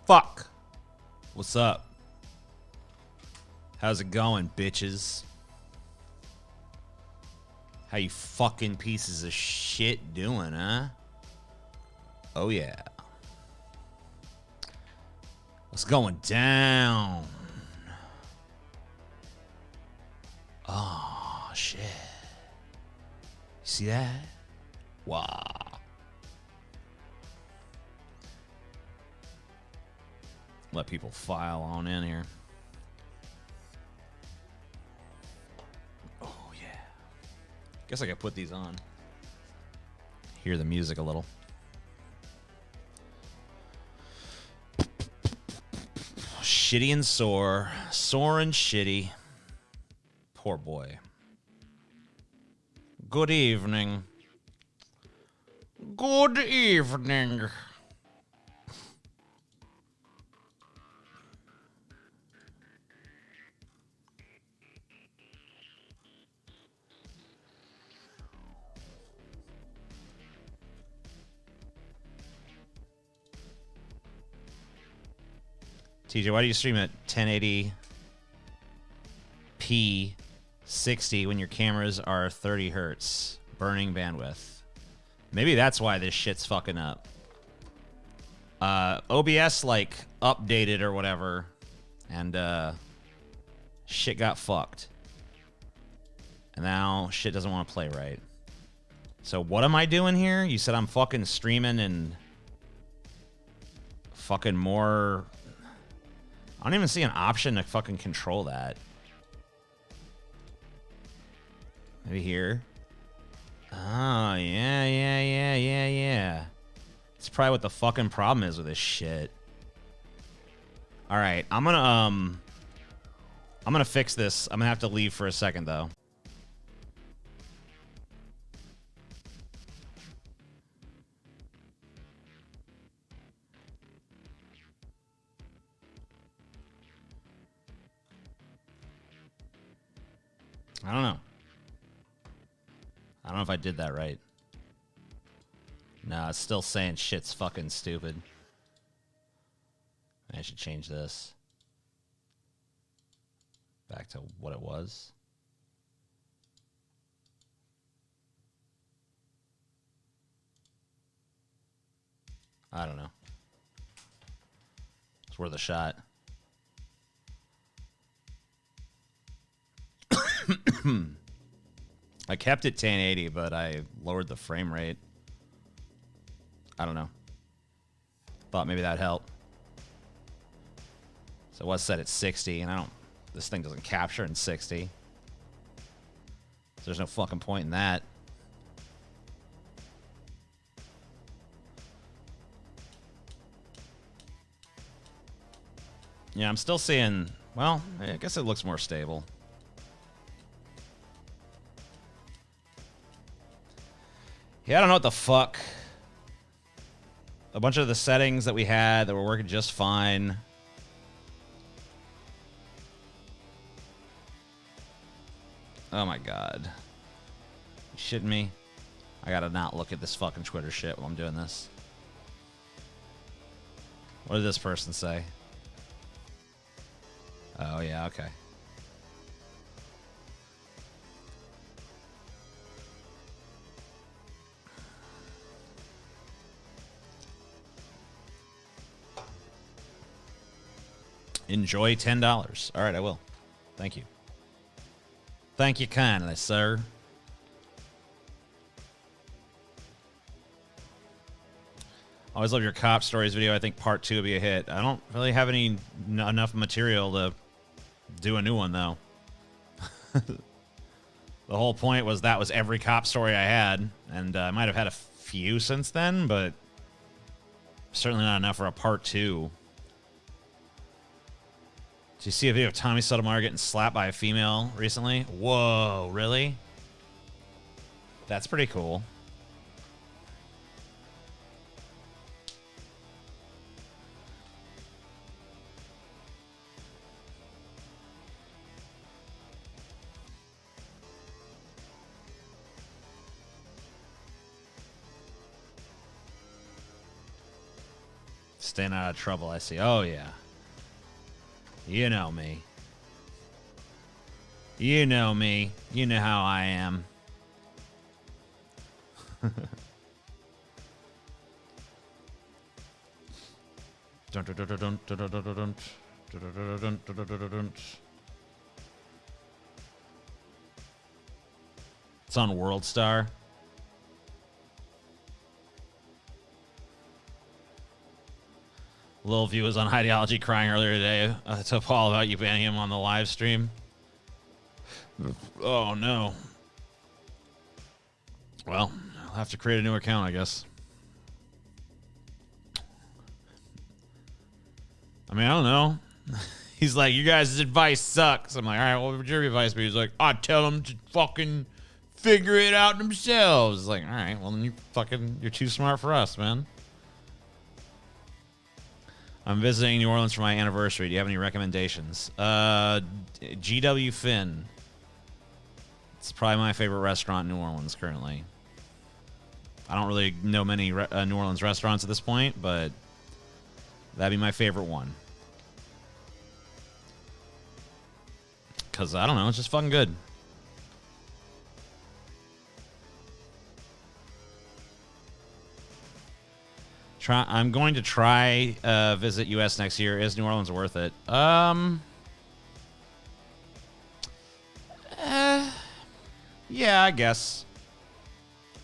Fuck. What's up? How's it going, bitches? How you fucking pieces of shit doing, huh? Oh, yeah. What's going down? Oh, shit. You see that? Wow. Let people file on in here. Oh, yeah. Guess I could put these on. Hear the music a little. Shitty and sore. Sore and shitty. Poor boy. Good evening. Good evening. TJ, why do you stream at 1080p 60 when your cameras are 30 hertz? Burning bandwidth. Maybe that's why this shit's fucking up. OBS, like, updated or whatever, and, shit got fucked. And now shit doesn't want to play right. So what am I doing here? You said I'm fucking streaming and fucking more... I don't even see an option to fucking control that. Maybe here. Oh, yeah. It's probably what the fucking problem is with this shit. All right, I'm gonna fix this. I'm gonna have to leave for a second though. I don't know. I don't know if I did that right. No, it's still saying shit's fucking stupid. I should change this back to what it was. I don't know. It's worth a shot. I kept it 1080, but I lowered the frame rate. I don't know. Thought maybe that'd help. So it was set at 60, and I don't... This thing doesn't capture in 60. So there's no fucking point in that. Yeah, I'm still seeing... Well, I guess it looks more stable. Yeah, I don't know what the fuck. A bunch of the settings that we had that were working just fine. Oh my god. You shitting me? I gotta not look at this fucking Twitter shit while I'm doing this. What did this person say? Oh yeah, okay. Enjoy $10. All right, I will. Thank you. Thank you kindly, sir. Always love your cop stories video. I think part 2 will be a hit. I don't really have enough material to do a new one, though. The whole point was that was every cop story I had, and I might have had a few since then, but certainly not enough for a part 2. Did you see a video of Tommy Sotomayor getting slapped by a female recently? Whoa, really? That's pretty cool. Staying out of trouble, I see. Oh, yeah. You know me. You know me. You know how I am. It's on World Star. Lil View was on Ideology crying earlier today to Paul about you banning him on the live stream. Oh, no. Well, I'll have to create a new account, I guess. I mean, I don't know. He's like, you guys' advice sucks. I'm like, all right, what would your advice be? He's like, I'd tell them to fucking figure it out themselves. It's like, all right, well, then you're too smart for us, man. I'm visiting New Orleans for my anniversary. Do you have any recommendations? GW Finn. It's probably my favorite restaurant in New Orleans currently. I don't really know many New Orleans restaurants at this point, but that'd be my favorite one. Because, I don't know, it's just fucking good. I'm going to try visit U.S. next year. Is New Orleans worth it? Yeah, I guess.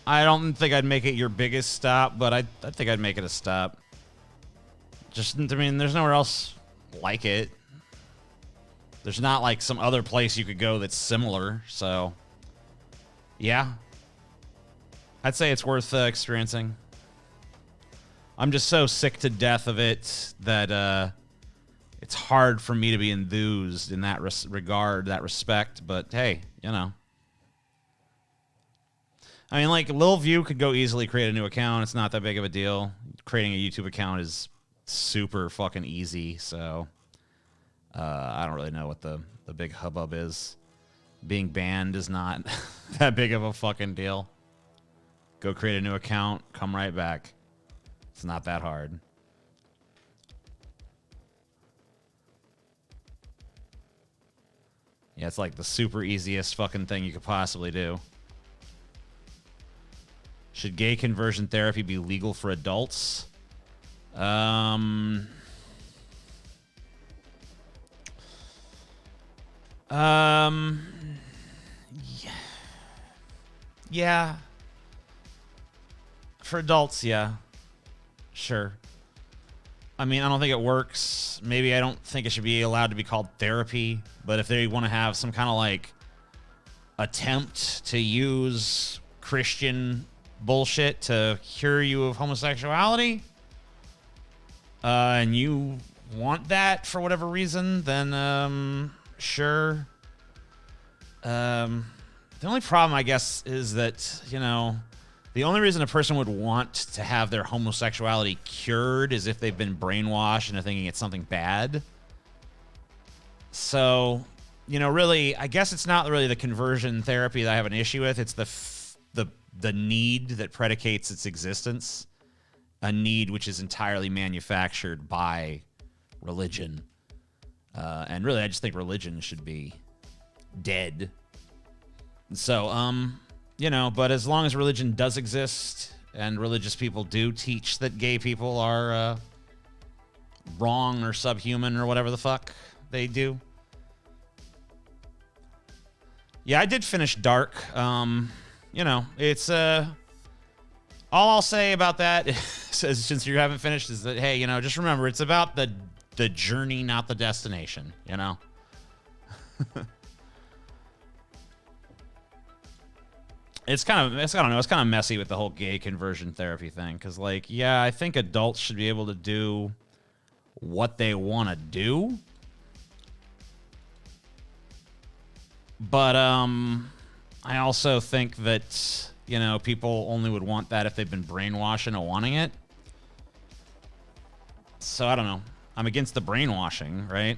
I don't think I'd make it your biggest stop, but I think I'd make it a stop. Just, I mean, there's nowhere else like it. There's not like some other place you could go that's similar, so yeah. I'd say it's worth experiencing. I'm just so sick to death of it that it's hard for me to be enthused in that regard, that respect, but hey, you know. I mean, like, Lil View could go easily create a new account. It's not that big of a deal. Creating a YouTube account is super fucking easy, so I don't really know what the big hubbub is. Being banned is not that big of a fucking deal. Go create a new account, come right back. It's not that hard. Yeah, it's like the super easiest fucking thing you could possibly do. Should gay conversion therapy be legal for adults? Yeah. For adults, yeah. Sure. I mean, I don't think it works. Maybe I don't think it should be allowed to be called therapy, but if they want to have some kind of like attempt to use Christian bullshit to cure you of homosexuality, and you want that for whatever reason, then sure. The only problem, I guess, is that, you know, the only reason a person would want to have their homosexuality cured is if they've been brainwashed into thinking it's something bad. So, you know, really, I guess it's not really the conversion therapy that I have an issue with. It's the need that predicates its existence, a need which is entirely manufactured by religion. And really, I just think religion should be dead. So, you know, but as long as religion does exist and religious people do teach that gay people are wrong or subhuman or whatever the fuck they do. Yeah, I did finish Dark. You know, it's all I'll say about that is, since you haven't finished, is that, hey, you know, just remember it's about the journey, not the destination, you know. It's kind of, I don't know, it's kind of messy with the whole gay conversion therapy thing, because, like, yeah, I think adults should be able to do what they want to do, but I also think that, you know, people only would want that if they've been brainwashed into wanting it. So I don't know. I'm against the brainwashing, right?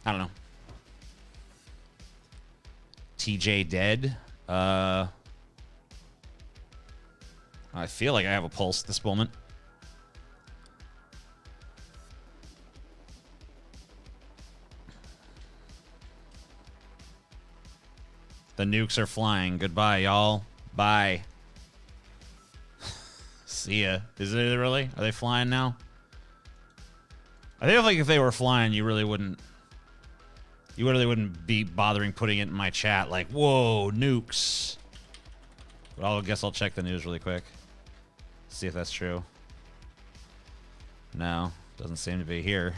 I don't know. TJ dead. I feel like I have a pulse at this moment. The nukes are flying. Goodbye, y'all. Bye. See ya. Is it really? Are they flying now? I think like if they were flying, you really wouldn't be bothering putting it in my chat like, whoa, nukes. But I guess I'll check the news really quick. See if that's true. No, doesn't seem to be here.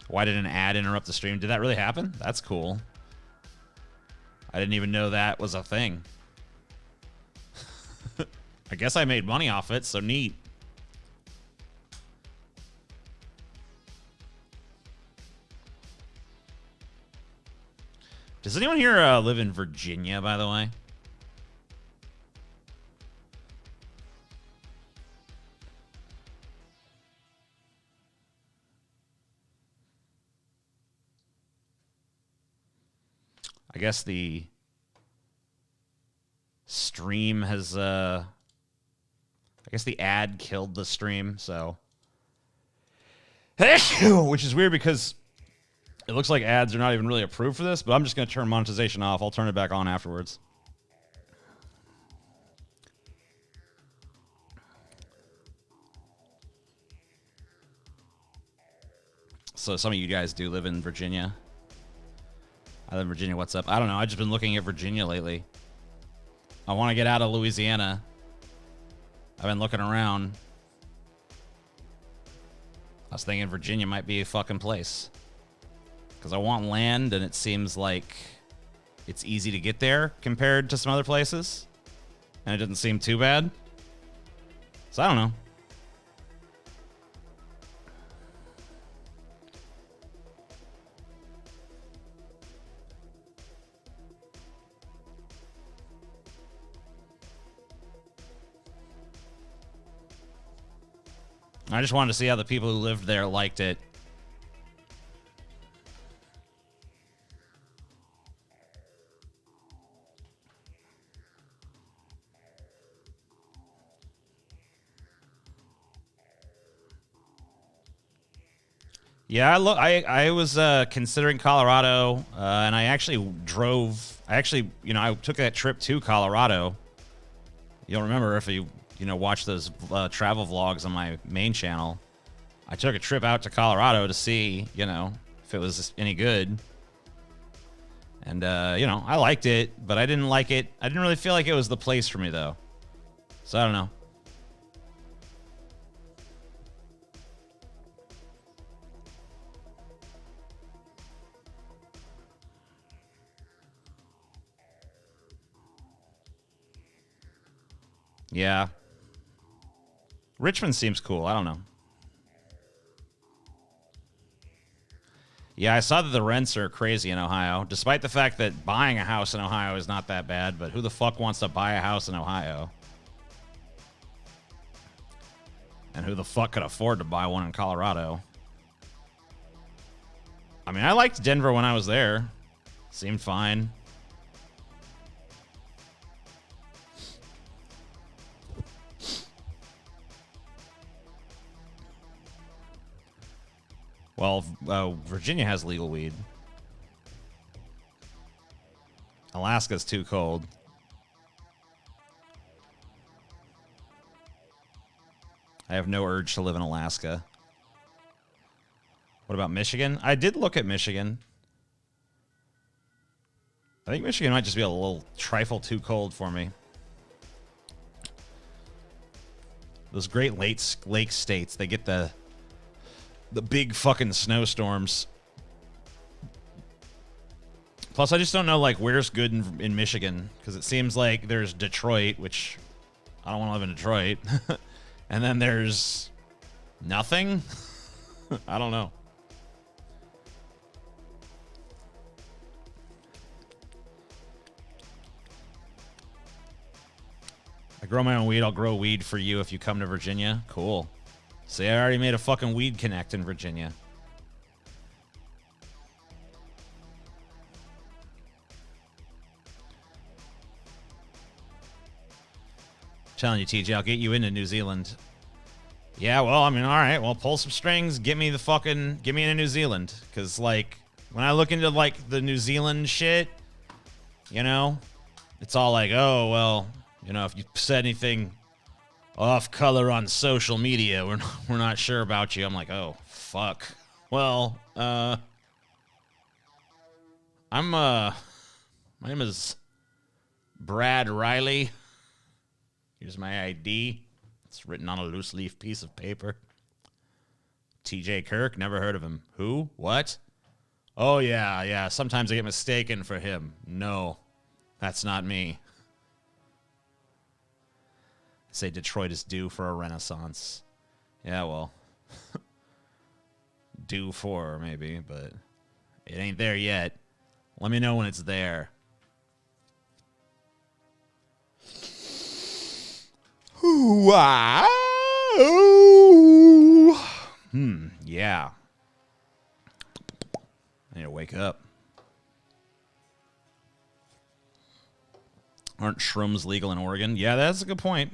Why did an ad interrupt the stream? Did that really happen? That's cool. I didn't even know that was a thing. I guess I made money off it, so neat. Does anyone here live in Virginia, by the way? I guess the stream has, I guess the ad killed the stream, so. Which is weird because it looks like ads are not even really approved for this, but I'm just going to turn monetization off. I'll turn it back on afterwards. So some of you guys do live in Virginia. I live in Virginia. What's up? I don't know. I've just been looking at Virginia lately. I want to get out of Louisiana. I've been looking around. I was thinking Virginia might be a fucking place. Because I want land, and it seems like it's easy to get there compared to some other places. And it doesn't seem too bad. So I don't know. I just wanted to see how the people who lived there liked it. Yeah, I was considering Colorado, and I actually drove. I took that trip to Colorado. You'll remember if you watch those travel vlogs on my main channel. I took a trip out to Colorado to see, if it was any good. And, I liked it, but I didn't like it. I didn't really feel like it was the place for me, though. So I don't know. Yeah. Richmond seems cool. I don't know. Yeah, I saw that the rents are crazy in Ohio, despite the fact that buying a house in Ohio is not that bad, but who the fuck wants to buy a house in Ohio? And who the fuck could afford to buy one in Colorado? I mean, I liked Denver when I was there. Seemed fine. Well, Virginia has legal weed. Alaska's too cold. I have no urge to live in Alaska. What about Michigan? I did look at Michigan. I think Michigan might just be a little trifle too cold for me. Those Great Lakes states, they get the big fucking snowstorms. Plus, I just don't know, where's good in Michigan. Because it seems like there's Detroit, which I don't want to live in Detroit. And then there's nothing. I don't know. I grow my own weed. I'll grow weed for you if you come to Virginia. Cool. See, I already made a fucking weed connect in Virginia. telling you, TJ, I'll get you into New Zealand. Yeah, well, I mean, all right. Well, pull some strings. Get me into New Zealand. Because, like, when I look into, like, the New Zealand shit, you know, it's all like, oh, well, you know, if you said anything off color on social media, we're not sure about you. I'm like, oh, fuck. Well, my name is Brad Riley. Here's my ID. It's written on a loose leaf piece of paper. TJ Kirk, never heard of him. Who? What? Oh, yeah. Sometimes I get mistaken for him. No, that's not me. I say Detroit is due for a renaissance. Yeah, well, due for maybe, but it ain't there yet. Let me know when it's there. Wow. Yeah. I need to wake up. Aren't shrooms legal in Oregon? Yeah, that's a good point.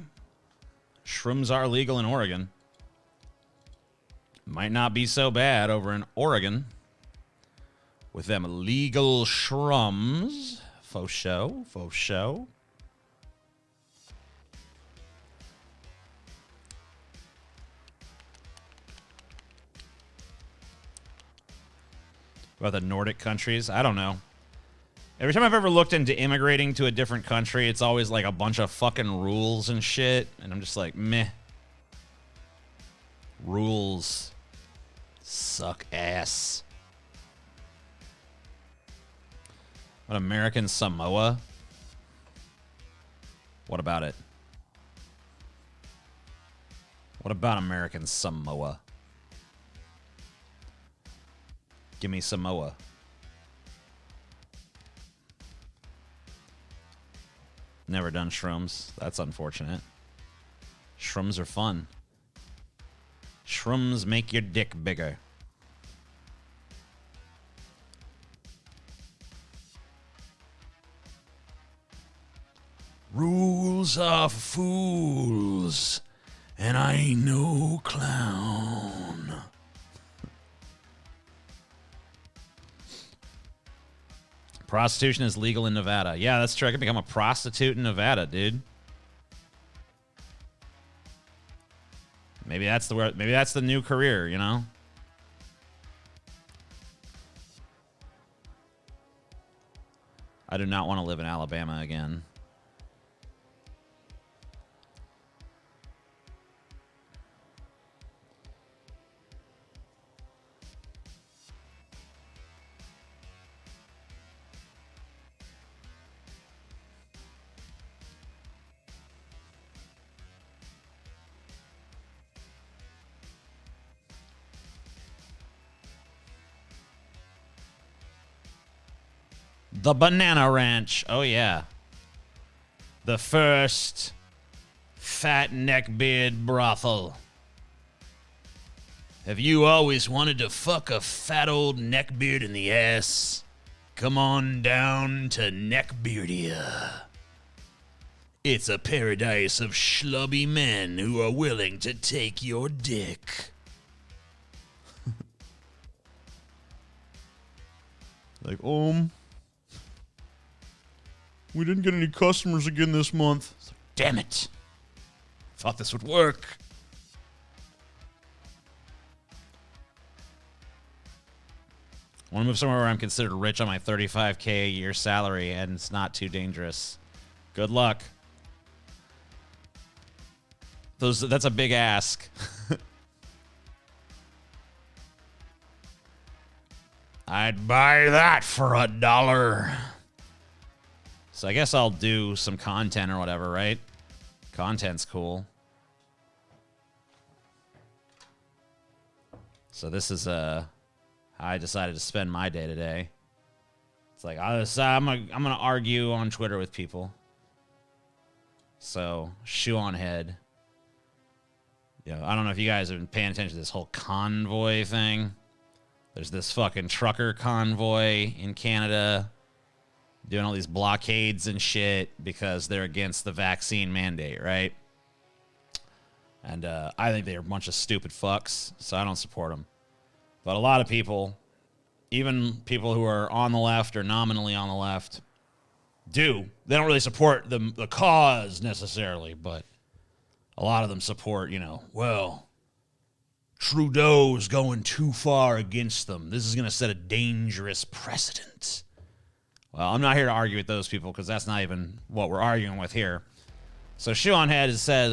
Shrooms are legal in Oregon. Might not be so bad over in Oregon with them legal shrooms. Faux show. About the Nordic countries? I don't know. Every time I've ever looked into immigrating to a different country, it's always like a bunch of fucking rules and shit. And I'm just like, meh. Rules suck ass. What, American Samoa? What about it? What about American Samoa? Give me Samoa. Never done shrooms. That's unfortunate. Shrooms are fun. Shrooms make your dick bigger. Rules are for fools, and I ain't no clown. Prostitution is legal in Nevada. Yeah, that's true. I could become a prostitute in Nevada, dude. Maybe that's the new career, you know? I do not want to live in Alabama again. The Banana Ranch. Oh, yeah. The first fat neckbeard brothel. Have you always wanted to fuck a fat old neckbeard in the ass? Come on down to Neckbeardia. It's a paradise of schlubby men who are willing to take your dick. Like, we didn't get any customers again this month. Like, damn it. Thought this would work. I want to move somewhere where I'm considered rich on my $35K a year salary and it's not too dangerous. Good luck. That's a big ask. I'd buy that for $1. So I guess I'll do some content or whatever, right? Content's cool. So this is how I decided to spend my day today. It's like I'm gonna argue on Twitter with people. So ShoeOnHead. I don't know if you guys have been paying attention to this whole convoy thing. There's this fucking trucker convoy in Canada doing all these blockades and shit because they're against the vaccine mandate, right? And I think they're a bunch of stupid fucks, so I don't support them. But a lot of people, even people who are on the left or nominally on the left, do. They don't really support the cause necessarily, but a lot of them support, well, Trudeau's going too far against them. This is going to set a dangerous precedent. Well, I'm not here to argue with those people because that's not even what we're arguing with here. So ShoeOnHead has said,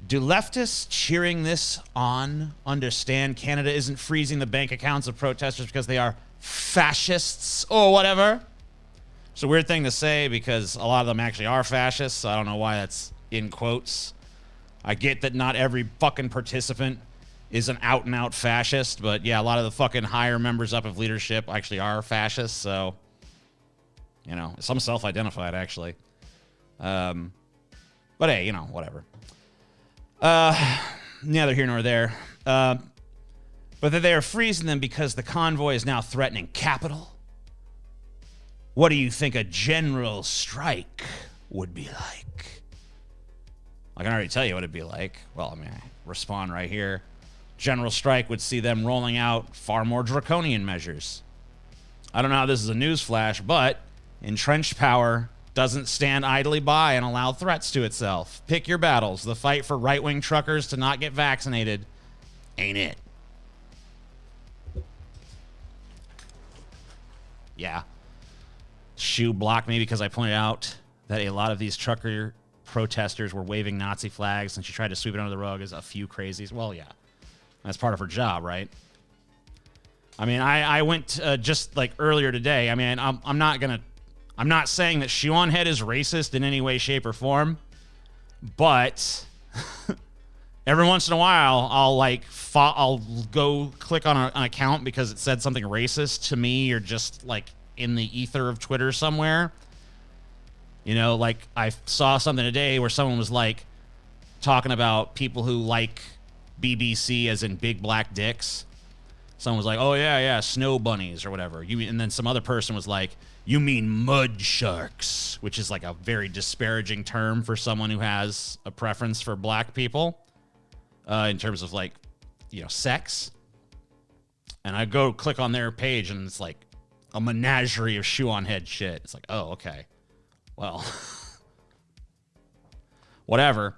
do leftists cheering this on understand Canada isn't freezing the bank accounts of protesters because they are fascists or whatever? It's a weird thing to say because a lot of them actually are fascists, so I don't know why that's in quotes. I get that not every fucking participant is an out-and-out fascist, but yeah, a lot of the fucking higher members up of leadership actually are fascists, so, some self-identified, actually. But hey, whatever. Neither here nor there. But that they are freezing them because the convoy is now threatening capital. What do you think a general strike would be like? I can already tell you what it'd be like. Well, I respond right here. General strike would see them rolling out far more draconian measures. I don't know how this is a news flash, but entrenched power doesn't stand idly by and allow threats to itself. Pick your battles. The fight for right-wing truckers to not get vaccinated ain't it. Yeah. Shoe blocked me because I pointed out that a lot of these trucker protesters were waving Nazi flags and she tried to sweep it under the rug as a few crazies. Well, yeah. That's part of her job, right? I went just like earlier today. I'm not saying that ShoeOnHead is racist in any way, shape, or form, but every once in a while, I'll go click on an account because it said something racist to me or just like in the ether of Twitter somewhere. I saw something today where someone was like talking about people who like BBC as in big black dicks. Someone was like, oh, yeah, snow bunnies or whatever. And then some other person was like, you mean mud sharks, which is like a very disparaging term for someone who has a preference for black people in terms of sex. And I go click on their page and it's like a menagerie of ShoeOnHead shit. It's like, oh, okay. Well, whatever.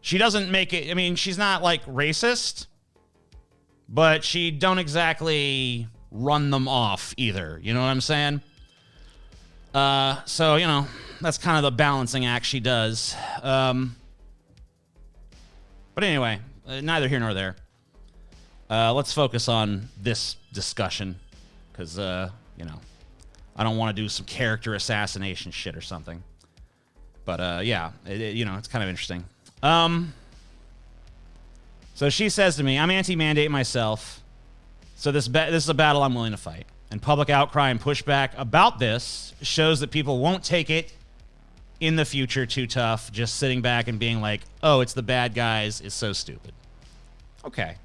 She doesn't make it. She's not racist, but she don't exactly run them off either. You know what I'm saying? So, that's kind of the balancing act she does. But anyway, neither here nor there. Let's focus on this discussion because, I don't want to do some character assassination shit or something. But, yeah, it's kind of interesting. So she says to me, I'm anti-mandate myself, so this is a battle I'm willing to fight. And public outcry and pushback about this shows that people won't take it in the future too tough, just sitting back and being like, oh, it's the bad guys, is so stupid. Okay.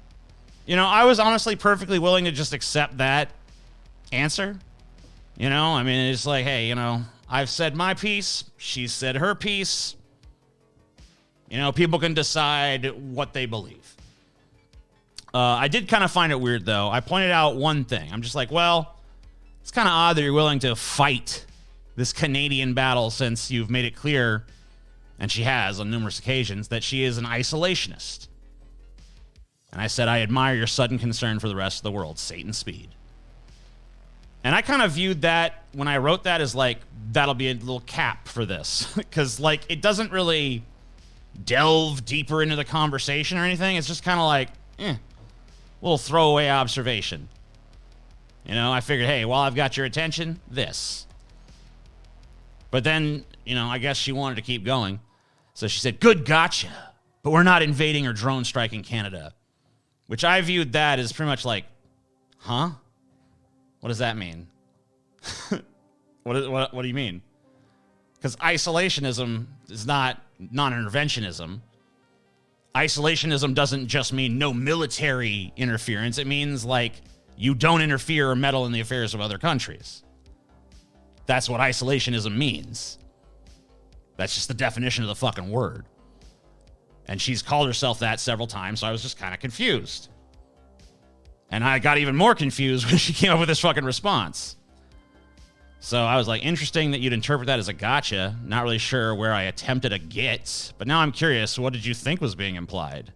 I was honestly perfectly willing to just accept that answer. It's like, hey, I've said my piece, she said her piece. People can decide what they believe. I did kind of find it weird, though. I pointed out one thing. I'm just like, well, it's kind of odd that you're willing to fight this Canadian battle since you've made it clear, and she has on numerous occasions, that she is an isolationist. And I said, I admire your sudden concern for the rest of the world, Satan Speed. And I kind of viewed that, when I wrote that, as like, that'll be a little cap for this. Because, it doesn't really delve deeper into the conversation or anything. It's just kind of like, little throwaway observation. I figured, hey, while I've got your attention, this. But then, I guess she wanted to keep going. So she said, good, gotcha. But we're not invading or drone striking Canada. Which I viewed that as pretty much like, huh? What does that mean? What do you mean? Because isolationism is not non-interventionism. Isolationism doesn't just mean no military interference. It means you don't interfere or meddle in the affairs of other countries. That's what isolationism means. That's just the definition of the fucking word. And she's called herself that several times, so I was just kind of confused. And I got even more confused when she came up with this fucking response. So I was like, interesting that you'd interpret that as a gotcha. Not really sure where I attempted a get, but now I'm curious, what did you think was being implied?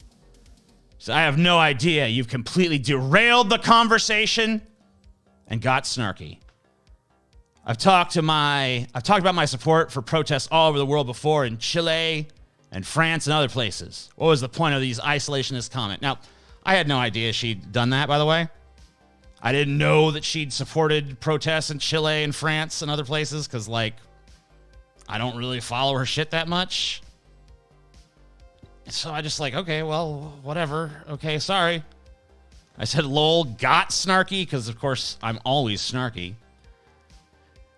So I have no idea. You've completely derailed the conversation and got snarky. I've talked about my support for protests all over the world before, in Chile and France and other places. What was the point of these isolationist comments? Now, I had no idea she'd done that, by the way. I didn't know that she'd supported protests in Chile and France and other places because, like, I don't really follow her shit that much. So I just like, okay, well, whatever. Okay, sorry. I said, lol, got snarky because, of course, I'm always snarky.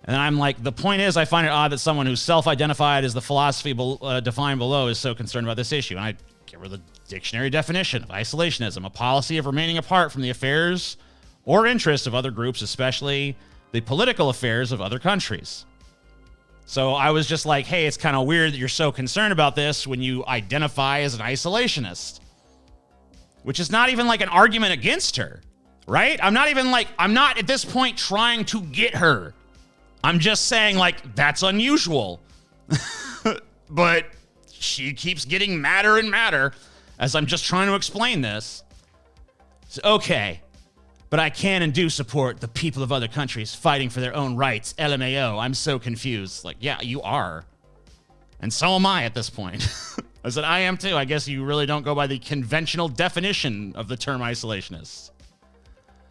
And I'm like, the point is, I find it odd that someone who's self-identified as the philosophy defined below is so concerned about this issue. And I give her the dictionary definition of isolationism, a policy of remaining apart from the affairs or interests of other groups, especially the political affairs of other countries. So I was just like, hey, it's kind of weird that you're so concerned about this when you identify as an isolationist. Which is not even like an argument against her, right? I'm not at this point trying to get her. I'm just saying, like, that's unusual. But she keeps getting madder and madder as I'm just trying to explain this. So, okay, but I can and do support the people of other countries fighting for their own rights. LMAO, I'm so confused. Like, yeah, you are. And so am I at this point. I said, I am too. I guess you really don't go by the conventional definition of the term isolationist.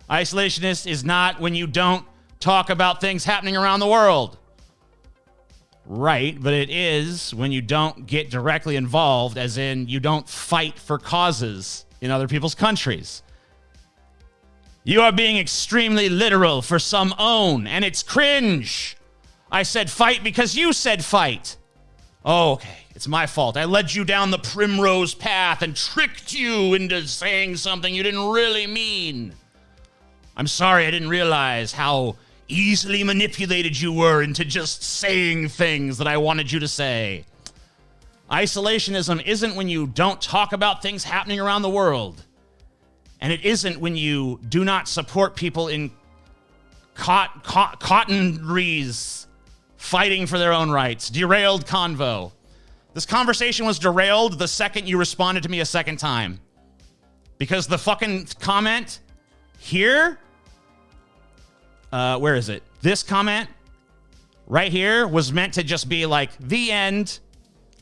Isolationist is not when you don't talk about things happening around the world. Right, but it is when you don't get directly involved, as in you don't fight for causes in other people's countries. You are being extremely literal for some own, and it's cringe. I said fight because you said fight. Oh, okay, it's my fault. I led you down the primrose path and tricked you into saying something you didn't really mean. I'm sorry, I didn't realize how easily manipulated you were into just saying things that I wanted you to say. Isolationism isn't when you don't talk about things happening around the world. And it isn't when you do not support people in cottonries fighting for their own rights. Derailed convo. This conversation was derailed the second you responded to me a second time. Because the fucking comment here, where is it? This comment right here was meant to just be like, the end.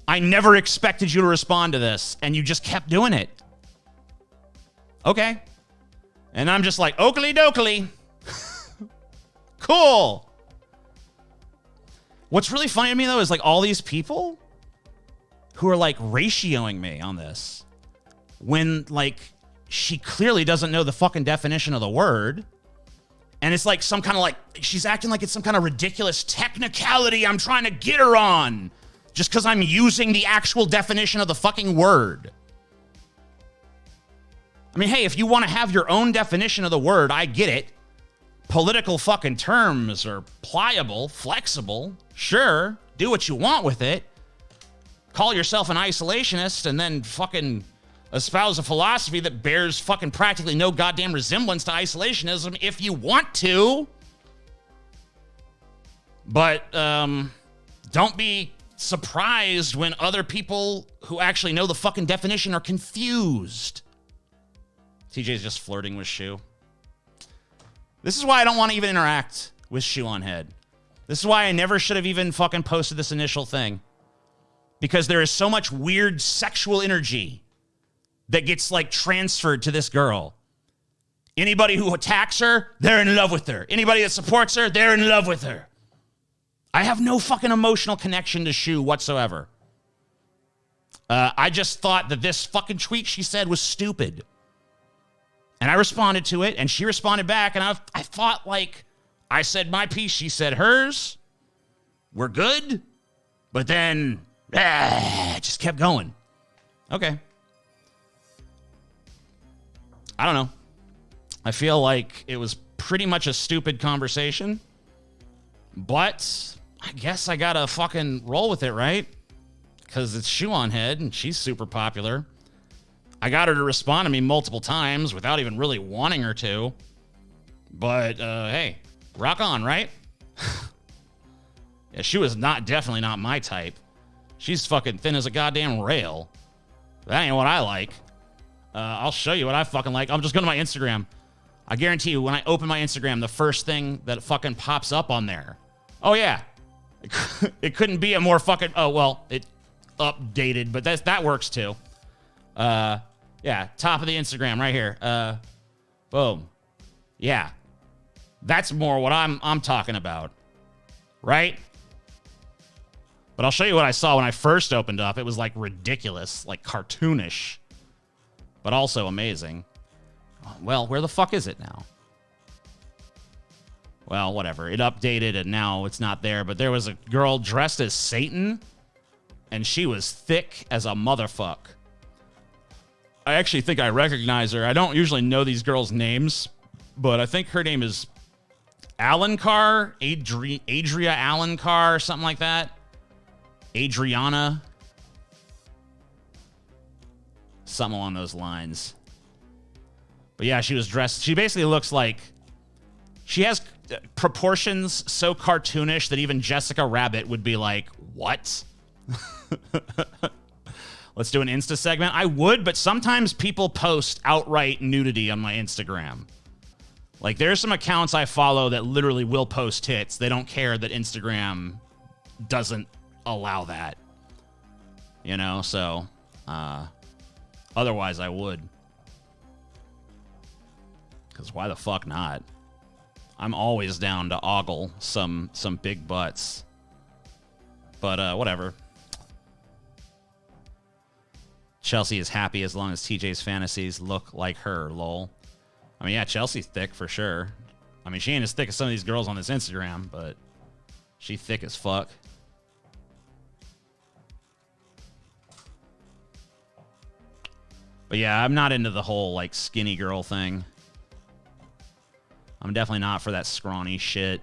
I never expected you to respond to this, and you just kept doing it. Okay. And I'm just like, oakley dokley. Cool. What's really funny to me, though, is like all these people who are like ratioing me on this when like she clearly doesn't know the fucking definition of the word. And it's like some kind of like, she's acting like it's some kind of ridiculous technicality I'm trying to get her on just because I'm using the actual definition of the fucking word. I mean, hey, if you want to have your own definition of the word, I get it. Political fucking terms are pliable, flexible. Sure, do what you want with it. Call yourself an isolationist and then fucking espouse a philosophy that bears fucking practically no goddamn resemblance to isolationism if you want to. But don't be surprised when other people who actually know the fucking definition are confused. TJ's just flirting with Shoe. This is why I don't want to even interact with ShoeOnHead. This is why I never should have even fucking posted this initial thing. Because there is so much weird sexual energy that gets like transferred to this girl. Anybody who attacks her, they're in love with her. Anybody that supports her, they're in love with her. I have no fucking emotional connection to Shoe whatsoever. I just thought that this fucking tweet she said was stupid. And I responded to it, and she responded back, and I thought, like, I said my piece, she said hers. We're good. But then, it just kept going. Okay. I don't know. I feel like it was pretty much a stupid conversation. But I guess I gotta fucking roll with it, right? because it's ShoeOnHead and she's super popular. I got her to respond to me multiple times without even really wanting her to. But, hey, rock on, right? Yeah, she was definitely not my type. She's fucking thin as a goddamn rail. That ain't what I like. I'll show you what I fucking like. I'm just going to my Instagram. I guarantee you, when I open my Instagram, the first thing that fucking pops up on there. Oh, yeah. It couldn't be a more fucking... Oh, well, it updated, but that works too. Yeah, top of the Instagram right here. Boom. Yeah. That's more what I'm talking about. Right? But I'll show you what I saw when I first opened up. It was like ridiculous, like cartoonish, but also amazing. Well, where the fuck is it now? Well, whatever. It updated and now it's not there, but there was a girl dressed as Satan and she was thick as a motherfuck. I actually think I recognize her. I don't usually know these girls' names, but I think her name is Alencar, Adria Alencar, something like that. Adriana. Something along those lines. But yeah, she was dressed. She basically looks like... She has proportions so cartoonish that even Jessica Rabbit would be like, what? Let's do an Insta segment. I would, but sometimes people post outright nudity on my Instagram. Like, there's some accounts I follow that literally will post tits. They don't care that Instagram doesn't allow that. You know, so otherwise I would. Because why the fuck not? I'm always down to ogle some big butts. But whatever. Chelsea is happy as long as TJ's fantasies look like her, lol. I mean, yeah, Chelsea's thick for sure. I mean, she ain't as thick as some of these girls on this Instagram, but she thick as fuck. But yeah, I'm not into the whole, like, skinny girl thing. I'm definitely not for that scrawny shit.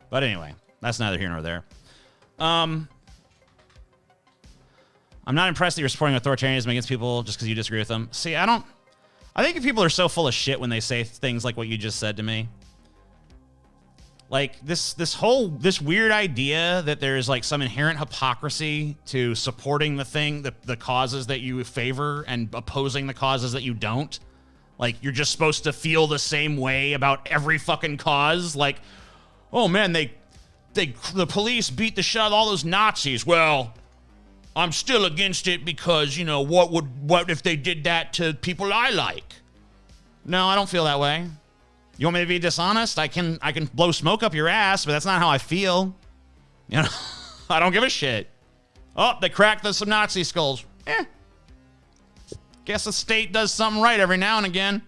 But anyway, that's neither here nor there. I'm not impressed that you're supporting authoritarianism against people just because you disagree with them. See, I think people are so full of shit when they say things like what you just said to me. Like, this weird idea that there's, like, some inherent hypocrisy to supporting the causes that you favor and opposing the causes that you don't. Like, you're just supposed to feel the same way about every fucking cause. Like, oh, man, the police beat the shit out of all those Nazis. Well, I'm still against it because, you know, what if they did that to people I like? No, I don't feel that way. You want me to be dishonest? I can blow smoke up your ass, but that's not how I feel. You know, I don't give a shit. Oh, they cracked some Nazi skulls. Guess the state does something right every now and again.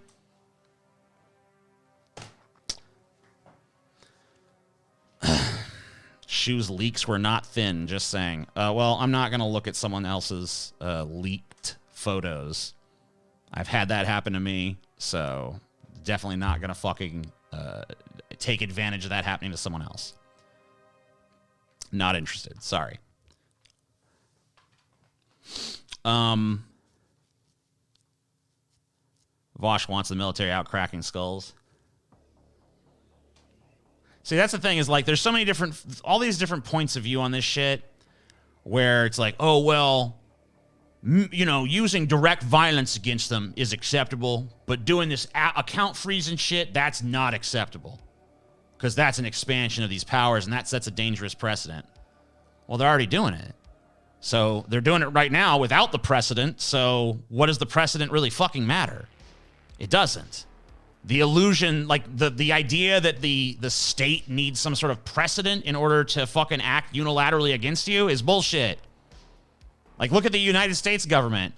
Shoes leaks were not thin, just saying. Well, I'm not going to look at someone else's leaked photos. I've had that happen to me, so definitely not going to fucking take advantage of that happening to someone else. Not interested. Sorry. Vosh wants the military out cracking skulls. See, that's the thing is, like, there's so many all these different points of view on this shit where it's like, oh, well, you know, using direct violence against them is acceptable, but doing this account freezing shit, that's not acceptable. Because that's an expansion of these powers, and that sets a dangerous precedent. Well, they're already doing it. So they're doing it right now without the precedent, so what does the precedent really fucking matter? It doesn't. The illusion, like the idea that the state needs some sort of precedent in order to fucking act unilaterally against you is bullshit. Like, look at the United States government.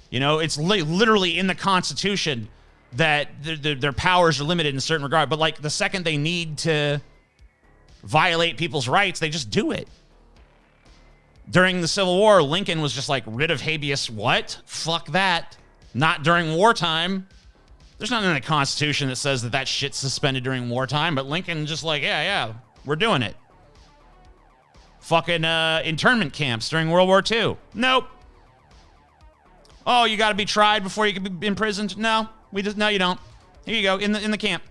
You know, it's literally in the Constitution that their powers are limited in a certain regard. But, like, the second they need to violate people's rights, they just do it. During the Civil War, Lincoln was just like, writ of habeas what? Fuck that. Not during wartime. There's nothing in the Constitution that says that that shit's suspended during wartime, but Lincoln just like, yeah, we're doing it. Fucking internment camps during World War II. Nope. Oh, you got to be tried before you can be imprisoned? No, no, you don't. Here you go, in the camp.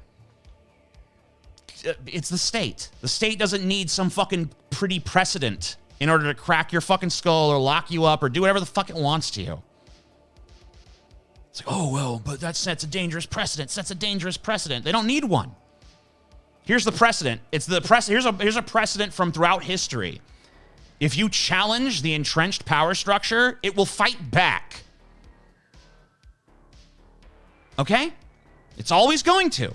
It's the state. The state doesn't need some fucking pretty precedent in order to crack your fucking skull or lock you up or do whatever the fuck it wants to you. It's like, oh, well, but that sets a dangerous precedent. Sets a dangerous precedent. They don't need one. Here's the precedent. It's the here's a precedent from throughout history. If you challenge the entrenched power structure, it will fight back. Okay? It's always going to.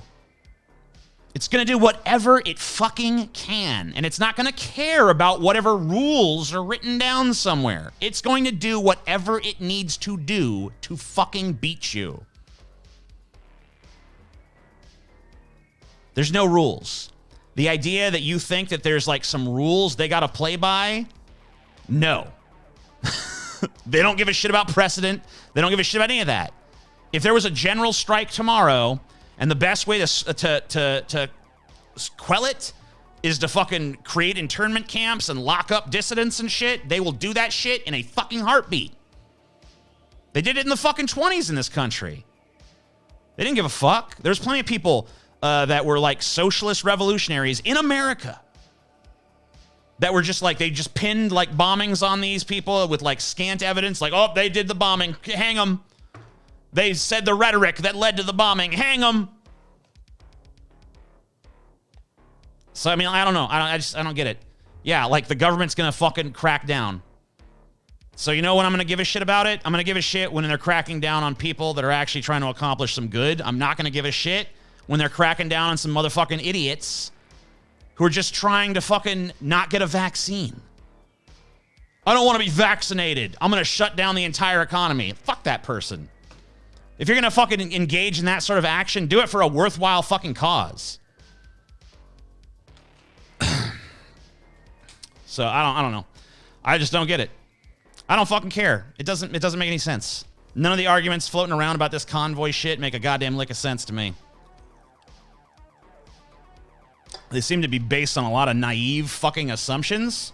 It's going to do whatever it fucking can. And it's not going to care about whatever rules are written down somewhere. It's going to do whatever it needs to do to fucking beat you. There's no rules. The idea that you think that there's like some rules they got to play by, no. They don't give a shit about precedent. They don't give a shit about any of that. If there was a general strike tomorrow, and the best way to quell it is to fucking create internment camps and lock up dissidents and shit, they will do that shit in a fucking heartbeat. They did it in the fucking 20s in this country. They didn't give a fuck. There's plenty of people that were like socialist revolutionaries in America that were just like, they just pinned like bombings on these people with like scant evidence, like, oh, they did the bombing, hang them. They said the rhetoric that led to the bombing, hang them. So, I mean, I don't know. I don't get it. Yeah, like the government's going to fucking crack down. So, you know when I'm going to give a shit about it? I'm going to give a shit when they're cracking down on people that are actually trying to accomplish some good. I'm not going to give a shit when they're cracking down on some motherfucking idiots who are just trying to fucking not get a vaccine. I don't want to be vaccinated. I'm going to shut down the entire economy. Fuck that person. If you're going to fucking engage in that sort of action, do it for a worthwhile fucking cause. So I don't know. I just don't get it. I don't fucking care. It doesn't make any sense. None of the arguments floating around about this convoy shit make a goddamn lick of sense to me. They seem to be based on a lot of naive fucking assumptions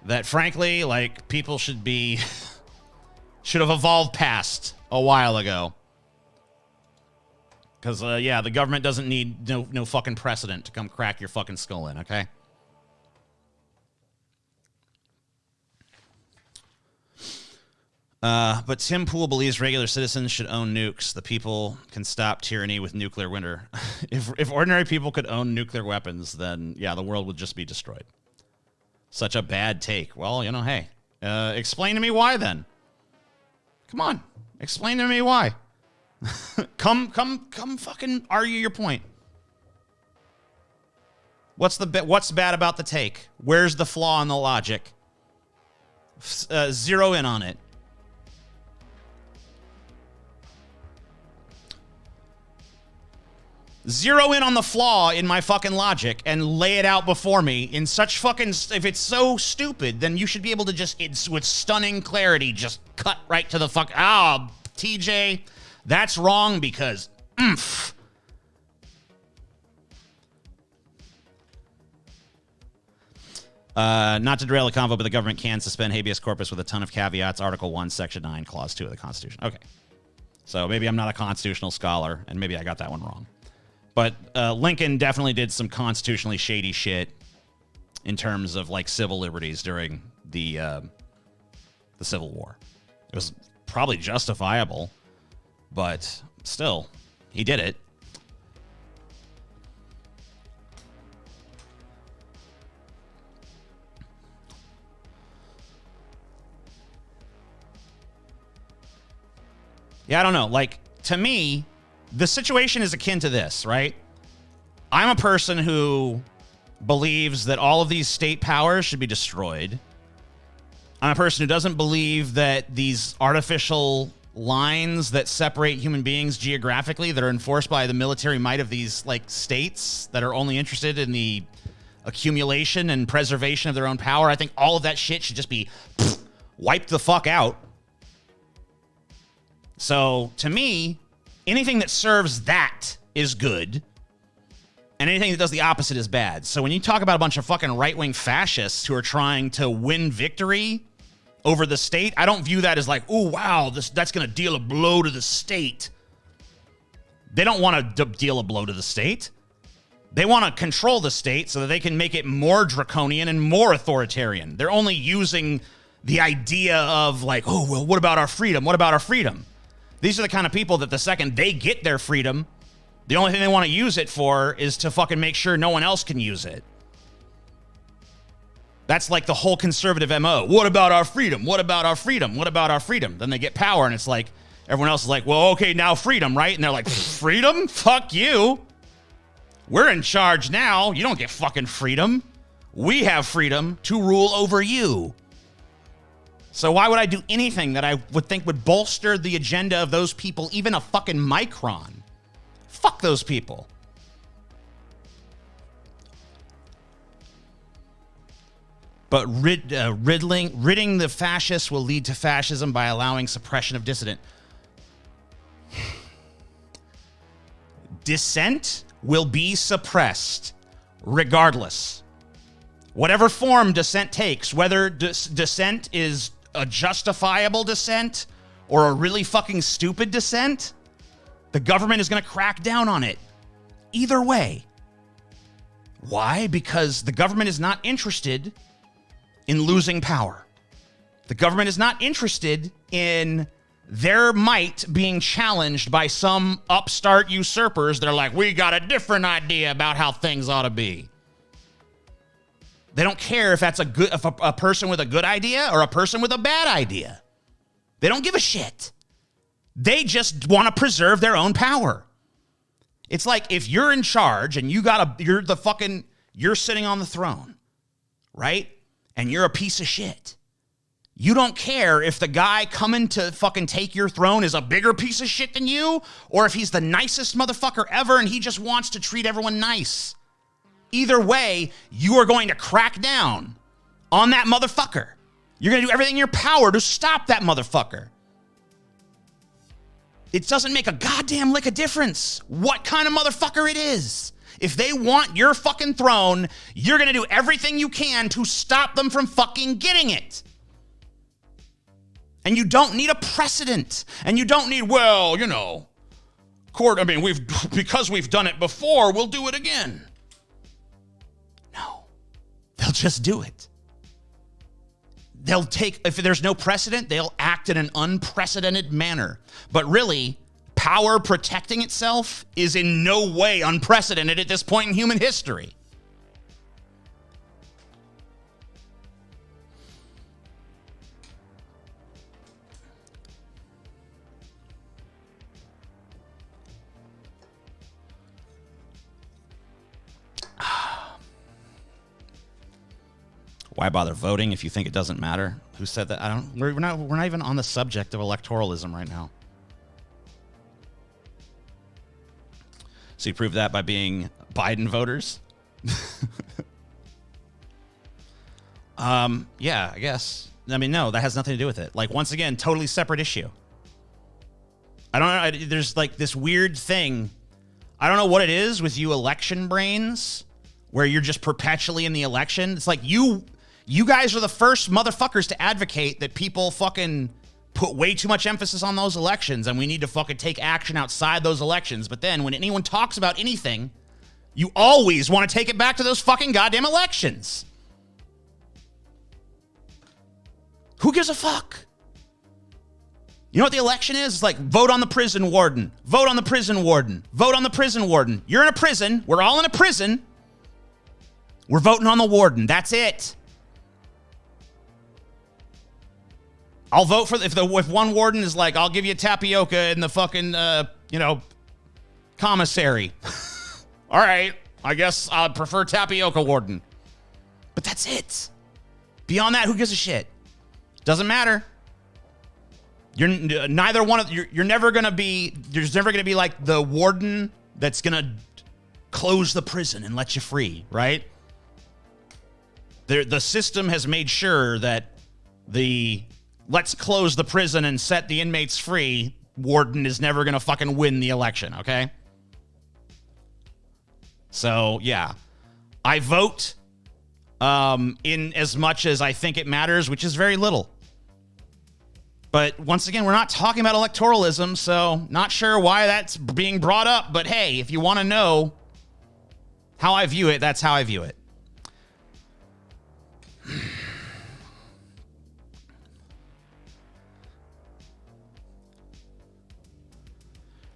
that frankly, like, people should have evolved past a while ago. Because, yeah, the government doesn't need no fucking precedent to come crack your fucking skull in, okay? But Tim Pool believes regular citizens should own nukes. The people can stop tyranny with nuclear winter. If ordinary people could own nuclear weapons, then, yeah, the world would just be destroyed. Such a bad take. Well, you know, hey, explain to me why then. Come on. Explain to me why. Come fucking argue your point. What's bad about the take? Where's the flaw in the logic? Zero in on it. Zero in on the flaw in my fucking logic and lay it out before me in such fucking... If it's so stupid, then you should be able to just, with stunning clarity, just cut right to the fuck... Ah, TJ, that's wrong because... Not to derail the convo, but the government can suspend habeas corpus with a ton of caveats. Article 1, Section 9, Clause 2 of the Constitution. Okay. So maybe I'm not a constitutional scholar, and maybe I got that one wrong. But Lincoln definitely did some constitutionally shady shit in terms of, like, civil liberties during the Civil War. It was probably justifiable, but still, he did it. Yeah, I don't know. Like, to me, the situation is akin to this, right? I'm a person who believes that all of these state powers should be destroyed. I'm a person who doesn't believe that these artificial lines that separate human beings geographically that are enforced by the military might of these, like, states that are only interested in the accumulation and preservation of their own power. I think all of that shit should just be wiped the fuck out. So, to me, Anything that serves that is good, and anything that does the opposite is bad. So when you talk about a bunch of fucking right-wing fascists who are trying to win victory over the state, I don't view that as like, oh, wow, that's going to deal a blow to the state. They don't want to deal a blow to the state. They want to control the state so that they can make it more draconian and more authoritarian. They're only using the idea of like, oh, well, what about our freedom? What about our freedom? These are the kind of people that the second they get their freedom, the only thing they want to use it for is to fucking make sure no one else can use it. That's like the whole conservative MO. What about our freedom? What about our freedom? What about our freedom? Then they get power and it's like, everyone else is like, well, okay, now freedom, right? And they're like, freedom? Fuck you. We're in charge now. You don't get fucking freedom. We have freedom to rule over you. So why would I do anything that I would think would bolster the agenda of those people, even a fucking micron? Fuck those people. But ridding the fascists will lead to fascism by allowing suppression of dissident. Dissent will be suppressed regardless. Whatever form dissent takes, whether dissent is a justifiable dissent or a really fucking stupid dissent, the government is going to crack down on it. Either way. Why? Because the government is not interested in losing power. The government is not interested in their might being challenged by some upstart usurpers that are like, we got a different idea about how things ought to be. They don't care if that's a person with a good idea or a person with a bad idea. They don't give a shit. They just want to preserve their own power. It's like if you're in charge and you're sitting on the throne, right? And you're a piece of shit. You don't care if the guy coming to fucking take your throne is a bigger piece of shit than you, or if he's the nicest motherfucker ever and he just wants to treat everyone nice. Either way, you are going to crack down on that motherfucker. You're going to do everything in your power to stop that motherfucker. It doesn't make a goddamn lick of difference what kind of motherfucker it is. If they want your fucking throne, you're going to do everything you can to stop them from fucking getting it. And you don't need a precedent. And you don't need, well, you know, court, I mean, because we've done it before, we'll do it again. No. They'll just do it. If there's no precedent, they'll act in an unprecedented manner. But really, power protecting itself is in no way unprecedented at this point in human history. Why bother voting if you think it doesn't matter? Who said that? We're not even on the subject of electoralism right now. So you prove that by being Biden voters? Yeah, I guess. I mean, no, that has nothing to do with it. Like, once again, totally separate issue. I don't know. There's like this weird thing. I don't know what it is with you election brains where you're just perpetually in the election. It's like you guys are the first motherfuckers to advocate that people fucking put way too much emphasis on those elections and we need to fucking take action outside those elections. But then when anyone talks about anything, you always want to take it back to those fucking goddamn elections. Who gives a fuck? You know what the election is? It's like vote on the prison warden. Vote on the prison warden. Vote on the prison warden. You're in a prison. We're all in a prison. We're voting on the warden. That's it. I'll vote for if one warden is like, I'll give you tapioca in the fucking commissary. All right, I guess I'd prefer tapioca warden. But that's it. Beyond that, who gives a shit? Doesn't matter. You're neither one of you're never gonna be. There's never gonna be like the warden that's gonna close the prison and let you free, right? The system has made sure that let's close the prison and set the inmates free warden is never going to fucking win the election, okay? So, yeah. I vote in as much as I think it matters, which is very little. But once again, we're not talking about electoralism, so not sure why that's being brought up. But hey, if you want to know how I view it, that's how I view it.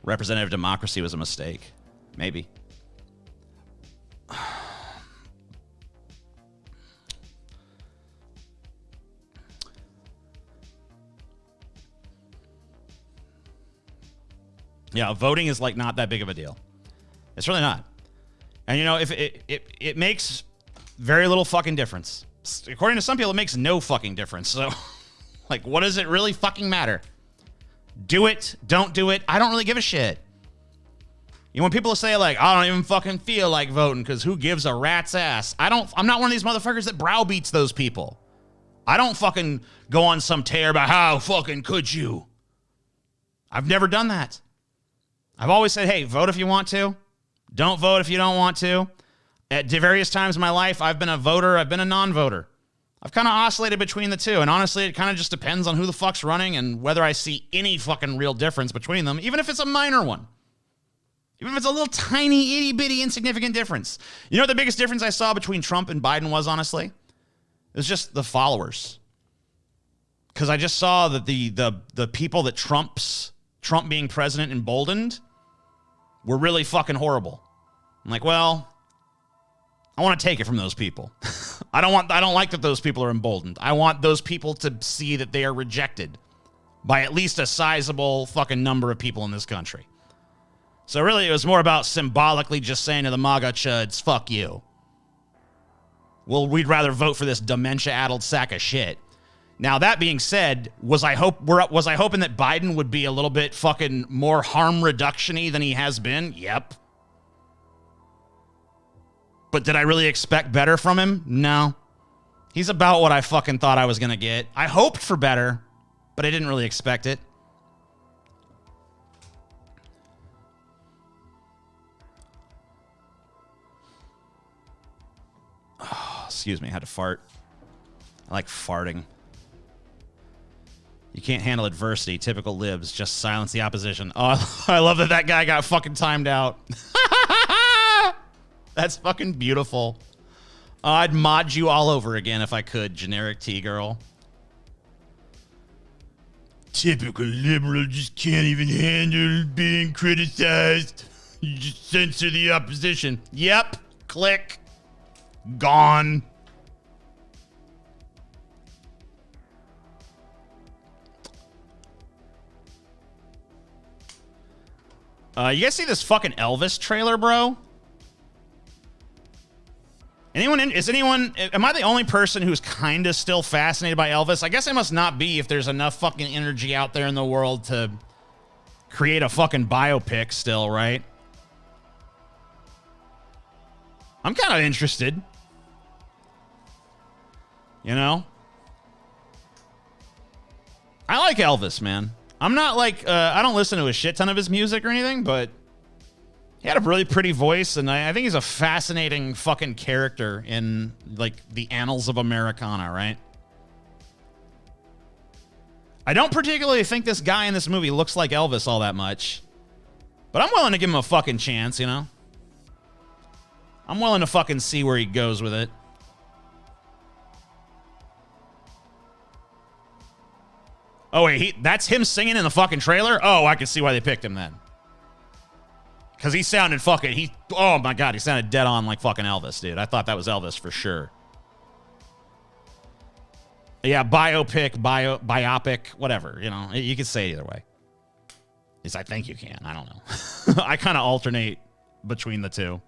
Representative democracy was a mistake. Maybe. Yeah, voting is like not that big of a deal. It's really not. And you know, if it makes very little fucking difference. According to some people, it makes no fucking difference. So, like, what does it really fucking matter? Do it, don't do it. I don't really give a shit. You know, when people say like, I don't even fucking feel like voting because who gives a rat's ass? I'm not one of these motherfuckers that browbeats those people. I don't fucking go on some tear about how fucking could you. I've never done that. I've always said, hey, vote if you want to. Don't vote if you don't want to. At various times in my life, I've been a voter. I've been a non-voter. I've kind of oscillated between the two. And honestly, it kind of just depends on who the fuck's running and whether I see any fucking real difference between them, even if it's a minor one. Even if it's a little tiny, itty-bitty, insignificant difference. You know what the biggest difference I saw between Trump and Biden was, honestly? It was just the followers. Because I just saw that the people that Trump being president emboldened were really fucking horrible. I'm like, well, I want to take it from those people. I don't like that those people are emboldened. I want those people to see that they are rejected by at least a sizable fucking number of people in this country. So really, it was more about symbolically just saying to the MAGA chuds, fuck you. Well, we'd rather vote for this dementia-addled sack of shit. Now, that being said, was I hoping that Biden would be a little bit fucking more harm reduction-y than he has been? Yep. But did I really expect better from him? No. He's about what I fucking thought I was going to get. I hoped for better, but I didn't really expect it. Oh, excuse me, I had to fart. I like farting. You can't handle adversity. Typical libs. Just silence the opposition. Oh, I love that guy got fucking timed out. That's fucking beautiful. I'd mod you all over again if I could, generic T-girl. Typical liberal just can't even handle being criticized. You just censor the opposition. Yep. Click. Gone. You guys see this fucking Elvis trailer, bro? Am I the only person who's kind of still fascinated by Elvis? I guess I must not be if there's enough fucking energy out there in the world to create a fucking biopic still, right? I'm kind of interested. You know? I like Elvis, man. I'm not like, I don't listen to a shit ton of his music or anything, but he had a really pretty voice, and I think he's a fascinating fucking character in, like, the annals of Americana, right? I don't particularly think this guy in this movie looks like Elvis all that much, but I'm willing to give him a fucking chance, you know? I'm willing to fucking see where he goes with it. Oh, wait, that's him singing in the fucking trailer? Oh, I can see why they picked him then. Because he sounded fucking, oh my God, he sounded dead on like fucking Elvis, dude. I thought that was Elvis for sure. Yeah, biopic, whatever, you know, you could say it either way. At least I think you can, I don't know. I kind of alternate between the two.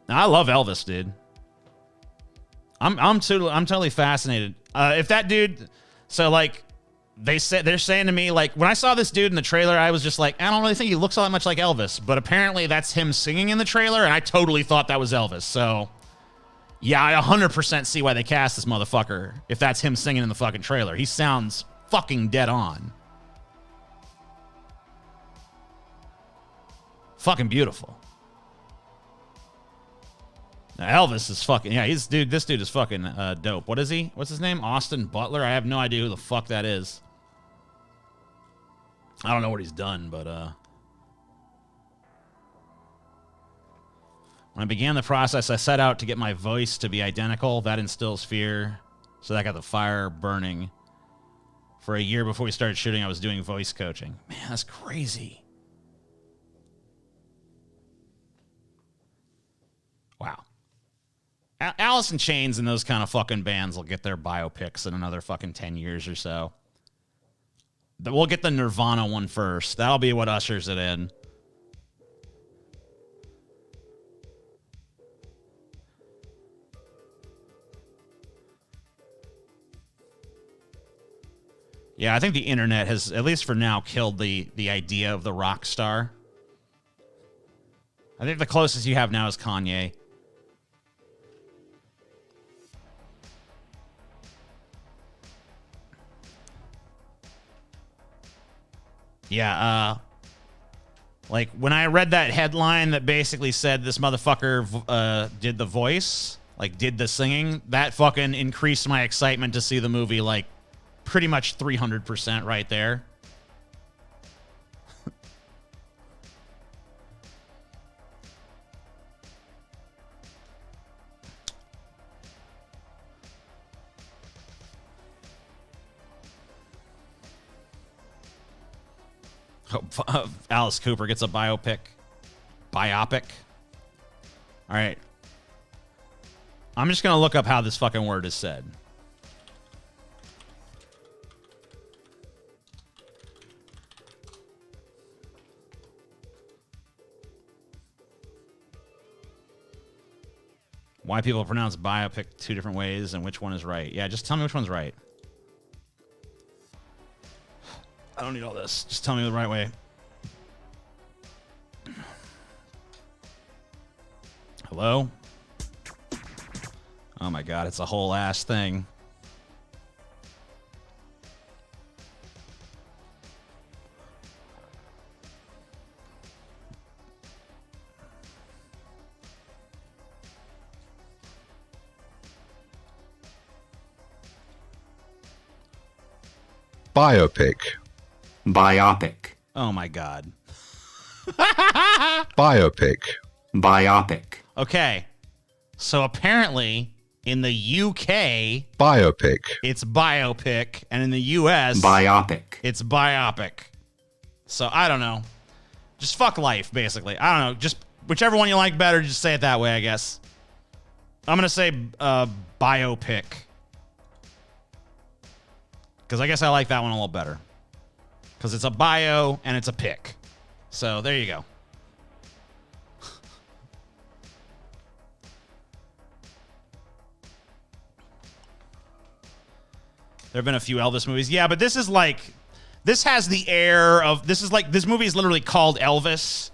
I love Elvis, dude. I'm totally fascinated. If that dude, so like, they're saying to me, like, when I saw this dude in the trailer, I was just like, I don't really think he looks all that much like Elvis. But apparently that's him singing in the trailer, and I totally thought that was Elvis. So, yeah, I 100% see why they cast this motherfucker if that's him singing in the fucking trailer. He sounds fucking dead on. fucking beautiful. Now, Elvis is fucking, yeah, this dude is fucking dope. What is he? What's his name? Austin Butler? I have no idea who the fuck that is. I don't know what he's done, but when I began the process, I set out to get my voice to be identical. That instills fear. So that got the fire burning. For a year before we started shooting, I was doing voice coaching. Man, that's crazy. Wow. Alice in Chains and those kind of fucking bands will get their biopics in another fucking 10 years or so. We'll get the Nirvana one first. That'll be what ushers it in. Yeah, I think the internet has, at least for now, killed the idea of the rock star. I think the closest you have now is Kanye. Yeah, like when I read that headline that basically said this motherfucker did the voice, like did the singing, that fucking increased my excitement to see the movie, like pretty much 300% right there. Alice Cooper gets a biopic. Biopic. All right. I'm just going to look up how this fucking word is said. Why people pronounce biopic two different ways and which one is right. Yeah, just tell me which one's right. I don't need all this. Just tell me the right way. Hello? Oh my god, it's a whole ass thing. Biopic. Biopic. Oh my god. Biopic. Biopic. Okay. So apparently in the UK, Biopic. it's biopic, and in the US, Biopic. it's biopic. So I don't know. Just fuck life, basically. I don't know. Just whichever one you like better, just say it that way, I guess. I'm going to say biopic. Because I guess I like that one a little better. Because it's a bio and it's a pick. So there you go. There have been a few Elvis movies. Yeah, but this is like, this has the air of, this is like, this movie is literally called Elvis.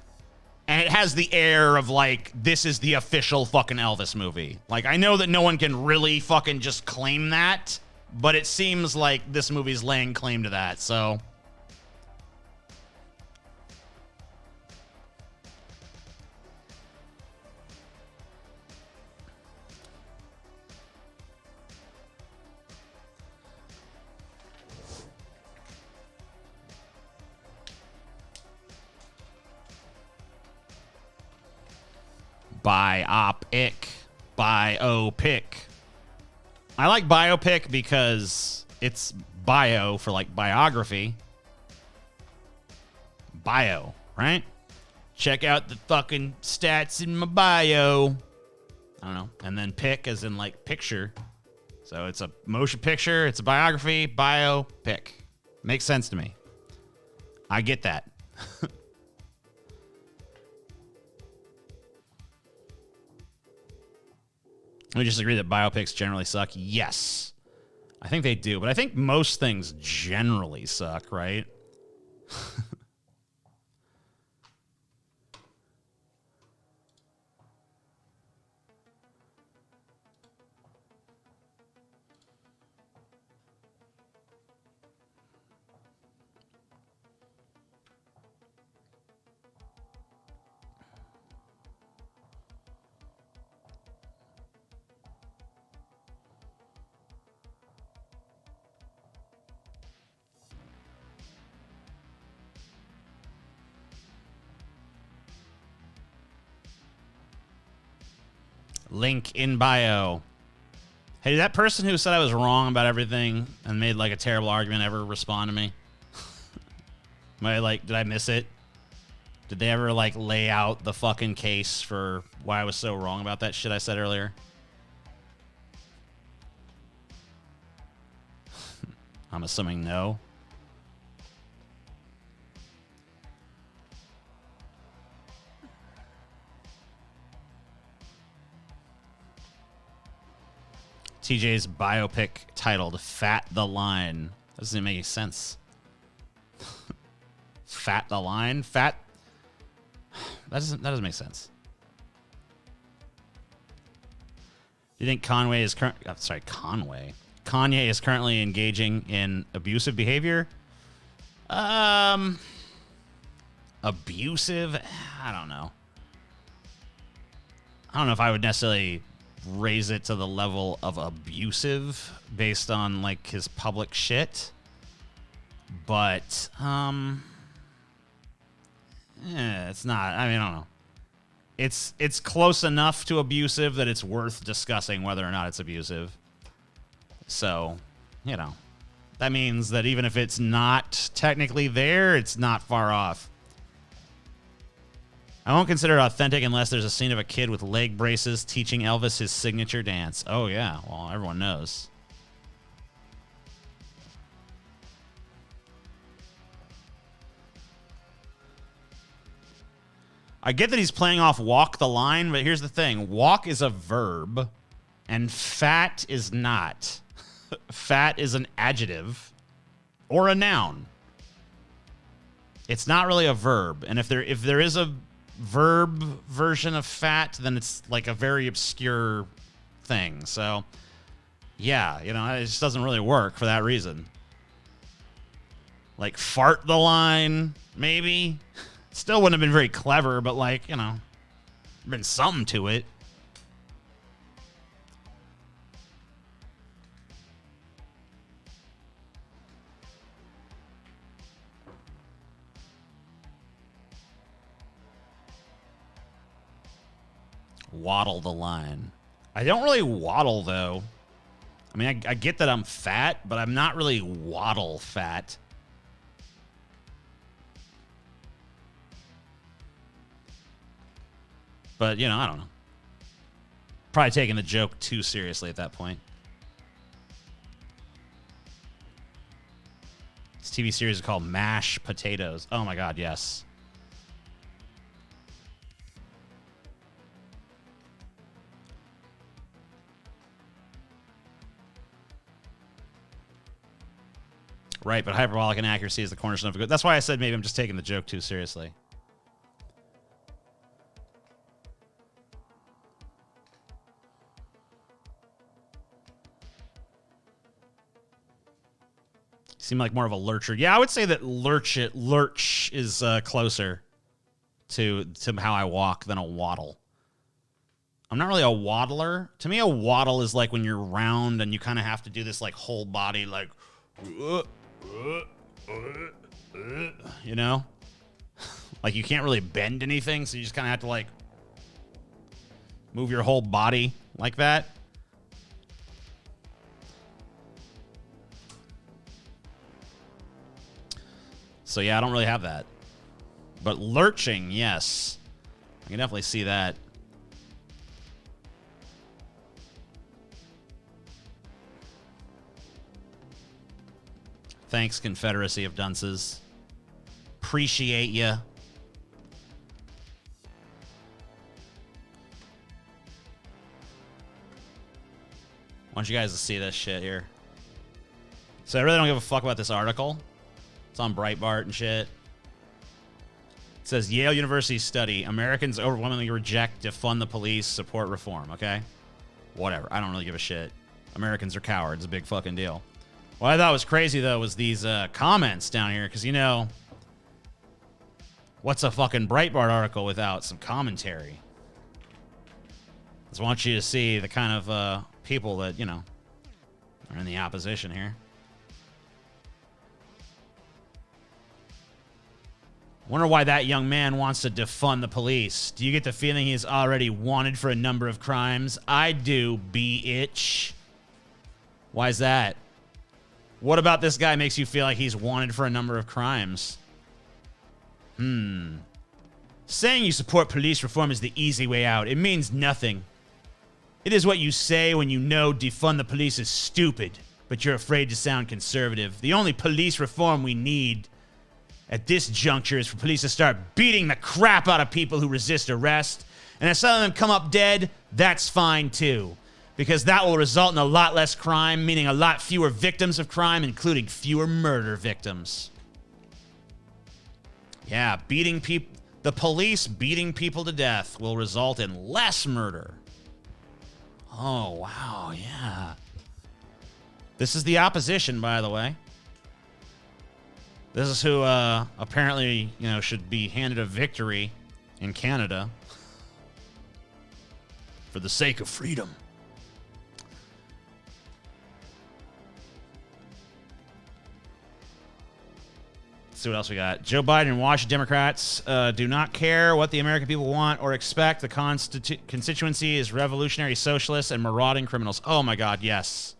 And it has the air of like, this is the official fucking Elvis movie. Like, I know that no one can really fucking just claim that. But it seems like this movie's laying claim to that, so. Biopic. Biopic. I like biopic because it's bio for like biography. Bio, right? Check out the fucking stats in my bio. I don't know. And then pic as in like picture. So it's a motion picture. It's a biography. Biopic. Makes sense to me. I get that. We just agree that biopics generally suck. Yes. I think they do, but I think most things generally suck, right? Link in bio. Hey, did that person who said I was wrong about everything and made like a terrible argument ever respond to me? Did I miss it? Did they ever like lay out the fucking case for why I was so wrong about that shit I said earlier? I'm assuming no. TJ's biopic titled Fat the Line. Doesn't make any sense. Fat the Line? Fat? That doesn't make sense. Do you think Kanye is currently engaging in abusive behavior? Abusive? I don't know. I don't know if I would necessarily raise it to the level of abusive based on like his public shit. But it's not. I mean, I don't know. It's close enough to abusive that it's worth discussing whether or not it's abusive. So, you know, that means that even if it's not technically there, it's not far off. I won't consider it authentic unless there's a scene of a kid with leg braces teaching Elvis his signature dance. Oh, yeah. Well, everyone knows. I get that he's playing off walk the line, but here's the thing. Walk is a verb, and fat is not. Fat is an adjective or a noun. It's not really a verb. And if there is a verb version of fat, then it's like a very obscure thing. So, yeah, you know, it just doesn't really work for that reason. Like fart the line, maybe. Still wouldn't have been very clever, but like, you know, been something to it. Waddle the line. I don't really waddle, though. I mean, I get that I'm fat, but I'm not really waddle fat. But, you know, I don't know. Probably taking the joke too seriously at that point. This TV series is called Mash Potatoes. Oh, my God, yes. Right, but hyperbolic inaccuracy is the cornerstone of a good. That's why I said maybe I'm just taking the joke too seriously. Seem like more of a lurcher. Yeah, I would say that lurch is closer to how I walk than a waddle. I'm not really a waddler. To me, a waddle is like when you're round and you kind of have to do this like whole body like, you know? Like you can't really bend anything, so you just kind of have to like move your whole body like that. So yeah, I don't really have that. But lurching, yes. I can definitely see that. Thanks, Confederacy of Dunces. Appreciate ya. I want you guys to see this shit here. So I really don't give a fuck about this article. It's on Breitbart and shit. It says Yale University study. Americans overwhelmingly reject defund the police, support reform. Okay? Whatever. I don't really give a shit. Americans are cowards. A big fucking deal. What I thought was crazy, though, was these comments down here. Because, you know, what's a fucking Breitbart article without some commentary? I just want you to see the kind of people that, you know, are in the opposition here. Wonder why that young man wants to defund the police. Do you get the feeling he's already wanted for a number of crimes? I do, bitch. Why is that? What about this guy makes you feel like he's wanted for a number of crimes? Saying you support police reform is the easy way out. It means nothing. It is what you say when you know defund the police is stupid, but you're afraid to sound conservative. The only police reform we need at this juncture is for police to start beating the crap out of people who resist arrest. And if some of them come up dead, that's fine too. Because that will result in a lot less crime, meaning a lot fewer victims of crime, including fewer murder victims. Yeah, the police beating people to death will result in less murder. Oh, wow, yeah. This is the opposition, by the way. This is who apparently, should be handed a victory in Canada for the sake of freedom. Let's see what else we got. Joe Biden and Washington Democrats do not care what the American people want or expect. The constituency is revolutionary socialists and marauding criminals. Oh, my God, yes.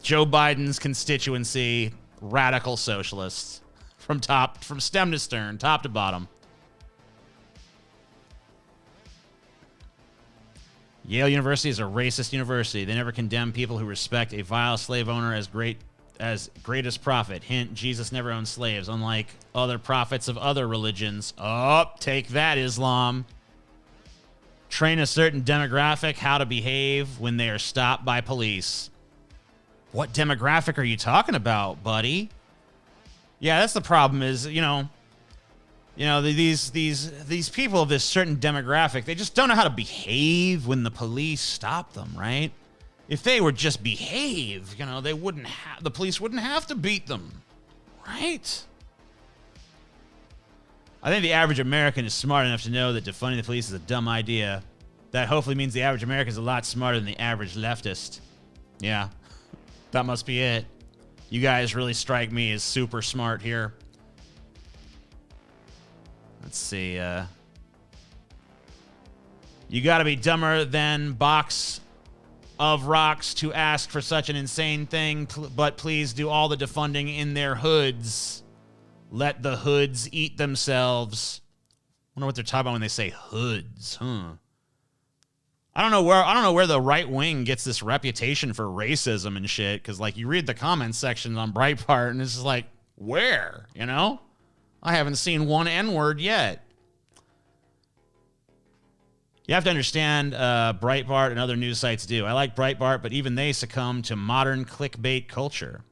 Joe Biden's constituency, radical socialists. From stem to stern, top to bottom. Yale University is a racist university. They never condemn people who respect a vile slave owner as greatest prophet. Hint, Jesus never owned slaves, unlike other prophets of other religions. Oh, take that, Islam. Train a certain demographic how to behave when they are stopped by police. What demographic are you talking about, buddy? Yeah, that's the problem is, these people of this certain demographic, they just don't know how to behave when the police stop them, right? If they would just behave, the police wouldn't have to beat them, right? I think the average American is smart enough to know that defunding the police is a dumb idea. That hopefully means the average American is a lot smarter than the average leftist. Yeah, that must be it. You guys really strike me as super smart here. Let's see. You gotta be dumber than box of rocks to ask for such an insane thing, but please do all the defunding in their hoods. Let the hoods eat themselves. Wonder what they're talking about when they say hoods, huh? I don't know where the right wing gets this reputation for racism and shit, because you read the comments section on Breitbart and it's just like, where? I haven't seen one N-word yet. You have to understand Breitbart and other news sites do. I like Breitbart, but even they succumb to modern clickbait culture.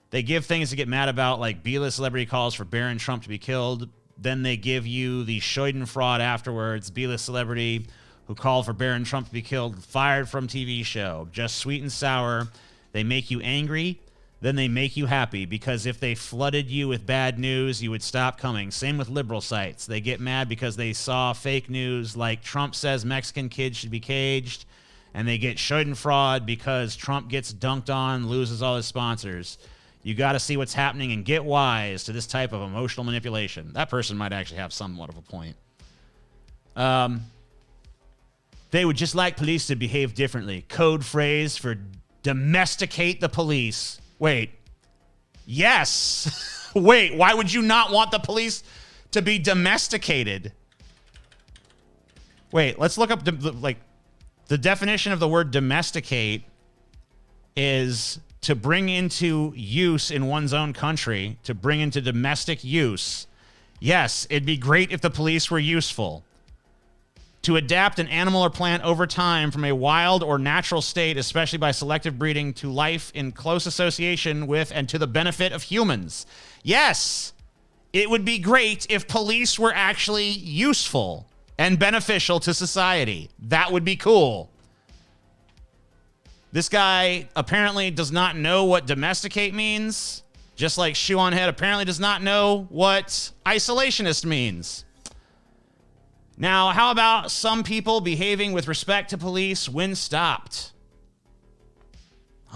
They give things to get mad about, like B-list celebrity calls for Barron Trump to be killed. Then they give you the Schadenfreude afterwards. B-list celebrity who called for Barron Trump to be killed, fired from TV show. Just sweet and sour. They make you angry, then they make you happy, because if they flooded you with bad news, you would stop coming. Same with liberal sites. They get mad because they saw fake news like Trump says Mexican kids should be caged, and they get Schadenfreude because Trump gets dunked on, loses all his sponsors. You got to see what's happening and get wise to this type of emotional manipulation. That person might actually have somewhat of a point. They would just like police to behave differently. Code phrase for domesticate the police. Wait. Yes. Wait, why would you not want the police to be domesticated? Wait, let's look up the definition of the word domesticate is to bring into use in one's own country, to bring into domestic use. Yes, it'd be great if the police were useful. To adapt an animal or plant over time from a wild or natural state, especially by selective breeding, to life in close association with and to the benefit of humans. Yes, it would be great if police were actually useful and beneficial to society. That would be cool. This guy apparently does not know what domesticate means, just like ShoeOnHead apparently does not know what isolationist means. Now, how about some people behaving with respect to police when stopped?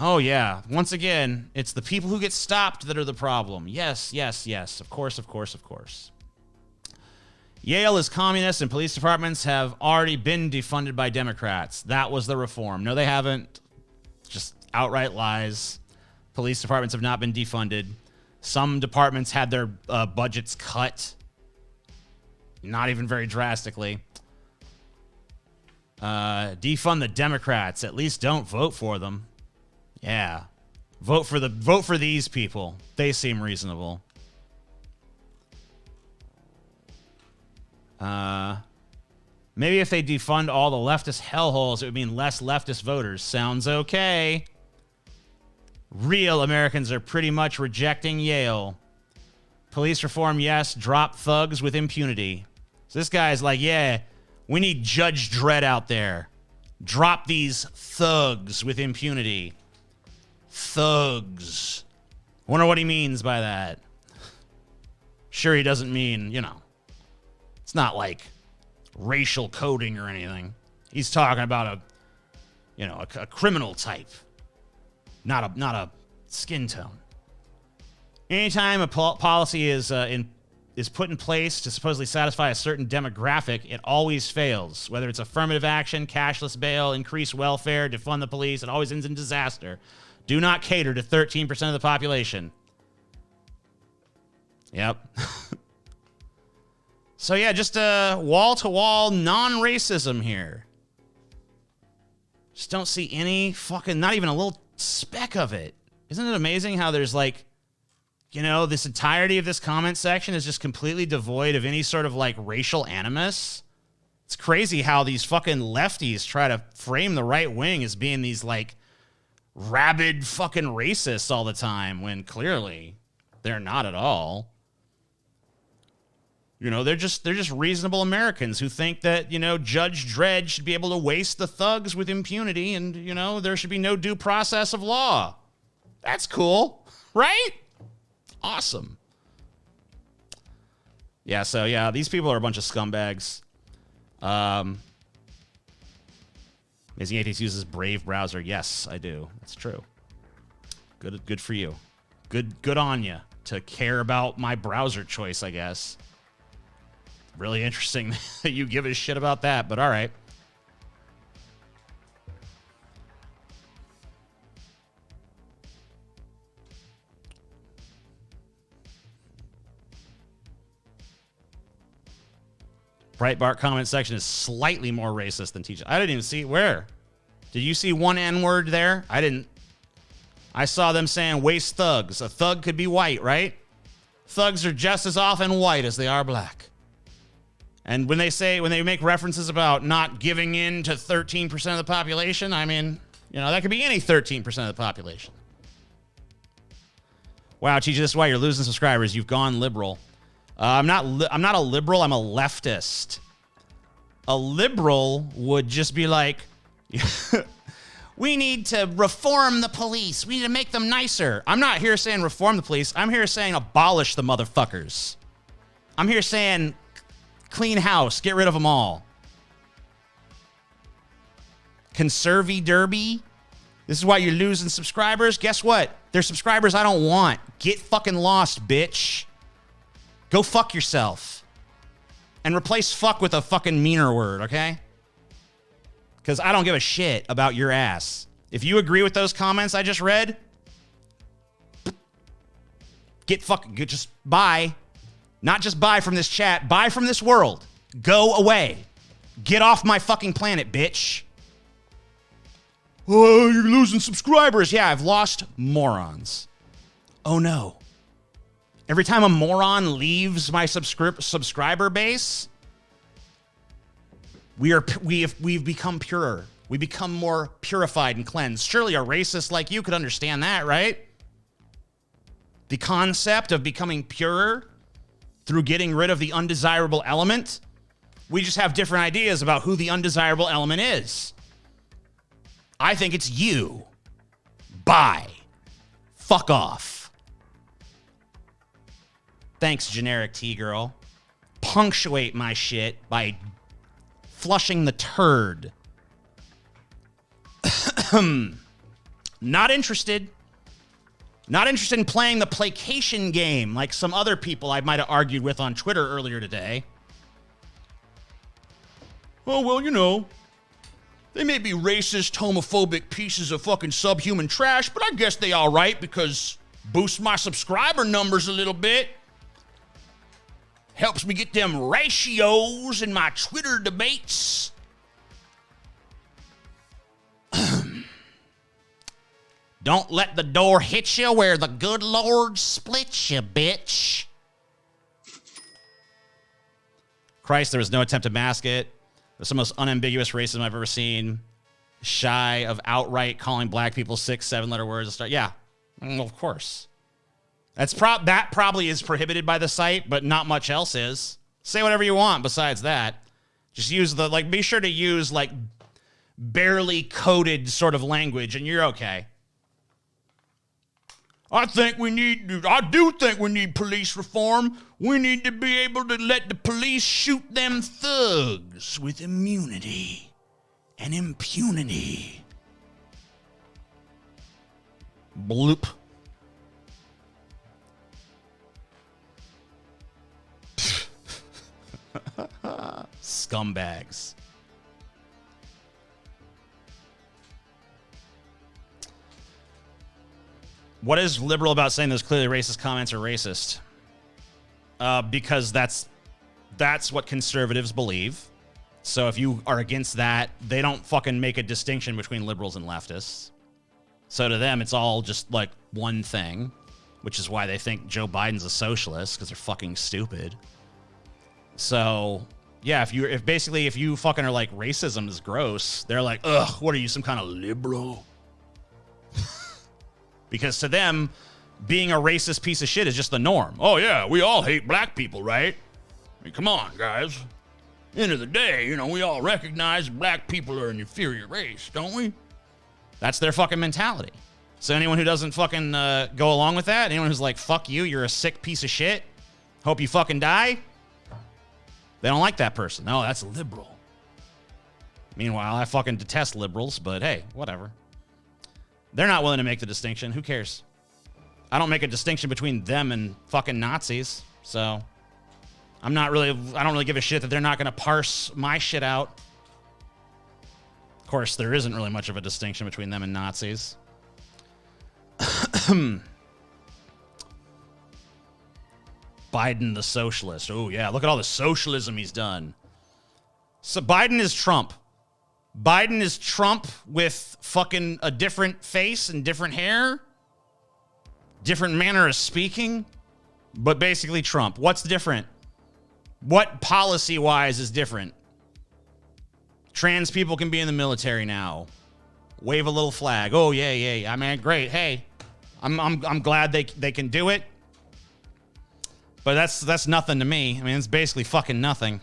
Oh, yeah. Once again, it's the people who get stopped that are the problem. Yes, yes, yes. Of course, of course, of course. Yale is communist and police departments have already been defunded by Democrats. That was the reform. No, they haven't. Just outright lies. Police departments have not been defunded. Some departments had their budgets cut. Not even very drastically. Defund the Democrats. At least don't vote for them. Yeah. Vote for these people. They seem reasonable. Maybe if they defund all the leftist hellholes, it would mean less leftist voters. Sounds okay. Real Americans are pretty much rejecting Yale. Police reform, yes. Drop thugs with impunity. So this guy's like, yeah, we need Judge Dredd out there. Drop these thugs with impunity. Thugs. Wonder what he means by that. Sure, he doesn't mean, you know, it's not like racial coding or anything. He's talking about a criminal type, not a skin tone. Anytime a policy is put in place to supposedly satisfy a certain demographic, it always fails. Whether it's affirmative action, cashless bail, increased welfare, defund the police, it always ends in disaster. Do not cater to 13% of the population. Yep. So yeah, just wall-to-wall non-racism here. Just don't see any fucking, not even a little speck of it. Isn't it amazing how there's like, you know, this entirety of this comment section is just completely devoid of any sort of like racial animus? It's crazy how these fucking lefties try to frame the right wing as being these like rabid fucking racists all the time when clearly they're not at all. You know, they're just reasonable Americans who think that, you know, Judge Dredd should be able to waste the thugs with impunity and, you know, there should be no due process of law. That's cool, right? Awesome. Yeah, so yeah, these people are a bunch of scumbags. Amazing Atheist uses Brave browser. Yes, I do. That's true. Good for you. Good on you to care about my browser choice, I guess. Really interesting that you give a shit about that, but all right. Breitbart comment section is slightly more racist than teacher. I didn't even see where. Did you see one N-word there? I didn't. I saw them saying waste thugs. A thug could be white, right? Thugs are just as often white as they are black. And when they make references about not giving in to 13% of the population, I mean, you know, that could be any 13% of the population. Wow, TJ, this is why you're losing subscribers. You've gone liberal. I'm not a liberal. I'm a leftist. A liberal would just be like, we need to reform the police. We need to make them nicer. I'm not here saying reform the police. I'm here saying abolish the motherfuckers. I'm here saying clean house. Get rid of them all. Conservy derby. This is why you're losing subscribers. Guess what? They're subscribers I don't want. Get fucking lost, bitch. Go fuck yourself. And replace fuck with a fucking meaner word, okay? Because I don't give a shit about your ass. If you agree with those comments I just read, just bye. Not just buy from this chat, buy from this world. Go away. Get off my fucking planet, bitch. Oh, you're losing subscribers. Yeah, I've lost morons. Oh no. Every time a moron leaves my subscriber base, we've become purer. We become more purified and cleansed. Surely a racist like you could understand that, right? The concept of becoming purer through getting rid of the undesirable element. We just have different ideas about who the undesirable element is. I think it's you. Bye. Fuck off. Thanks, generic T-girl. Punctuate my shit by flushing the turd. Not interested. Not interested in playing the placation game like some other people I might have argued with on Twitter earlier today. oh, well, you know, they may be racist, homophobic pieces of fucking subhuman trash, but I guess they all right because boosts my subscriber numbers a little bit. Helps me get them ratios in my Twitter debates. Don't let the door hit you where the good Lord splits you, bitch. Christ, there was no attempt to mask it. It was the most unambiguous racism I've ever seen. Shy of outright calling black people 6, 7-letter words. Yeah, of course. That probably is prohibited by the site, but not much else is. Say whatever you want besides that. Just use be sure to use barely coded sort of language and you're okay. I do think we need police reform. We need to be able to let the police shoot them thugs with immunity and impunity. Bloop. Scumbags. What is liberal about saying those clearly racist comments are racist? Because that's what conservatives believe. So if you are against that, they don't fucking make a distinction between liberals and leftists. So to them, it's all just like one thing, which is why they think Joe Biden's a socialist, because they're fucking stupid. So yeah, if you fucking are like racism is gross, they're like, ugh, what are you, some kind of liberal? Because to them, being a racist piece of shit is just the norm. Oh, yeah, we all hate black people, right? I mean, come on, guys. End of the day, you know, we all recognize black people are an inferior race, don't we? That's their fucking mentality. So anyone who doesn't fucking go along with that, anyone who's like, fuck you, you're a sick piece of shit, hope you fucking die, they don't like that person. No, that's a liberal. Meanwhile, I fucking detest liberals, but hey, whatever. They're not willing to make the distinction. Who cares? I don't make a distinction between them and fucking Nazis. So I don't really give a shit that they're not going to parse my shit out. Of course, there isn't really much of a distinction between them and Nazis. Biden the socialist. Oh, yeah. Look at all the socialism he's done. So Biden is Trump. Biden is Trump with fucking a different face and different hair, different manner of speaking, but basically Trump. What's different? What policy-wise is different? Trans people can be in the military now. Wave a little flag. Oh, yeah. I mean, great. Hey, I'm glad they can do it. But that's nothing to me. I mean, it's basically fucking nothing.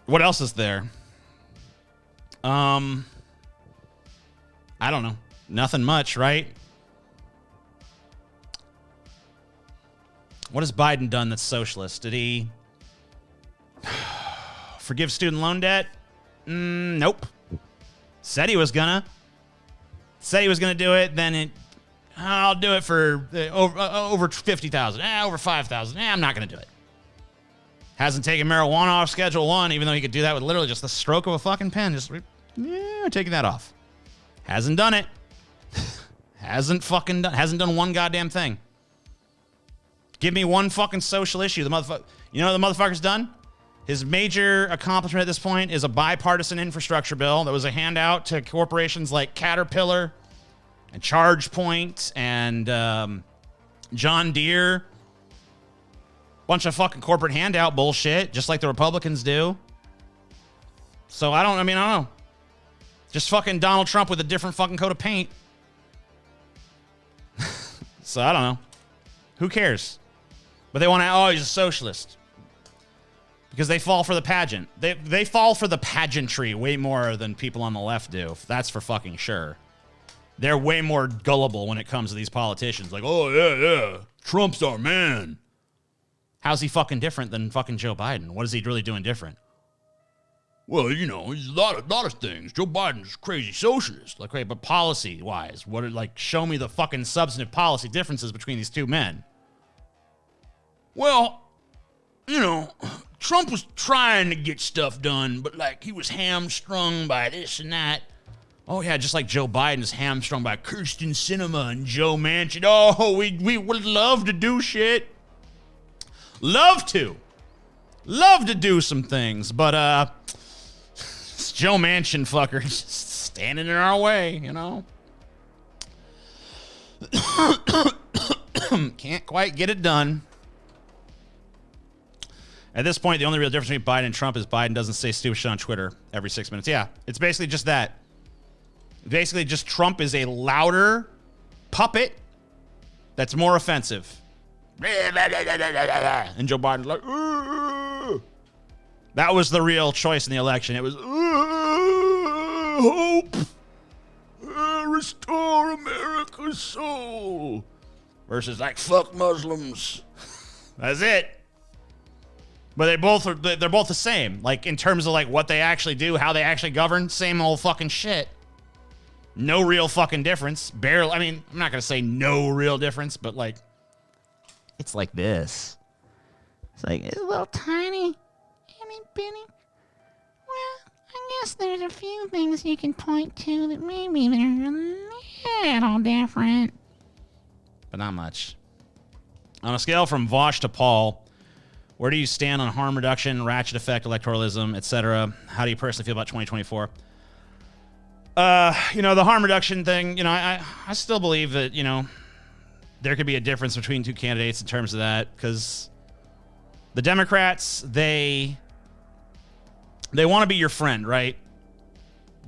What else is there? I don't know. Nothing much, right? What has Biden done that's socialist? Did he forgive student loan debt? Nope. Said he was gonna do it. Then I'll do it for over 50,000. Over 5,000. I'm not gonna do it. Hasn't taken marijuana off Schedule 1, even though he could do that with literally just the stroke of a fucking pen. Just taking that off. Hasn't done it. Hasn't done one goddamn thing. Give me one fucking social issue. You know what the motherfucker's done? His major accomplishment at this point is a bipartisan infrastructure bill that was a handout to corporations like Caterpillar and ChargePoint and John Deere. Bunch of fucking corporate handout bullshit, just like the Republicans do. So I don't know. Just fucking Donald Trump with a different fucking coat of paint. So I don't know. Who cares? But they want to, he's a socialist. Because they fall for the pageant. They fall for the pageantry way more than people on the left do. That's for fucking sure. They're way more gullible when it comes to these politicians. Like, oh, yeah, Trump's our man. How's he fucking different than fucking Joe Biden? What is he really doing different? Well, you know, he's a lot of things. Joe Biden's a crazy socialist. Like, wait, but policy-wise, show me the fucking substantive policy differences between these two men. Well, you know, Trump was trying to get stuff done, but like he was hamstrung by this and that. Oh yeah, just like Joe Biden is hamstrung by Kirsten Sinema and Joe Manchin. Oh, we would love to do shit. Love to do some things, but it's Joe Manchin fucker just standing in our way, you know. Can't quite get it done. At this point, the only real difference between Biden and Trump is Biden doesn't say stupid shit on Twitter every 6 minutes. Yeah, it's basically just that. Basically, just Trump is a louder puppet that's more offensive. And Joe Biden's like, "Ugh." That was the real choice in the election. It was hope, restore America's soul, versus like fuck Muslims. That's it. But they're both the same. Like in terms of like what they actually do, how they actually govern, same old fucking shit. No real fucking difference. Barely. I mean, I'm not gonna say no real difference, but like, it's like this. It's like it's a little tiny, itty bitty. Well, I guess there's a few things you can point to that maybe they're a little different, but not much. On a scale from Vosh to Paul, where do you stand on harm reduction, ratchet effect, electoralism, etc.? How do you personally feel about 2024? The harm reduction thing, I still believe that, there could be a difference between two candidates in terms of that, because the Democrats, they want to be your friend, right?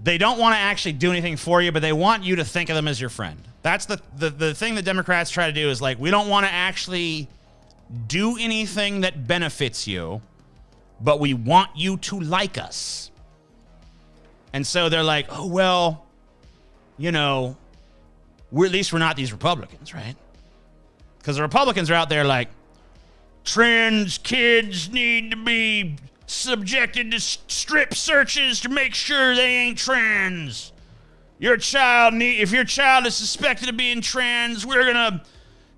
They don't want to actually do anything for you, but they want you to think of them as your friend. That's the thing the Democrats try to do is like, we don't want to actually do anything that benefits you, but we want you to like us. And so they're like, oh, well, at least we're not these Republicans, right? Because the Republicans are out there like, trans kids need to be subjected to strip searches to make sure they ain't trans. If your child is suspected of being trans, we're going to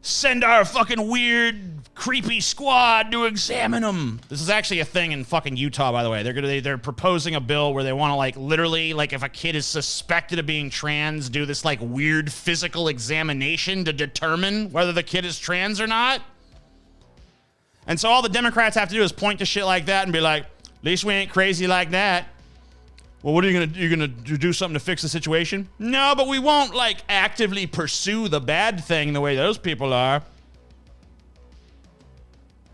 send our fucking weird, creepy squad to examine them. This is actually a thing in fucking Utah, by the way. They're proposing a bill where they want to like literally like if a kid is suspected of being trans, do this like weird physical examination to determine whether the kid is trans or not. And so all the Democrats have to do is point to shit like that and be like, at least we ain't crazy like that. Well, what are you gonna do? You're gonna do something to fix the situation? No, but we won't like actively pursue the bad thing the way those people are.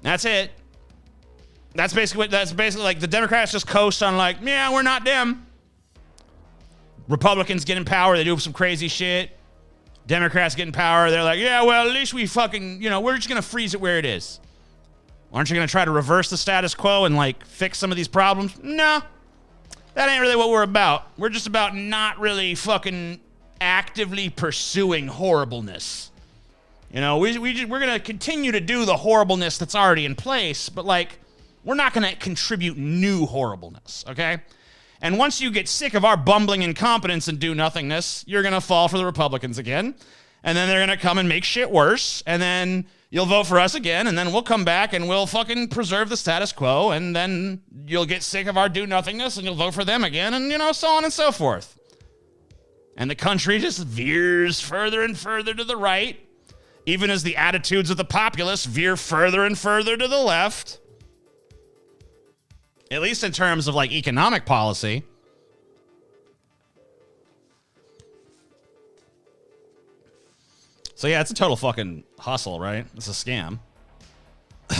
That's it. That's basically like the Democrats just coast on like, yeah, we're not them. Republicans get in power, they do some crazy shit. Democrats get in power, they're like, yeah, well, at least we fucking, we're just gonna freeze it where it is. Aren't you gonna try to reverse the status quo and like fix some of these problems? No. That ain't really what we're about. We're just about not really fucking actively pursuing horribleness. We're going to continue to do the horribleness that's already in place, but, like, we're not going to contribute new horribleness, okay? And once you get sick of our bumbling incompetence and do-nothingness, you're going to fall for the Republicans again, and then they're going to come and make shit worse, and then you'll vote for us again, and then we'll come back and we'll fucking preserve the status quo, and then you'll get sick of our do-nothingness, and you'll vote for them again, and, so on and so forth. And the country just veers further and further to the right, even as the attitudes of the populace veer further and further to the left. At least in terms of, like, economic policy. So, yeah, it's a total fucking hustle, right? It's a scam. But,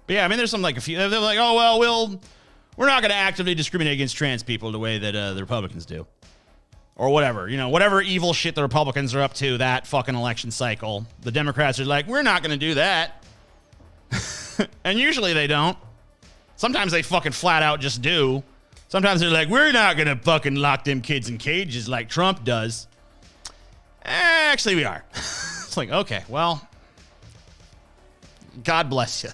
yeah, I mean, there's some, like, a few... They're like, oh, well, we're not going to actively discriminate against trans people the way that the Republicans do. Or whatever, whatever evil shit the Republicans are up to that fucking election cycle. The Democrats are like, we're not going to do that. And usually they don't. Sometimes they fucking flat out just do. Sometimes they're like, we're not going to fucking lock them kids in cages like Trump does. Actually, we are. It's like, okay, well, God bless you.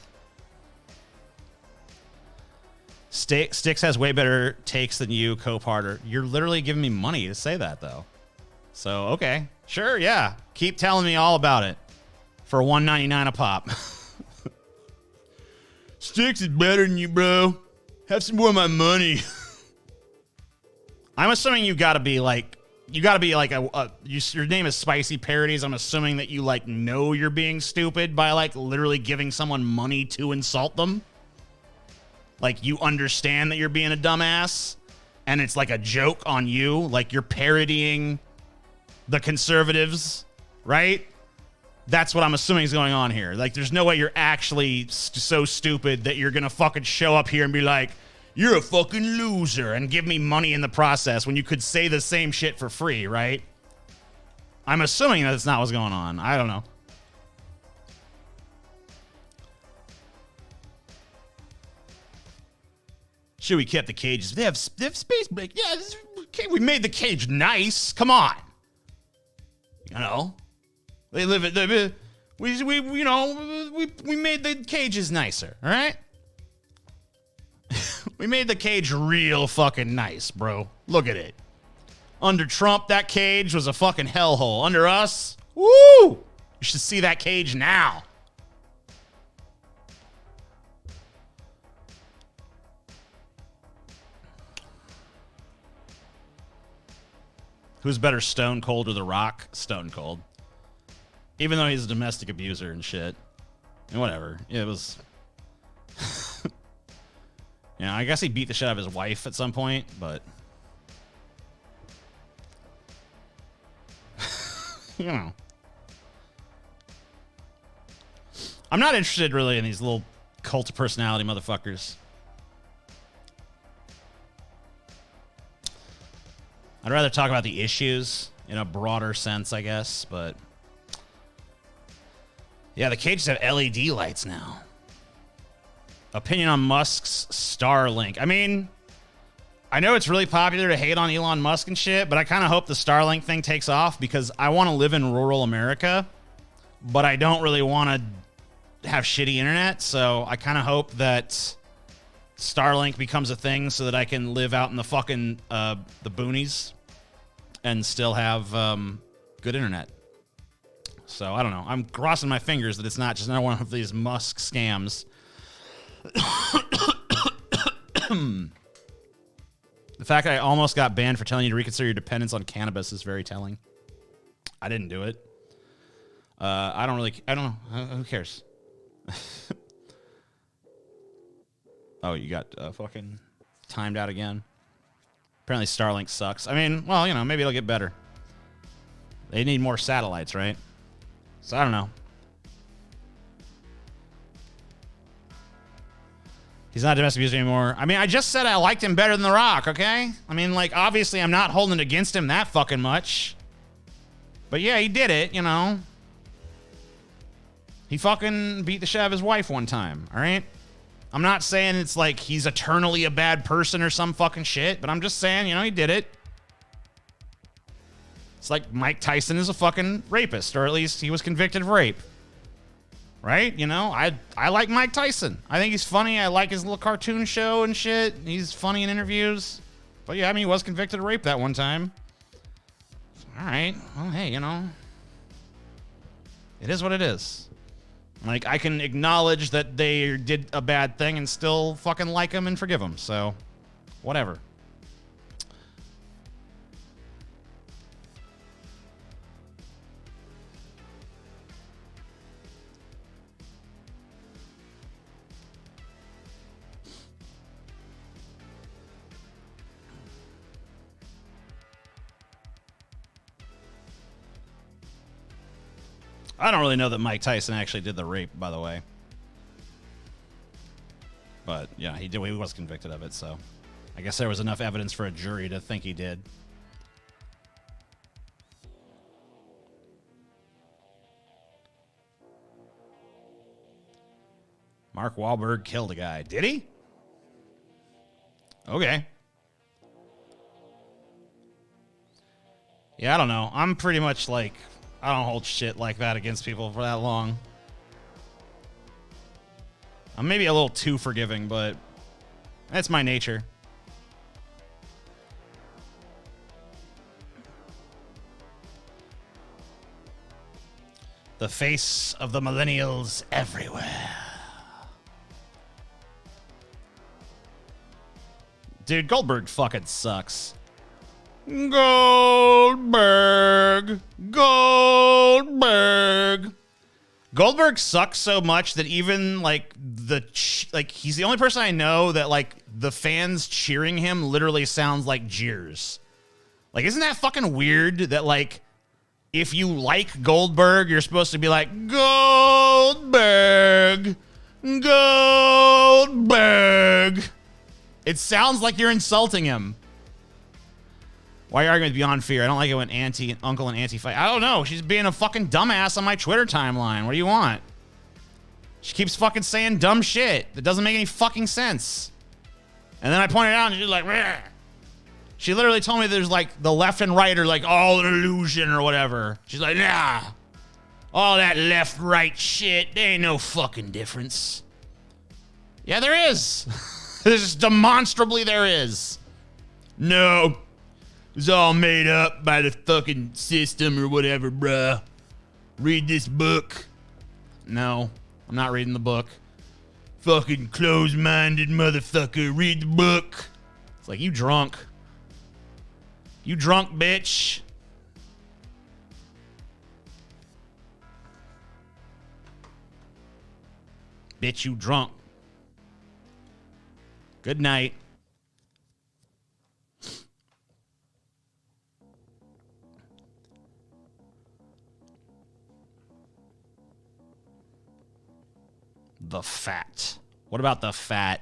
Styx has way better takes than you, co-parter. You're literally giving me money to say that, though. So, okay. Sure, yeah. Keep telling me all about it. For $1.99 a pop. Sticks is better than you, bro. Have some more of my money. I'm assuming you gotta be like your name is Spicy Parodies. I'm assuming that you like know you're being stupid by like literally giving someone money to insult them. Like you understand that you're being a dumbass and it's like a joke on you. Like you're parodying the conservatives, right? That's what I'm assuming is going on here. Like there's no way you're actually so stupid that you're gonna fucking show up here and be like, you're a fucking loser, and give me money in the process when you could say the same shit for free, right? I'm assuming that's not what's going on. I don't know. Should we kept the cages? They have space break. Yeah, we made the cage nice. Come on. You know, they live it. We made the cages nicer. All right. We made the cage real fucking nice, bro. Look at it. Under Trump, that cage was a fucking hellhole. Under us, woo! You should see that cage now. Who's better, Stone Cold or The Rock? Stone Cold. Even though he's a domestic abuser and shit. And whatever. It was... Yeah, I guess he beat the shit out of his wife at some point, but... you know. I'm not interested really in these little cult of personality motherfuckers. I'd rather talk about the issues in a broader sense, I guess, but... Yeah, the cages have LED lights now. Opinion on Musk's Starlink. I mean, I know it's really popular to hate on Elon Musk and shit, but I kind of hope the Starlink thing takes off because I want to live in rural America, but I don't really want to have shitty internet, so I kind of hope that Starlink becomes a thing so that I can live out in the fucking the boonies and still have good internet. So, I don't know. I'm crossing my fingers that it's not just another one of these Musk scams. The fact that I almost got banned for telling you to reconsider your dependence on cannabis is very telling. I didn't do it. I don't know. Who cares? Oh, you got fucking timed out again. Apparently Starlink sucks. I mean, well, you know, maybe it'll get better. They need more satellites, right? So I don't know. He's not a domestic abuser anymore. I mean, I just said I liked him better than The Rock, okay? I mean, like, obviously I'm not holding it against him that fucking much. But yeah, he did it, you know. He fucking beat the shit out of his wife one time, all right? I'm not saying it's like he's eternally a bad person or some fucking shit, but I'm just saying, you know, he did it. It's like Mike Tyson is a fucking rapist, or at least he was convicted of rape. Right? You know, I like Mike Tyson. I think he's funny. I like his little cartoon show and shit. He's funny in interviews. But yeah, I mean, he was convicted of rape that one time. All right. Well, hey, you know, it is what it is. Like, I can acknowledge that they did a bad thing and still fucking like him and forgive him. So, whatever. I don't really know that Mike Tyson actually did the rape, by the way. But, yeah, he did. He was convicted of it, so I guess there was enough evidence for a jury to think he did. Mark Wahlberg killed a guy. Did he? Okay. Yeah, I don't know. I'm pretty much like... I don't hold shit like that against people for that long. I'm maybe a little too forgiving, but that's my nature. The face of the millennials everywhere. Dude, Goldberg fucking sucks. Goldberg. Goldberg sucks so much that even like he's the only person I know that like the fans cheering him literally sounds like jeers. Like, isn't that fucking weird that like if you like Goldberg, you're supposed to be like Goldberg. It sounds like you're insulting him. Why are you arguing with Beyond Fear? I don't like it when uncle and auntie fight. I don't know. She's being a fucking dumbass on my Twitter timeline. What do you want? She keeps fucking saying dumb shit that doesn't make any fucking sense. And then I pointed out and she's like, "Rah." She literally told me there's like the left and right are like all an illusion or whatever. She's like, nah. All that left-right shit, there ain't no fucking difference. Yeah, there is. There's demonstrably there is. No. It's all made up by the fucking system or whatever, bruh. Read this book. No, I'm not reading the book. Fucking closed-minded motherfucker. Read the book. It's like, you drunk. You drunk, bitch. Bitch, you drunk. Good night. The fat. What about the fat?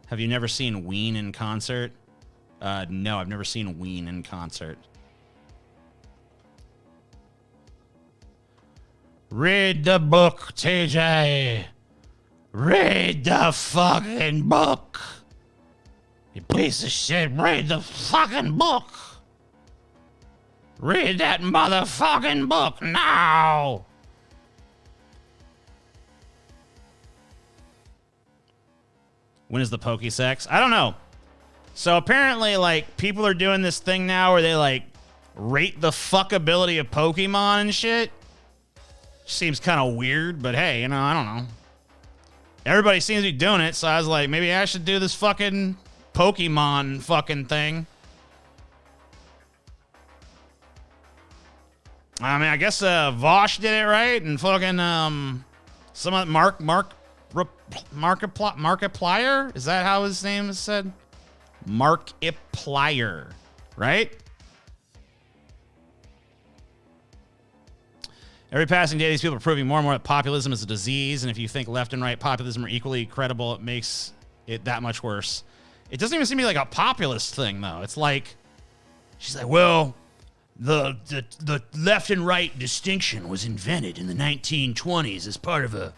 Have you never seen Ween in concert? No, I've never seen Ween in concert. Read the book, TJ. Read the fucking book. You piece of shit, read the fucking book. Read that motherfucking book now. When is the Pokesex? I don't know. So apparently, like, people are doing this thing now where they, like, rate the fuckability of Pokemon and shit. Seems kind of weird, but hey, you know, I don't know. Everybody seems to be doing it, so I was like, maybe I should do this fucking Pokemon fucking thing. I mean, I guess Vosh did it right, and fucking some of Markiplier? Is that how his name is said? Markiplier, right? Every passing day, these people are proving more and more that populism is a disease, and if you think left and right populism are equally credible, it makes it that much worse. It doesn't even seem to be like a populist thing, though. It's like, she's like, well, the left and right distinction was invented in the 1920s as part of a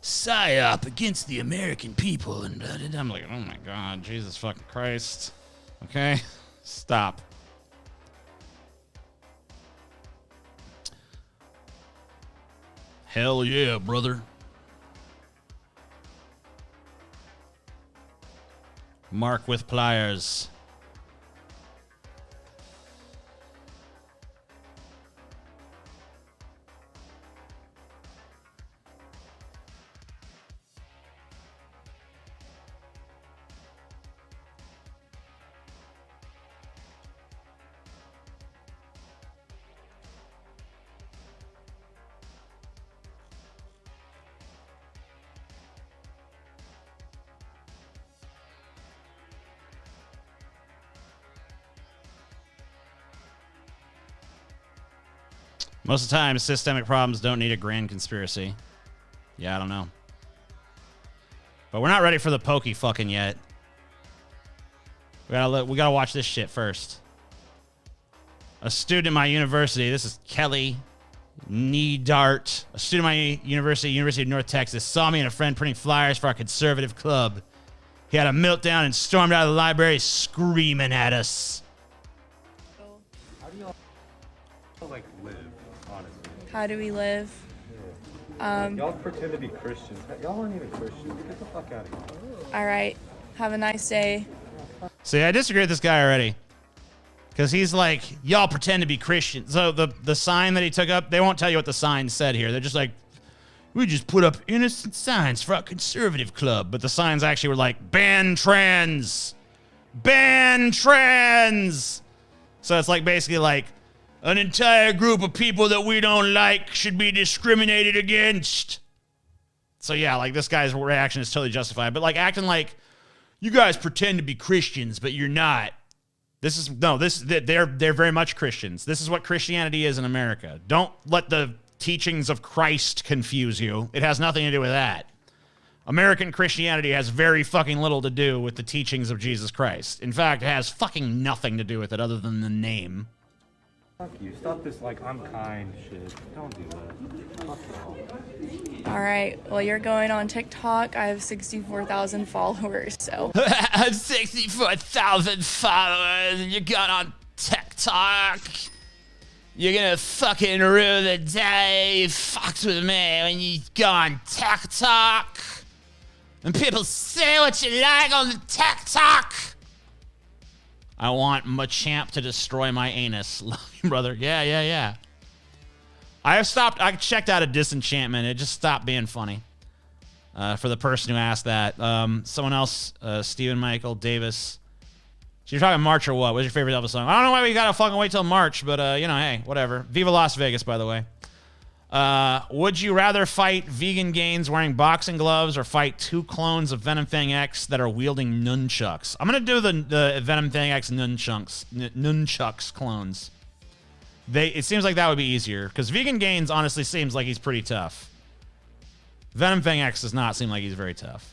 psyop against the American people, and I'm like, oh my God, Jesus fucking Christ. Okay, stop. Hell yeah, brother. Mark with pliers. Most of the time, systemic problems don't need a grand conspiracy. Yeah, I don't know. But we're not ready for the pokey fucking yet. We gotta watch this shit first. A student at my university, this is Kelly Needart, a student at my university of North Texas, saw me and a friend printing flyers for our conservative club. He had a meltdown and stormed out of the library screaming at us. How do y'all like live, honestly? How do we live? Y'all pretend to be Christians. Y'all aren't even Christians. Get the fuck out of here. All right. Have a nice day. See, I disagree with this guy already. Because he's like, y'all pretend to be Christians. So the sign that he took up, they won't tell you what the sign said here. They're just like, We just put up innocent signs for our conservative club. But the signs actually were like, ban trans. Ban trans. So it's like basically like an entire group of people that we don't like should be discriminated against. So yeah, like this guy's reaction is totally justified. But like acting like you guys pretend to be Christians, but you're not. They're very much Christians. This is what Christianity is in America. Don't let the teachings of Christ confuse you. It has nothing to do with that. American Christianity has very fucking little to do with the teachings of Jesus Christ. In fact, it has fucking nothing to do with it other than the name. Fuck you. Stop this like I'm kind shit. Don't do that. Fuck y'all. All right. Well, you're going on TikTok. I have 64,000 followers, so. I have 64,000 followers and you're going on TikTok. You're gonna fucking ruin the day. You fucked with me when you go on TikTok. And people say what you like on the TikTok. I want Machamp to destroy my anus. Love you, brother. Yeah. I checked out a disenchantment. It just stopped being funny. For the person who asked that. Someone else, Stephen Michael Davis. So you're talking March or what? What's your favorite Elvis song? I don't know why we gotta fucking wait till March, but hey, whatever. Viva Las Vegas, by the way. Would you rather fight vegan gains wearing boxing gloves or fight 2 clones of Venom Fang X that are wielding nunchucks? I'm gonna do the Venom Fang X nunchucks clones. It seems like that would be easier because vegan gains honestly seems like he's pretty tough. Venom Fang X does not seem like he's very tough.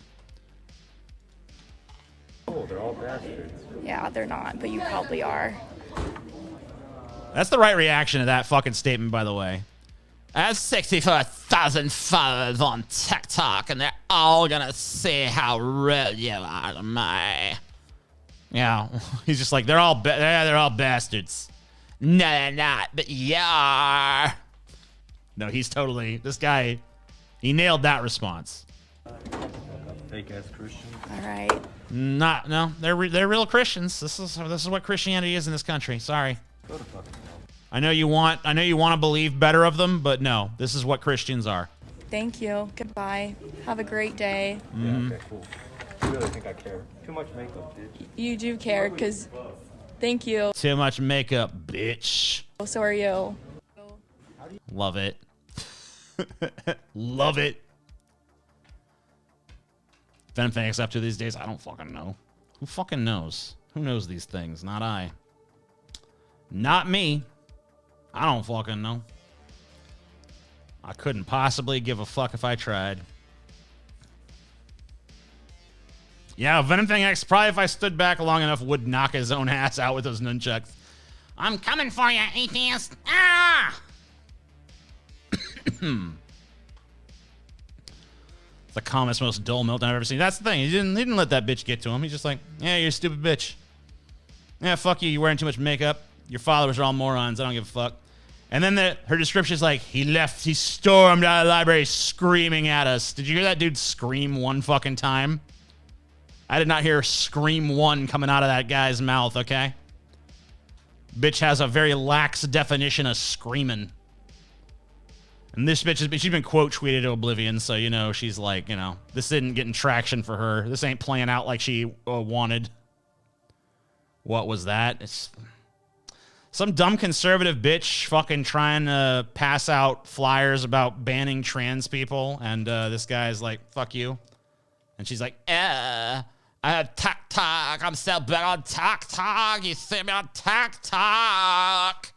Oh, they're all bastards. Yeah, they're not, but you probably are. That's the right reaction to that fucking statement, by the way. I have 64,000 followers on TikTok, and they're all gonna see how rude you are to me. Yeah, he's just like, they're all bastards. No, they're not, but you are. No, he's totally, this guy, he nailed that response. Fake ass Christian. All right. No, they're real Christians. This is what Christianity is in this country. Sorry. Go to fucking hell. I know you want to believe better of them, but no, this is what Christians are. Thank you. Goodbye. Have a great day. Yeah, okay, cool. I really think I care. Too much makeup, bitch. You do care, because thank you. Too much makeup, bitch. So are you. Love it. Love it. Venom Fang X up to these days? I don't fucking know. Who fucking knows? Who knows these things? Not I. Not me. I don't fucking know. I couldn't possibly give a fuck if I tried. Yeah, Venom Fang X, probably if I stood back long enough, would knock his own ass out with those nunchucks. I'm coming for you, atheist. Ah! The calmest, most dull meltdown I've ever seen. That's the thing. He didn't let that bitch get to him. He's just like, yeah, you're a stupid bitch. Yeah, fuck you. You're wearing too much makeup. Your followers are all morons. I don't give a fuck. And then her description is like, he stormed out of the library screaming at us. Did you hear that dude scream one fucking time? I did not hear scream one coming out of that guy's mouth, okay? Bitch has a very lax definition of screaming. And this bitch, she's been quote tweeted to oblivion, so, she's like, this isn't getting traction for her. This ain't playing out like she wanted. What was that? It's some dumb conservative bitch fucking trying to pass out flyers about banning trans people, and this guy's like, fuck you. And she's like, I have TikTok. I'm so big on TikTok. You see me on TikTok.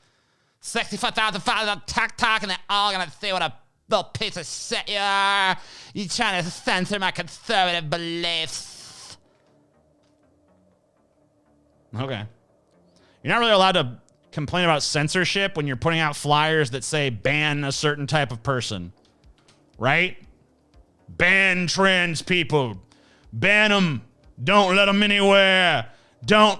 65,000 followers on TikTok, and they're all gonna see what a little piece of shit you are. You trying to censor my conservative beliefs. Okay. You're not really allowed to complain about censorship when you're putting out flyers that say ban a certain type of person. Right? Ban trans people. Ban them. Don't let them anywhere. Don't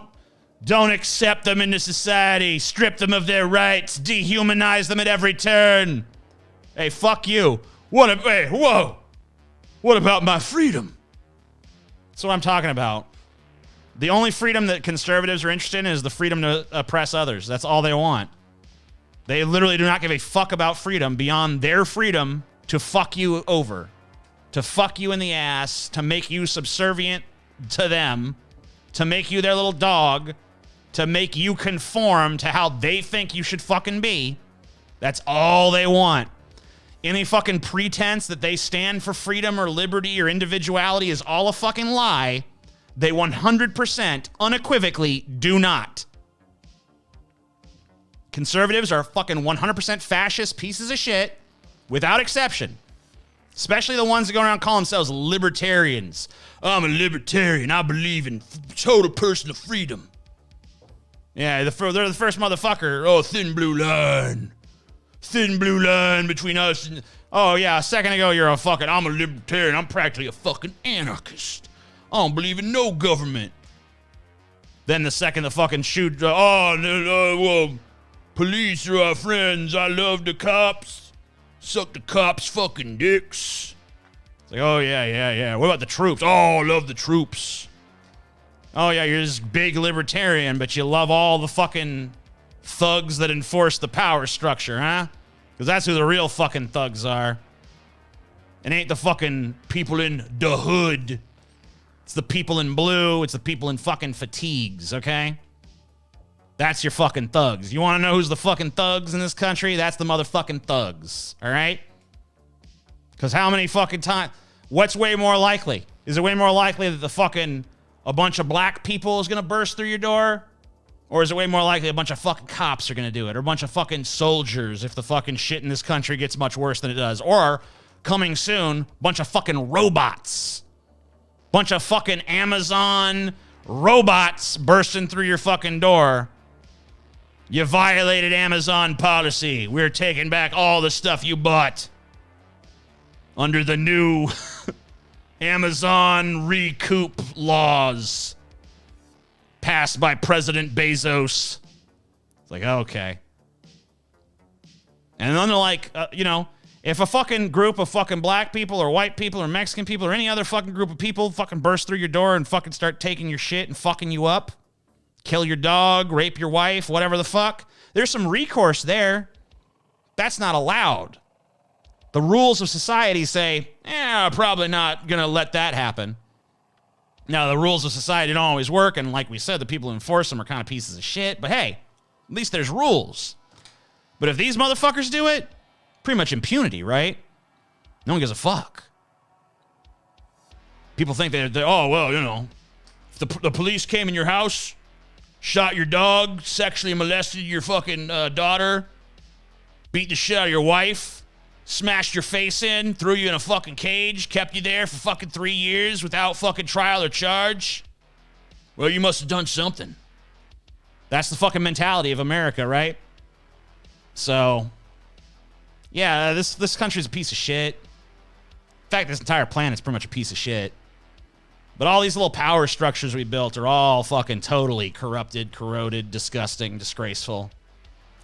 accept them into society. Strip them of their rights. Dehumanize them at every turn. Hey, fuck you. Hey, whoa. What about my freedom? That's what I'm talking about. The only freedom that conservatives are interested in is the freedom to oppress others. That's all they want. They literally do not give a fuck about freedom beyond their freedom to fuck you over, to fuck you in the ass, to make you subservient to them, to make you their little dog, to make you conform to how they think you should fucking be. That's all they want. Any fucking pretense that they stand for freedom or liberty or individuality is all a fucking lie. They 100% unequivocally do not. Conservatives are fucking 100% fascist pieces of shit, without exception. Especially the ones that go around calling themselves libertarians. I'm a libertarian. I believe in total personal freedom. Yeah, they're the first motherfucker. Oh, thin blue line. Thin blue line between us and... Oh, yeah, a second ago you're a fucking... I'm a libertarian. I'm practically a fucking anarchist. I don't believe in no government. Then the second the fucking shoot... well, police are our friends. I love the cops. Suck the cops' fucking dicks. It's like, oh, yeah. What about the troops? Oh, I love the troops. Oh, yeah, you're this big libertarian, but you love all the fucking thugs that enforce the power structure, huh? Because that's who the real fucking thugs are. It ain't the fucking people in the hood. It's the people in blue. It's the people in fucking fatigues, okay? That's your fucking thugs. You want to know who's the fucking thugs in this country? That's the motherfucking thugs, all right? Because how many fucking times... What's way more likely? Is it way more likely that the fucking... a bunch of black people is going to burst through your door? Or is it way more likely a bunch of fucking cops are going to do it? Or a bunch of fucking soldiers if the fucking shit in this country gets much worse than it does? Or, coming soon, a bunch of fucking robots. Bunch of fucking Amazon robots bursting through your fucking door. You violated Amazon policy. We're taking back all the stuff you bought. Under the new Amazon recoup laws passed by President Bezos. It's like, okay. And then they're like, if a fucking group of fucking black people or white people or Mexican people or any other fucking group of people fucking burst through your door and fucking start taking your shit and fucking you up, kill your dog, rape your wife, whatever the fuck, there's some recourse there. That's not allowed. The rules of society say, probably not going to let that happen. Now, the rules of society don't always work, and like we said, the people who enforce them are kind of pieces of shit, but hey, at least there's rules. But if these motherfuckers do it, pretty much impunity, right? No one gives a fuck. People think if the police came in your house, shot your dog, sexually molested your fucking daughter, beat the shit out of your wife, smashed your face in, threw you in a fucking cage, kept you there for fucking 3 years without fucking trial or charge. Well, you must have done something. That's the fucking mentality of America, right? So, yeah, this country's a piece of shit. In fact, this entire planet's pretty much a piece of shit. But all these little power structures we built are all fucking totally corrupted, corroded, disgusting, disgraceful.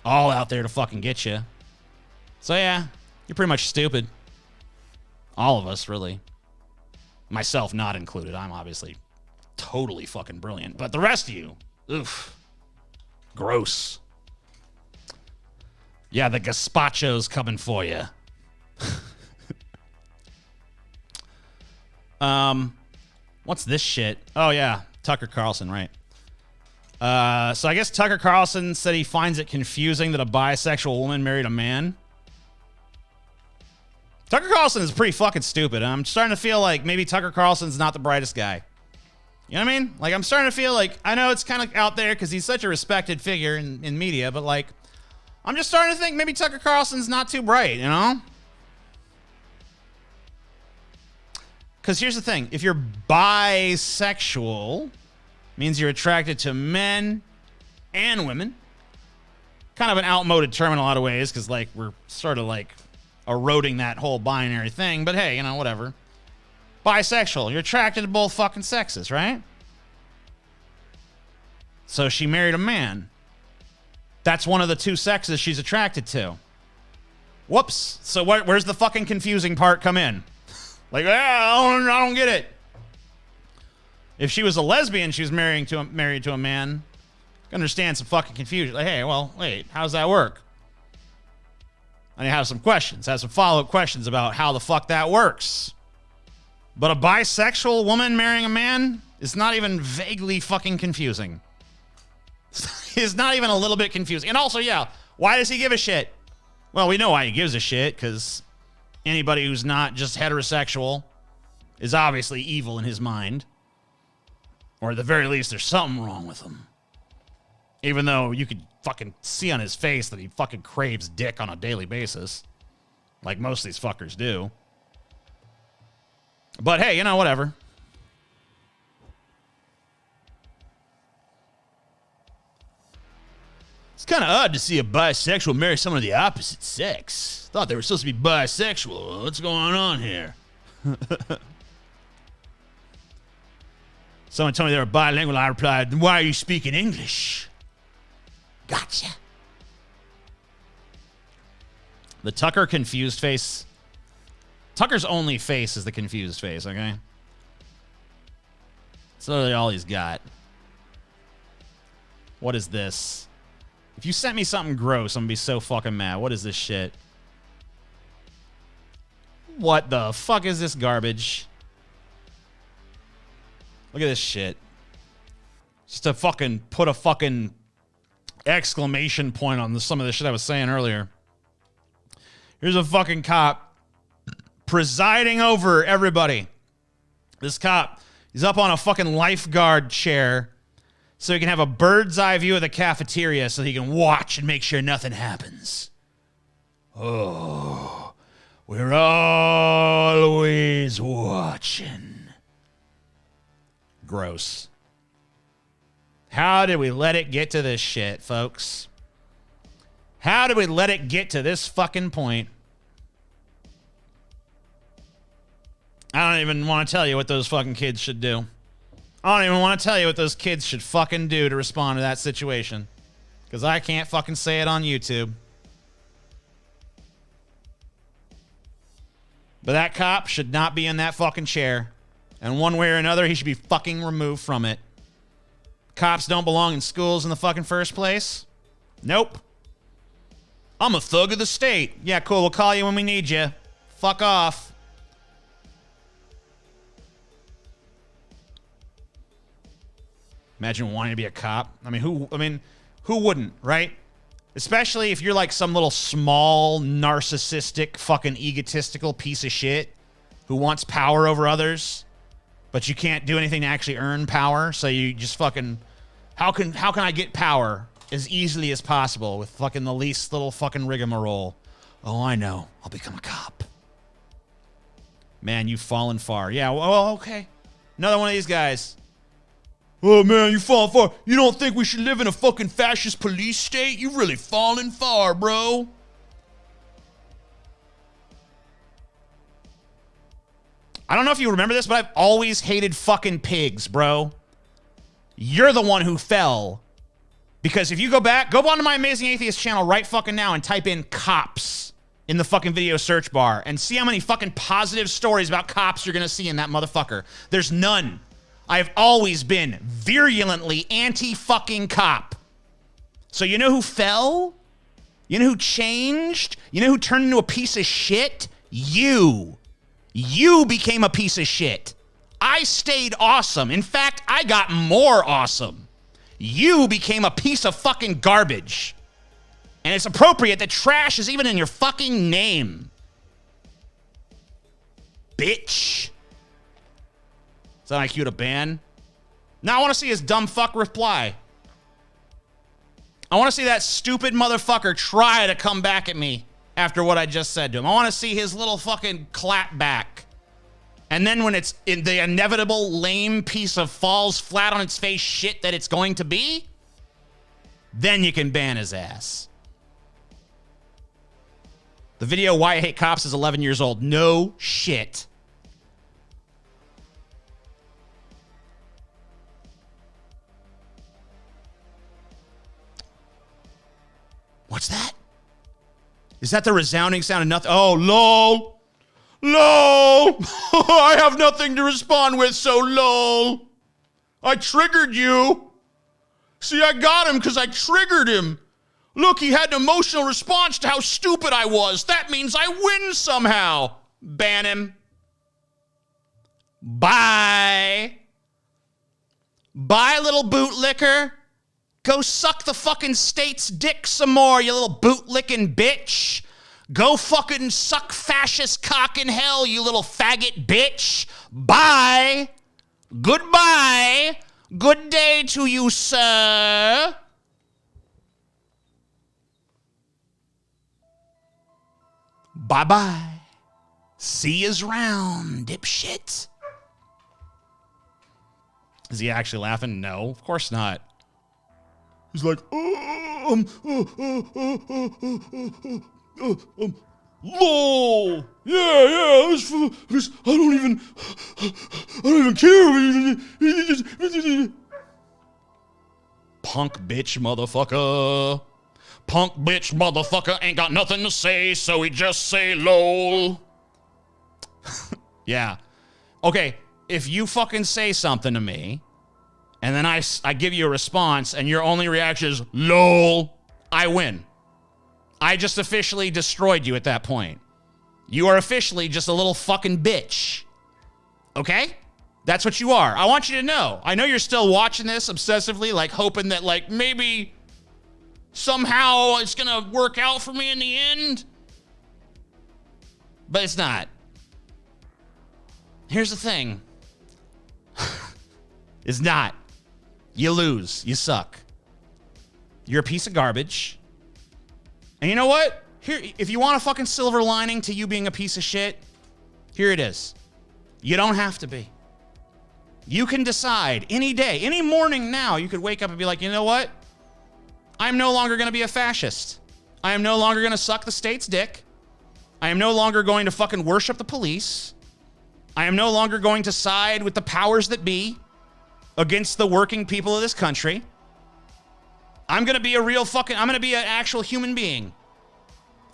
All out there to fucking get you. So, yeah. You're pretty much stupid. All of us, really. Myself not included. I'm obviously totally fucking brilliant. But the rest of you, oof. Gross. Yeah, the gazpacho's coming for you. What's this shit? Oh, yeah. Tucker Carlson, right. So I guess Tucker Carlson said he finds it confusing that a bisexual woman married a man. Tucker Carlson is pretty fucking stupid. I'm starting to feel like maybe Tucker Carlson's not the brightest guy. You know what I mean? Like, I'm starting to feel like, I know it's kind of out there because he's such a respected figure in media, but like, I'm just starting to think maybe Tucker Carlson's not too bright, you know? Because here's the thing. If you're bisexual, means you're attracted to men and women. Kind of an outmoded term in a lot of ways because, like, we're sort of, like, eroding that whole binary thing. But, hey, whatever. Bisexual. You're attracted to both fucking sexes, right? So she married a man. That's one of the two sexes she's attracted to. Whoops. So where's the fucking confusing part come in? Like, I don't get it. If she was a lesbian, she was married to a man. I understand some fucking confusion. Like, hey, well, wait, how's that work? And I have some questions, have some follow-up questions about how the fuck that works. But a bisexual woman marrying a man is not even vaguely fucking confusing. It's not even a little bit confusing. And also, yeah, why does he give a shit? Well, we know why he gives a shit, because anybody who's not just heterosexual is obviously evil in his mind. Or at the very least, there's something wrong with him. Even though you could fucking see on his face that he fucking craves dick on a daily basis. Like most of these fuckers do. But hey, you know, whatever. It's kind of odd to see a bisexual marry someone of the opposite sex. Thought they were supposed to be bisexual. What's going on here? Someone told me they were bilingual. I replied, why are you speaking English? Gotcha. The Tucker confused face. Tucker's only face is the confused face, okay? That's literally all he's got. What is this? If you sent me something gross, I'm gonna be so fucking mad. What is this shit? What the fuck is this garbage? Look at this shit. Just to fucking put a fucking exclamation point on some of the shit I was saying earlier. Here's a fucking cop presiding over everybody. This cop, he's up on a fucking lifeguard chair so he can have a bird's eye view of the cafeteria so he can watch and make sure nothing happens. Oh, we're always watching. Gross. How did we let it get to this shit, folks? How did we let it get to this fucking point? I don't even want to tell you what those fucking kids should do. I don't even want to tell you what those kids should fucking do to respond to that situation. Because I can't fucking say it on YouTube. But that cop should not be in that fucking chair. And one way or another, he should be fucking removed from it. Cops don't belong in schools in the fucking first place. Nope. I'm a thug of the state. Yeah, cool. We'll call you when we need you. Fuck off. Imagine wanting to be a cop. I mean, who wouldn't, right? Especially if you're like some little small, narcissistic, fucking egotistical piece of shit who wants power over others. But you can't do anything to actually earn power, so you just fucking... How can I get power as easily as possible with fucking the least little fucking rigmarole? Oh, I know. I'll become a cop. Man, you've fallen far. Yeah, well, okay. Another one of these guys. Oh, man, you've fallen far. You don't think we should live in a fucking fascist police state? You've really fallen far, bro. I don't know if you remember this, but I've always hated fucking pigs, bro. You're the one who fell. Because if you go back, go onto my Amazing Atheist channel right fucking now and type in cops in the fucking video search bar and see how many fucking positive stories about cops you're gonna see in that motherfucker. There's none. I've always been virulently anti-fucking cop. So you know who fell? You know who changed? You know who turned into a piece of shit? You. You became a piece of shit. I stayed awesome. In fact, I got more awesome. You became a piece of fucking garbage. And it's appropriate that trash is even in your fucking name. Bitch. Is that like you to ban? Now I want to see his dumb fuck reply. I want to see that stupid motherfucker try to come back at me after what I just said to him. I want to see his little fucking clap back. And then when it's in the inevitable lame piece of falls flat on its face shit that it's going to be, then you can ban his ass. The video Why I Hate Cops is 11 years old. No shit. What's that? Is that the resounding sound of nothing? Oh, lol. LOL! I have nothing to respond with, so LOL. I triggered you. See, I got him because I triggered him. Look, he had an emotional response to how stupid I was. That means I win somehow. Ban him. Bye. Bye, little bootlicker. Go suck the fucking state's dick some more, you little bootlicking bitch. Go fucking suck fascist cock in hell, you little faggot bitch. Bye. Goodbye. Good day to you, sir. Bye-bye. See yous round, dipshit. Is he actually laughing? No, of course not. He's like, lol. Yeah, I don't even care. Punk bitch motherfucker. Punk bitch motherfucker ain't got nothing to say, so he just say lol. Yeah. Okay, if you fucking say something to me, and then I give you a response, and your only reaction is lol, I win. I just officially destroyed you at that point. You are officially just a little fucking bitch. Okay? That's what you are. I want you to know. I know you're still watching this obsessively, like hoping that like maybe somehow it's gonna work out for me in the end. But it's not. Here's the thing. It's not. You lose. You suck. You're a piece of garbage. And you know what? Here, if you want a fucking silver lining to you being a piece of shit, here it is. You don't have to be. You can decide any day, any morning now, you could wake up and be like, you know what? I'm no longer going to be a fascist. I am no longer going to suck the state's dick. I am no longer going to fucking worship the police. I am no longer going to side with the powers that be against the working people of this country. I'm going to be I'm going to be an actual human being.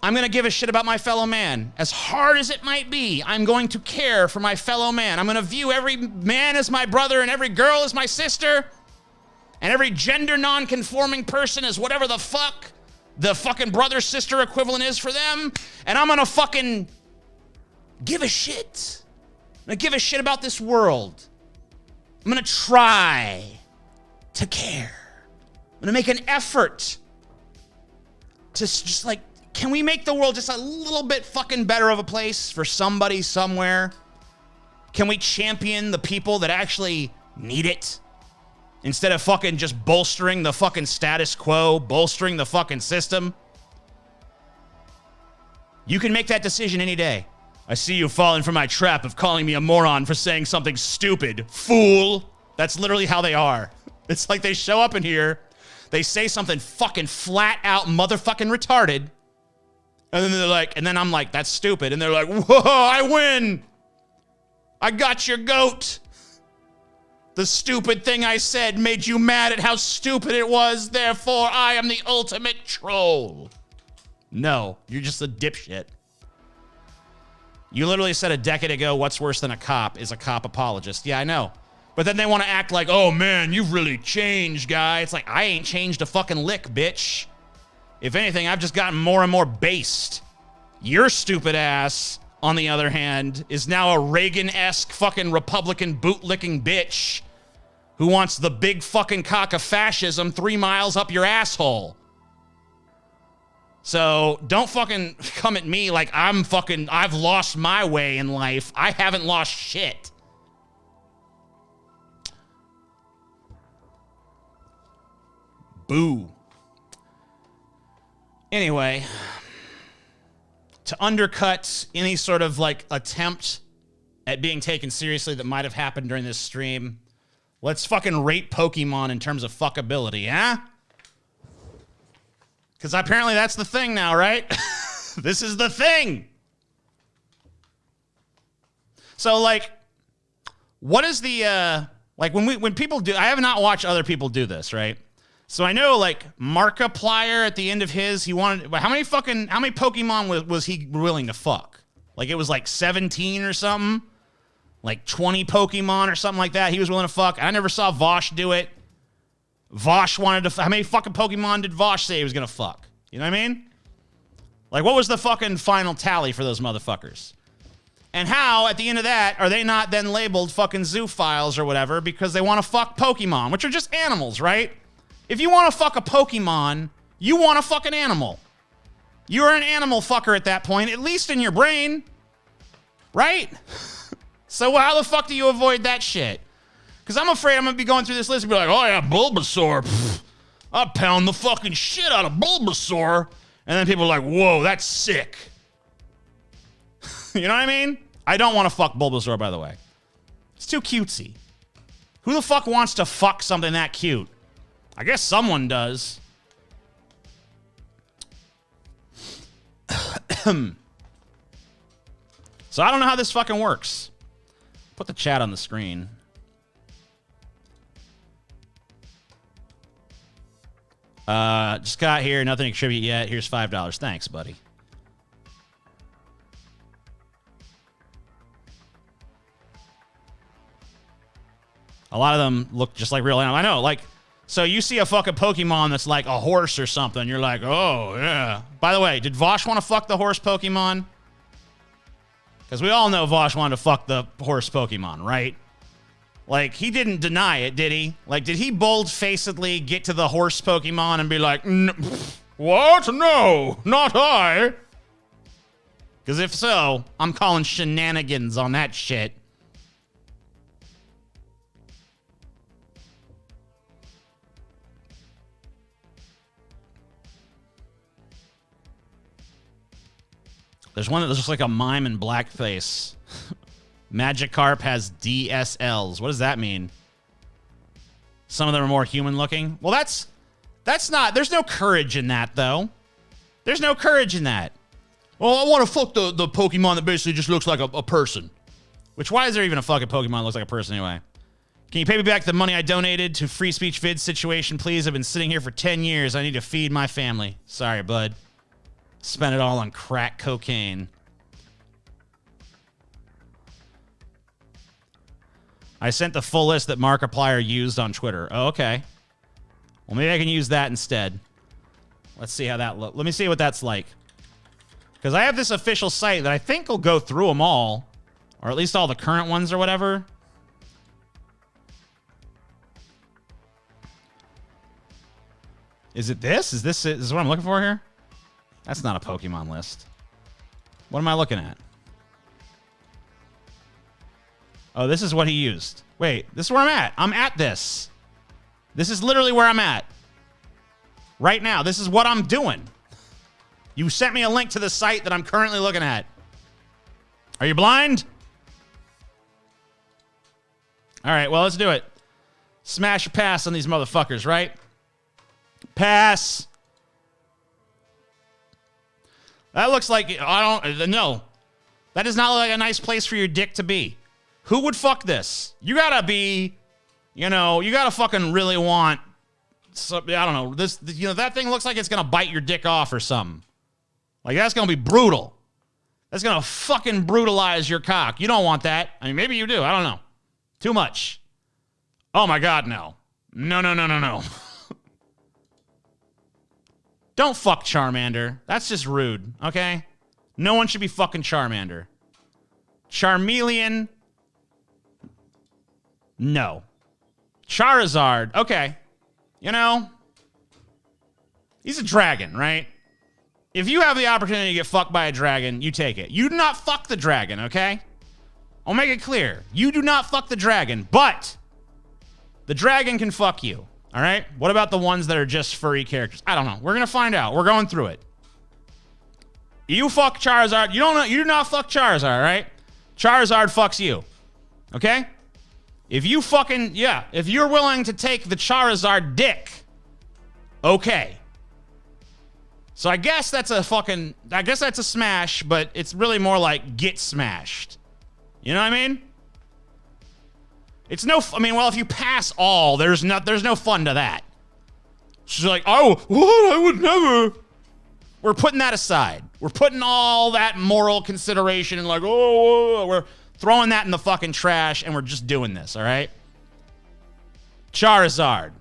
I'm going to give a shit about my fellow man. As hard as it might be, I'm going to care for my fellow man. I'm going to view every man as my brother and every girl as my sister and every gender non-conforming person as whatever the fuck the fucking brother-sister equivalent is for them. And I'm going to fucking give a shit. I'm going to give a shit about this world. I'm going to try to care. I'm going to make an effort to just like, can we make the world just a little bit fucking better of a place for somebody somewhere? Can we champion the people that actually need it? Instead of fucking just bolstering the fucking status quo, bolstering the fucking system? You can make that decision any day. I see you falling for my trap of calling me a moron for saying something stupid. Fool. That's literally how they are. It's like they show up in here, they say something fucking flat out motherfucking retarded, and then they're like, and then I'm like, that's stupid. And they're like, whoa, I win. I got your goat. The stupid thing I said made you mad at how stupid it was. Therefore, I am the ultimate troll. No, you're just a dipshit. You literally said a decade ago, what's worse than a cop is a cop apologist. Yeah, I know. But then they want to act like, oh man, you've really changed, guy. It's like, I ain't changed a fucking lick, bitch. If anything, I've just gotten more and more based. Your stupid ass, on the other hand, is now a Reagan-esque fucking Republican bootlicking bitch who wants the big fucking cock of fascism 3 miles up your asshole. So don't fucking come at me like I've lost my way in life. I haven't lost shit. Boo. Anyway, to undercut any sort of like attempt at being taken seriously that might have happened during this stream, let's fucking rate Pokemon in terms of fuckability, huh? Because apparently that's the thing now, right? This is the thing. So like, what is the, like when people do, I have not watched other people do this, right? So I know, like, Markiplier at the end of his, he wanted, how many Pokemon was he willing to fuck? Like, it was like 17 or something? Like 20 Pokemon or something like that he was willing to fuck. I never saw Vosh do it. Vosh wanted to, how many fucking Pokemon did Vosh say he was gonna fuck? You know what I mean? Like, what was the fucking final tally for those motherfuckers? And how, at the end of that, are they not then labeled fucking zoophiles or whatever because they want to fuck Pokemon, which are just animals, right? If you want to fuck a Pokemon, you want a fucking animal. You're an animal fucker at that point, at least in your brain, right? So how the fuck do you avoid that shit? Because I'm afraid I'm going to be going through this list and be like, oh yeah, Bulbasaur. Pfft, I'd pound the fucking shit out of Bulbasaur. And then people are like, whoa, that's sick. You know what I mean? I don't want to fuck Bulbasaur, by the way. It's too cutesy. Who the fuck wants to fuck something that cute? I guess someone does. So I don't know how this fucking works. Put the chat on the screen. Just got here. Nothing to contribute yet. Here's $5. Thanks, buddy. A lot of them look just like real animals. I know, like, so you see a fucking Pokemon that's like a horse or something. You're like, oh, yeah. By the way, did Vosh want to fuck the horse Pokemon? Because we all know Vosh wanted to fuck the horse Pokemon, right? Like, he didn't deny it, did he? Like, did he bold-facedly get to the horse Pokemon and be like, what? No, not I. Because if so, I'm calling shenanigans on that shit. There's one that looks like a mime in blackface. Magikarp has DSLs. What does that mean? Some of them are more human looking. Well, that's not, there's no courage in that, though. There's no courage in that. Well, I want to fuck the Pokemon that basically just looks like a person. Which, why is there even a fucking Pokemon that looks like a person anyway? Can you pay me back the money I donated to Free Speech Vids situation, please? I've been sitting here for 10 years. I need to feed my family. Sorry, bud. Spent it all on crack cocaine. I sent the full list that Markiplier used on Twitter. Oh, okay. Well, maybe I can use that instead. Let's see how that looks. Let me see what that's like. Because I have this official site that I think will go through them all. Or at least all the current ones or whatever. Is it this? Is this what I'm looking for here? That's not a Pokemon list. What am I looking at? Oh, this is what he used. Wait, this is where I'm at. I'm at this. This is literally where I'm at. Right now, this is what I'm doing. You sent me a link to the site that I'm currently looking at. Are you blind? All right, well, let's do it. Smash or pass on these motherfuckers, right? Pass. That looks like, no. That does not look like a nice place for your dick to be. Who would fuck this? You gotta be, you gotta fucking really want, I don't know, this, that thing looks like it's gonna bite your dick off or something. Like, that's gonna be brutal. That's gonna fucking brutalize your cock. You don't want that. I mean, maybe you do. I don't know. Too much. Oh my God, no. No. Don't fuck Charmander. That's just rude, okay? No one should be fucking Charmander. Charmeleon. No. Charizard. Okay. He's a dragon, right? If you have the opportunity to get fucked by a dragon, you take it. You do not fuck the dragon, okay? I'll make it clear. You do not fuck the dragon, but the dragon can fuck you. All right? What about the ones that are just furry characters? I don't know. We're going to find out. We're going through it. You fuck Charizard. You do not fuck Charizard, right? Charizard fucks you. Okay? If you fucking, if you're willing to take the Charizard dick, okay. So I guess that's a smash, but it's really more like get smashed. You know what I mean? Well, if you pass all, there's no fun to that. She's like, oh, what? I would never. We're putting that aside. We're putting all that moral consideration and we're throwing that in the fucking trash and we're just doing this, all right? Charizard.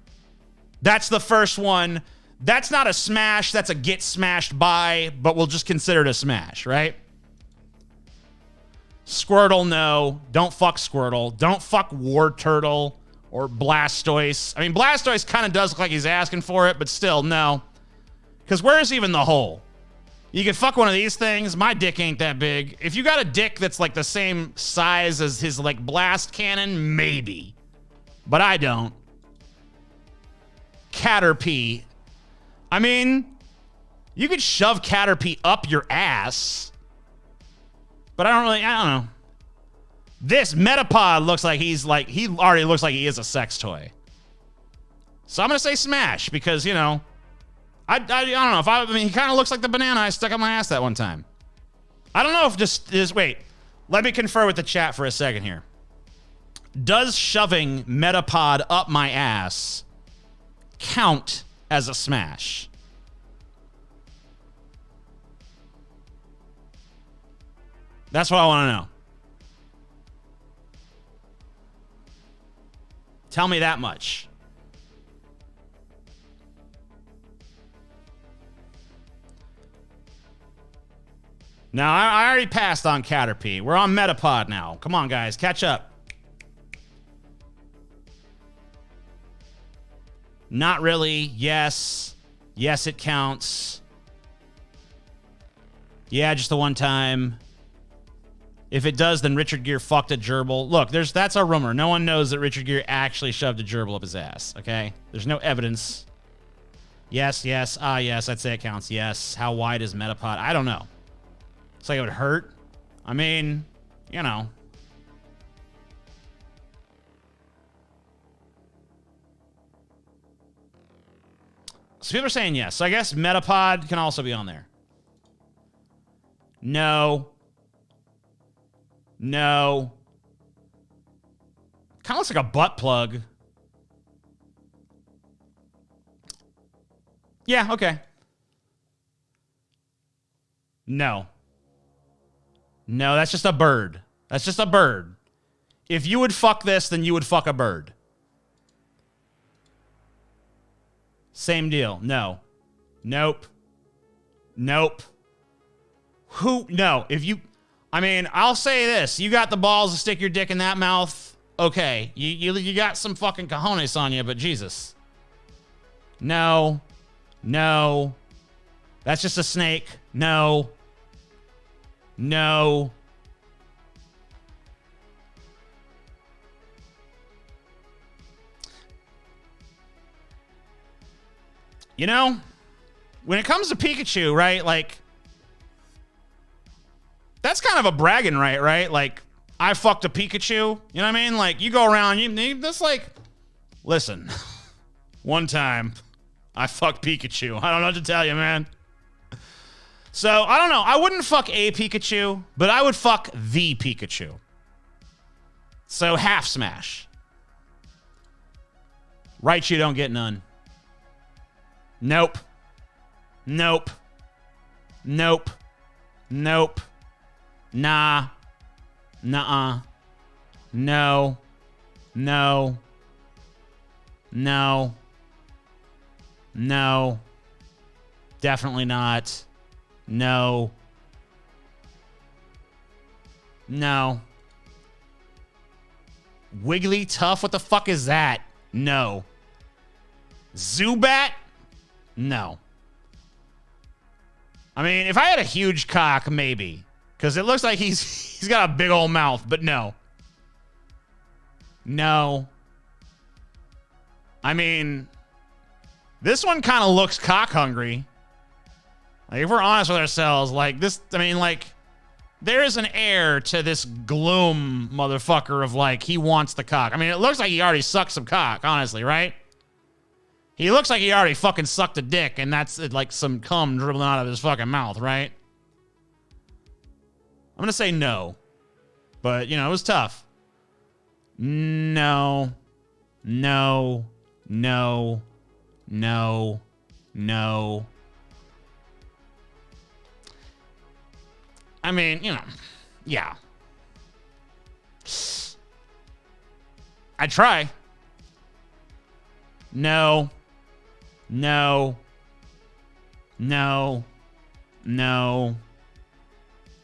That's the first one That's not a smash. That's a get smashed by, but we'll just consider it a smash, right? Squirtle, no. Don't fuck Squirtle. Don't fuck War Turtle or Blastoise. I mean, Blastoise kind of does look like he's asking for it, but still, no. Because where's even the hole? You could fuck one of these things. My dick ain't that big. If you got a dick that's like the same size as his like blast cannon, maybe. But I don't. Caterpie. I mean, you could shove Caterpie up your ass. But I don't know. This Metapod looks like he already looks like he is a sex toy. So I'm going to say smash because, you know, I don't know. He kind of looks like the banana I stuck up my ass that one time. I don't know if just is, wait, let me confer with the chat for a second here. Does shoving Metapod up my ass count as a smash? That's what I want to know. Tell me that much. Now, I already passed on Caterpie. We're on Metapod now. Come on, guys. Catch up. Not really. Yes. Yes, it counts. Yeah, just the one time. If it does, then Richard Gere fucked a gerbil. Look, that's a rumor. No one knows that Richard Gere actually shoved a gerbil up his ass, okay? There's no evidence. Yes, yes. Yes, I'd say it counts. Yes. How wide is Metapod? I don't know. It's like it would hurt. I mean, you know. So people are saying yes. So I guess Metapod can also be on there. No. No. Kind of looks like a butt plug. Yeah, okay. No. No, that's just a bird. That's just a bird. If you would fuck this, then you would fuck a bird. Same deal. No. Nope. Nope. Who? No. If you... I mean, I'll say this. You got the balls to stick your dick in that mouth. Okay. You got some fucking cojones on you, but Jesus. No. No. That's just a snake. No. No. You know, when it comes to Pikachu, right? Like, that's kind of a bragging right? Like, I fucked a Pikachu. You know what I mean? Like, you go around, that's like, listen, one time I fucked Pikachu. I don't know what to tell you, man. So, I don't know. I wouldn't fuck a Pikachu, but I would fuck the Pikachu. So, half smash. Raichu don't get none. Nope. Nope. Nope. Nope. Nah. Nuh-uh. No. No. No. No. Definitely not. No. No. Wigglytuff? What the fuck is that? No. Zubat? No. I mean, if I had a huge cock, maybe. Because it looks like he's got a big old mouth, but no. No. I mean, this one kind of looks cock hungry. Like, if we're honest with ourselves, like, this, I mean, like, there is an air to this gloom motherfucker of, like, he wants the cock. I mean, it looks like he already sucked some cock, honestly, right? He looks like he already fucking sucked a dick, and that's, like, some cum dribbling out of his fucking mouth, right? I'm going to say no. But, you know, it was tough. No. No. No. No. No. I mean, you know, yeah. I'd try. No. No. No. No.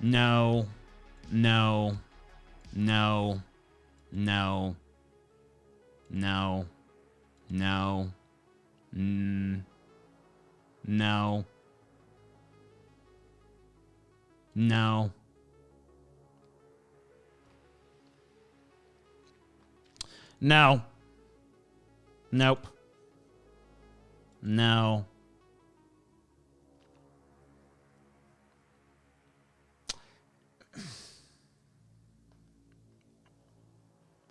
No. No. No. No. No. No. No. No. No. Nope. No.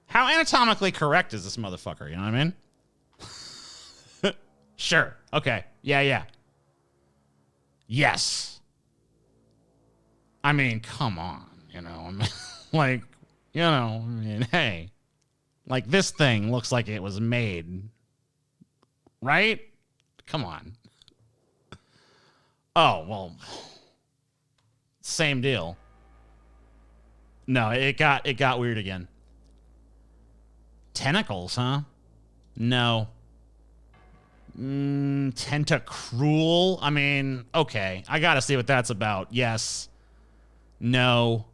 How anatomically correct is this motherfucker? You know what I mean? Sure. Okay. Yeah. Yes. I mean, come on. You know, I mean, like, you know, I mean, hey. Like, this thing looks like it was made. Right? Come on. Oh, well. Same deal. No, it got weird again. Tentacles, huh? No. Tentacruel? I mean, okay. I gotta see what that's about. Yes. No.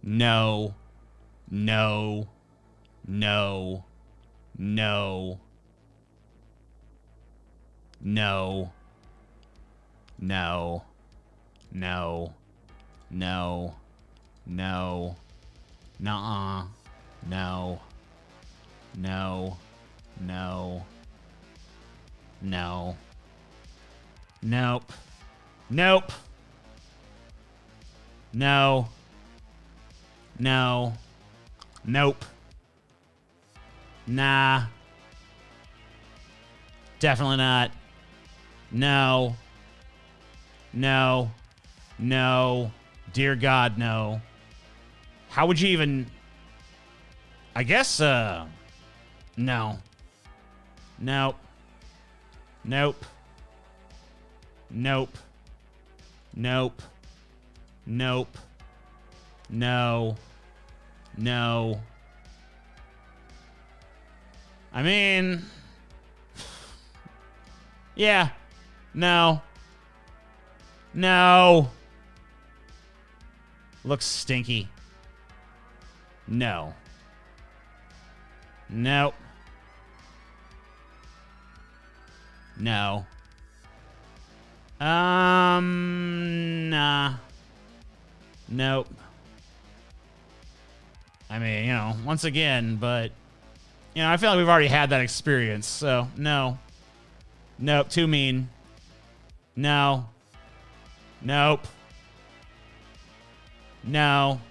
No. No. No. No. No. No. No. No. No. Nuh-uh. No. No. No. No. Nope. Nope. No. No. Nope. Nah. Definitely not. No. No. No. Dear God, no. How would you even... I guess, no. Nope. Nope. Nope. Nope. Nope. No. No. I mean... Yeah. No. No. Looks stinky. No. Nope. No. Nah. Nope. I mean, you know, once again, but, you know, I feel like we've already had that experience, so, no. Nope, too mean. No. Nope. No.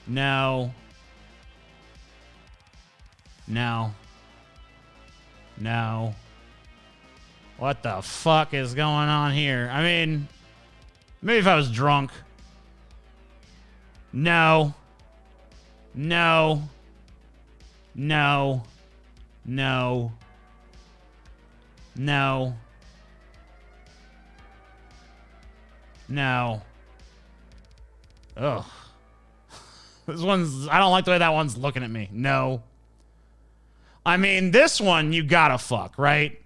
No. No. No. What the fuck is going on here? I mean, maybe if I was drunk. No. No. No. No. No. No. Ugh. This one's... I don't like the way that one's looking at me. No. I mean, this one you gotta fuck, right?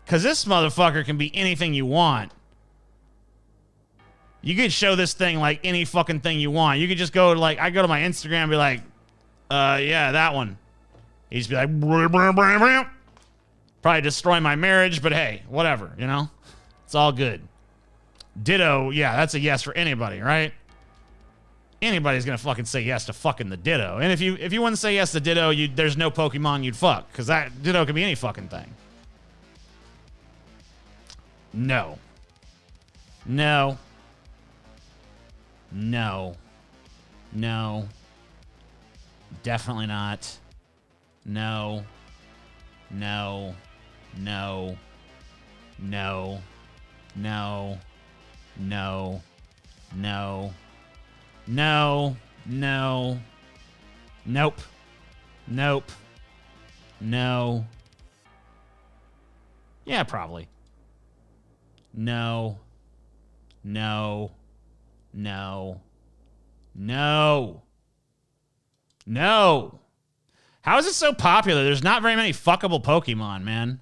Because this motherfucker can be anything you want. You could show this thing like any fucking thing you want. You could just go to like... I go to my Instagram and be like, yeah, that one. He'd just be like... Probably destroy my marriage, but hey, whatever, you know? It's all good. Ditto, yeah, that's a yes for anybody, right? Anybody's gonna fucking say yes to fucking the Ditto. And if you wouldn't say yes to Ditto, there's no Pokemon you'd fuck, because that Ditto could be any fucking thing. No. No. No. No. Definitely not. No. No. No. No. No. No. No. No. No. Nope. Nope. No. Yeah, probably. No. No. No. No. No. How is it so popular? There's not very many fuckable Pokemon, man.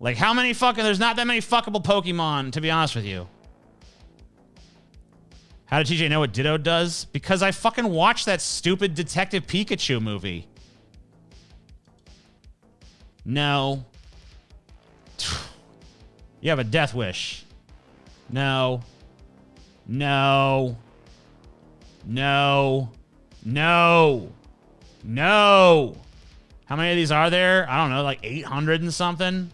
Like, how many fucking... There's not that many fuckable Pokemon, to be honest with you. How did TJ know what Ditto does? Because I fucking watched that stupid Detective Pikachu movie. No. You have a death wish. No. No. No. No. No. How many of these are there? I don't know, like 800 and something?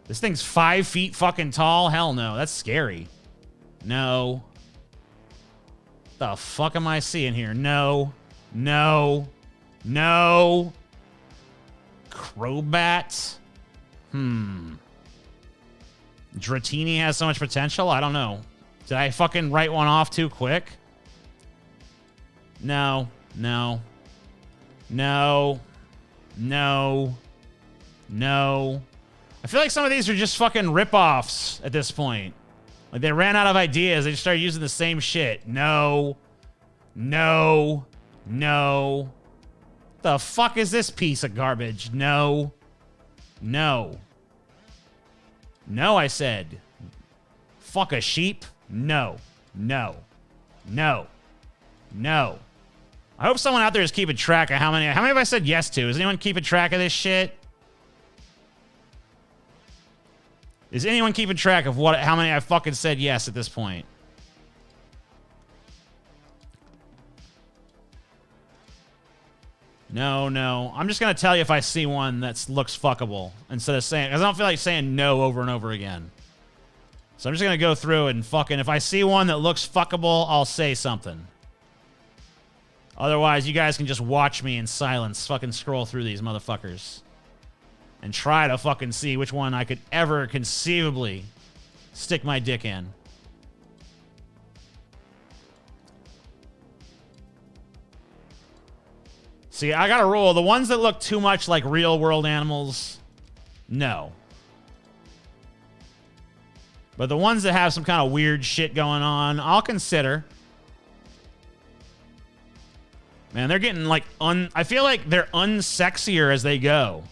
This thing's 5 feet fucking tall? Hell no, that's scary. No. The fuck am I seeing here? No. No. No. Crobat? Dratini has so much potential? I don't know. Did I fucking write one off too quick? No. No. No. No. No. I feel like some of these are just fucking rip-offs at this point. Like, they ran out of ideas. They just started using the same shit. No. No. No. The fuck is this piece of garbage? No. No. No, I said. Fuck a sheep? No. No. No. No. I hope someone out there is keeping track of how many have I said yes to? Is anyone keeping track of this shit? Is anyone keeping track of how many I fucking said yes at this point? No, no. I'm just going to tell you if I see one that looks fuckable instead of saying, because I don't feel like saying no over and over again. So I'm just going to go through and fucking, if I see one that looks fuckable, I'll say something. Otherwise, you guys can just watch me in silence fucking scroll through these motherfuckers. And try to fucking see which one I could ever conceivably stick my dick in. See, I got a rule. The ones that look too much like real world animals, no. But the ones that have some kind of weird shit going on, I'll consider. Man, they're getting like I feel like they're unsexier as they go.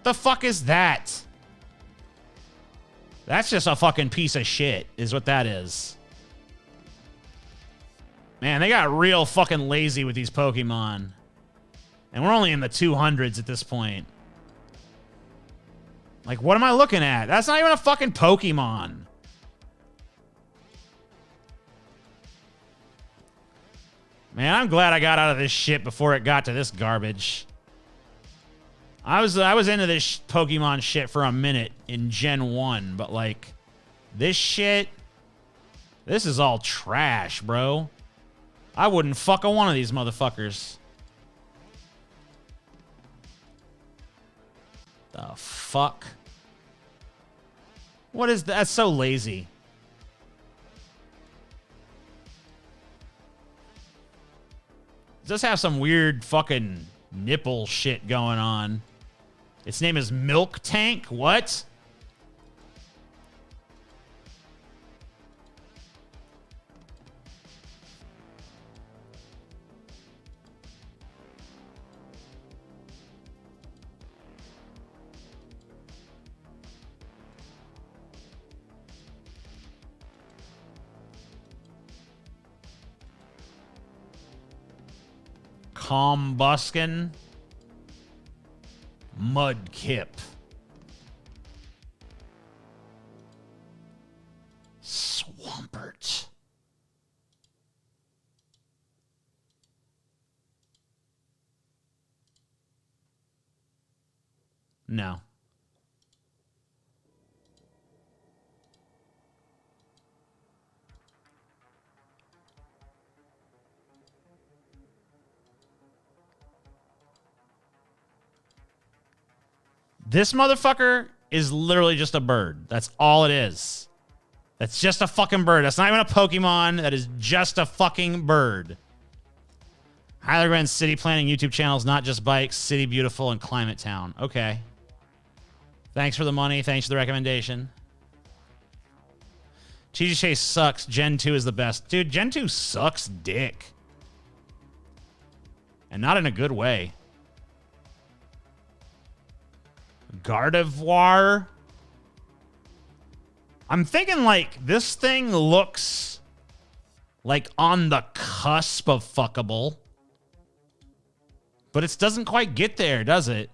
The fuck is that? That's just a fucking piece of shit, is what that is. Man, they got real fucking lazy with these Pokemon. And we're only in the 200s at this point. Like, what am I looking at? That's not even a fucking Pokemon. Man, I'm glad I got out of this shit before it got to this garbage. I was into this Pokemon shit for a minute in Gen 1, but like, this shit, this is all trash, bro. I wouldn't fuck a one of these motherfuckers. The fuck? What is that? That's so lazy. Does this have some weird fucking nipple shit going on? Its name is Milk Tank? What? Combuskin. Mudkip. Swampert. No. This motherfucker is literally just a bird. That's all it is. That's just a fucking bird. That's not even a Pokemon. That is just a fucking bird. Highly recommend city planning YouTube channels, not just bikes, City Beautiful, and Climate Town. Okay. Thanks for the money. Thanks for the recommendation. Cheesy Chase sucks. Gen 2 is the best. Dude, Gen 2 sucks dick. And not in a good way. Gardevoir. I'm thinking, like, this thing looks like on the cusp of fuckable. But it doesn't quite get there, does it?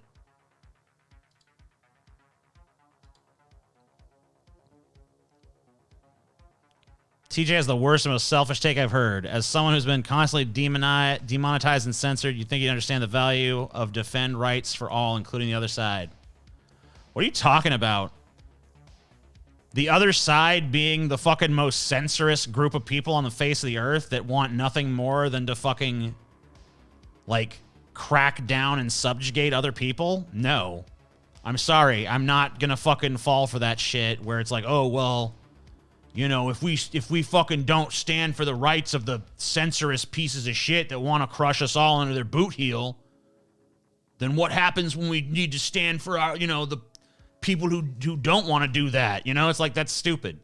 TJ has the worst and most selfish take I've heard. As someone who's been constantly demonetized and censored, you think you'd understand the value of defend rights for all, including the other side. What are you talking about? The other side being the fucking most censorious group of people on the face of the earth that want nothing more than to fucking, like, crack down and subjugate other people? No. I'm sorry. I'm not gonna fucking fall for that shit where it's like, oh, well, you know, if we fucking don't stand for the rights of the censorious pieces of shit that want to crush us all under their boot heel, then what happens when we need to stand for our, you know, the people who don't want to do that? You know, it's like, that's stupid.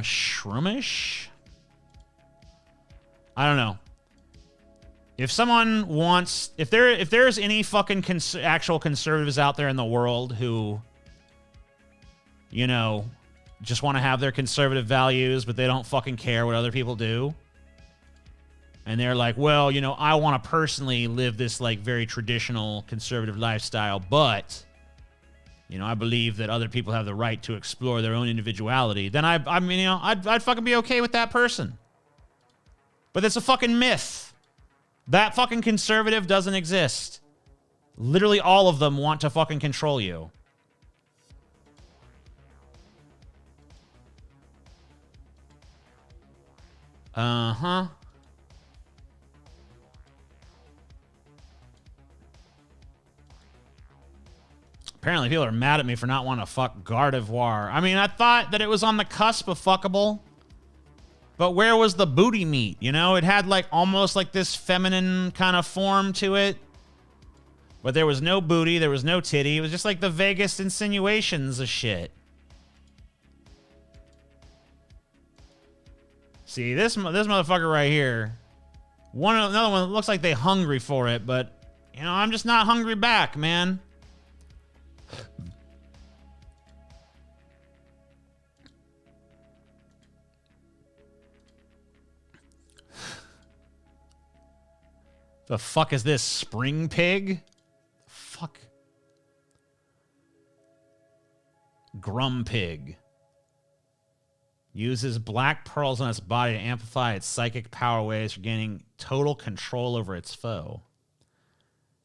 Shroomish? I don't know. If someone wants, if there's any fucking actual conservatives out there in the world who, you know, just want to have their conservative values, but they don't fucking care what other people do, and they're like, well, you know, I want to personally live this, like, very traditional conservative lifestyle, but, you know, I believe that other people have the right to explore their own individuality, then I mean, you know, I'd fucking be okay with that person. But that's a fucking myth. That fucking conservative doesn't exist. Literally all of them want to fucking control you. Uh-huh. Apparently people are mad at me for not wanting to fuck Gardevoir. I mean, I thought that it was on the cusp of fuckable. But where was the booty meat? You know, it had, like, almost like this feminine kind of form to it. But there was no booty. There was no titty. It was just like the vaguest insinuations of shit. See, this motherfucker right here. Another one that looks like they hungry for it, but, you know, I'm just not hungry back, man. The fuck is this? Spring pig? Fuck. Grumpig. Uses black pearls on its body to amplify its psychic power waves for gaining total control over its foe.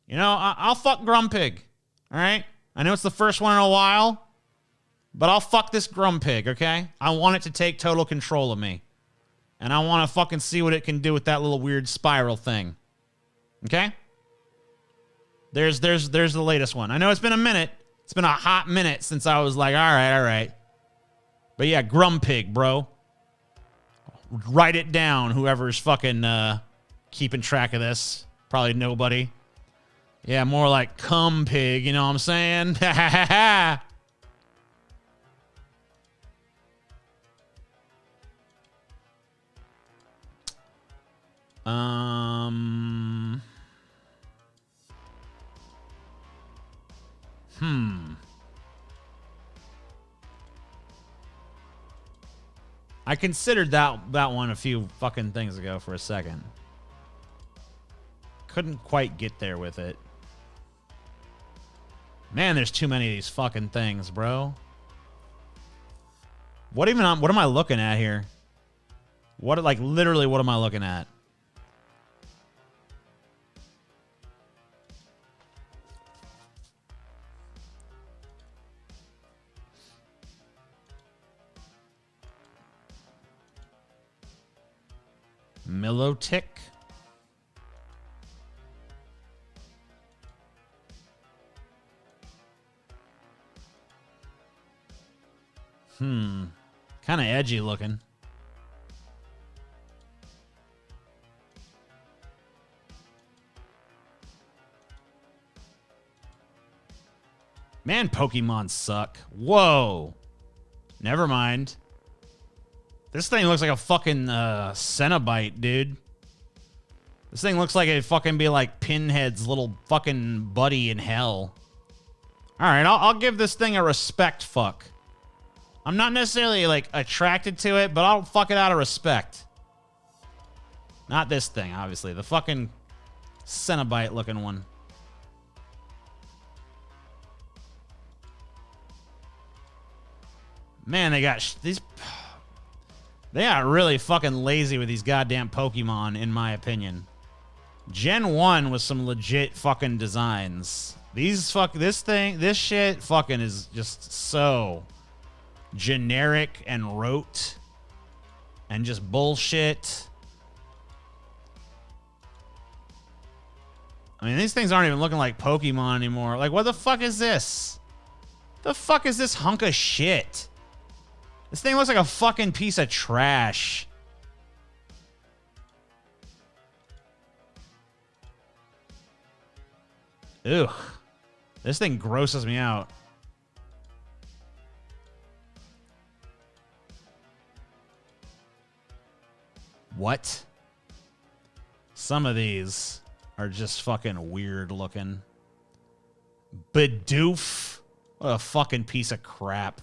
You know, I'll fuck Grumpig. All right? I know it's the first one in a while, but I'll fuck this Grumpig, okay? I want it to take total control of me. And I want to fucking see what it can do with that little weird spiral thing. Okay? There's the latest one. I know it's been a minute. It's been a hot minute since I was like, all right. But yeah, Grumpig, bro. Write it down, whoever's fucking keeping track of this. Probably nobody. Yeah, more like cum pig, you know what I'm saying? Ha ha ha ha. I considered that one a few fucking things ago for a second. Couldn't quite get there with it. Man, there's too many of these fucking things, bro. What am I looking at here? Literally, what am I looking at? Milotic. Kind of edgy looking. Man, Pokemon suck. Whoa. Never mind. This thing looks like a fucking Cenobite, dude. This thing looks like it'd fucking be like Pinhead's little fucking buddy in hell. Alright, I'll give this thing a respect fuck. I'm not necessarily, like, attracted to it, but I'll fuck it out of respect. Not this thing, obviously. The fucking Cenobite-looking one. Man, they got these... They got really fucking lazy with these goddamn Pokemon, in my opinion. Gen 1 was some legit fucking designs. This shit fucking is just so generic and rote and just bullshit. I mean, these things aren't even looking like Pokemon anymore. Like, what the fuck is this? The fuck is this hunk of shit? This thing looks like a fucking piece of trash. Ugh. This thing grosses me out. What? Some of these are just fucking weird looking. Bidoof. What a fucking piece of crap.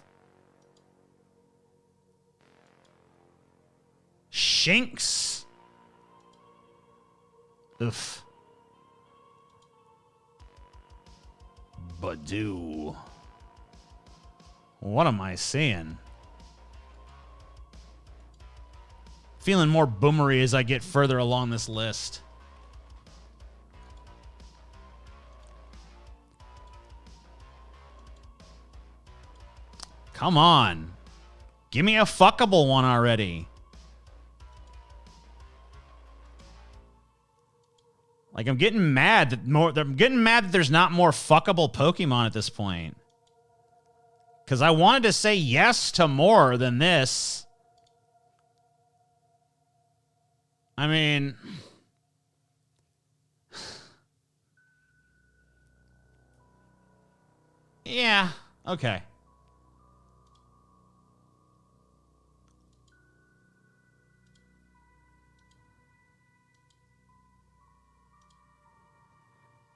Shinx. Oof. Badoo. What am I seeing? Feeling more boomery as I get further along this list. Come on. Give me a fuckable one already. Like, I'm getting mad that there's not more fuckable Pokemon at this point. Because I wanted to say yes to more than this. I mean... Yeah, okay.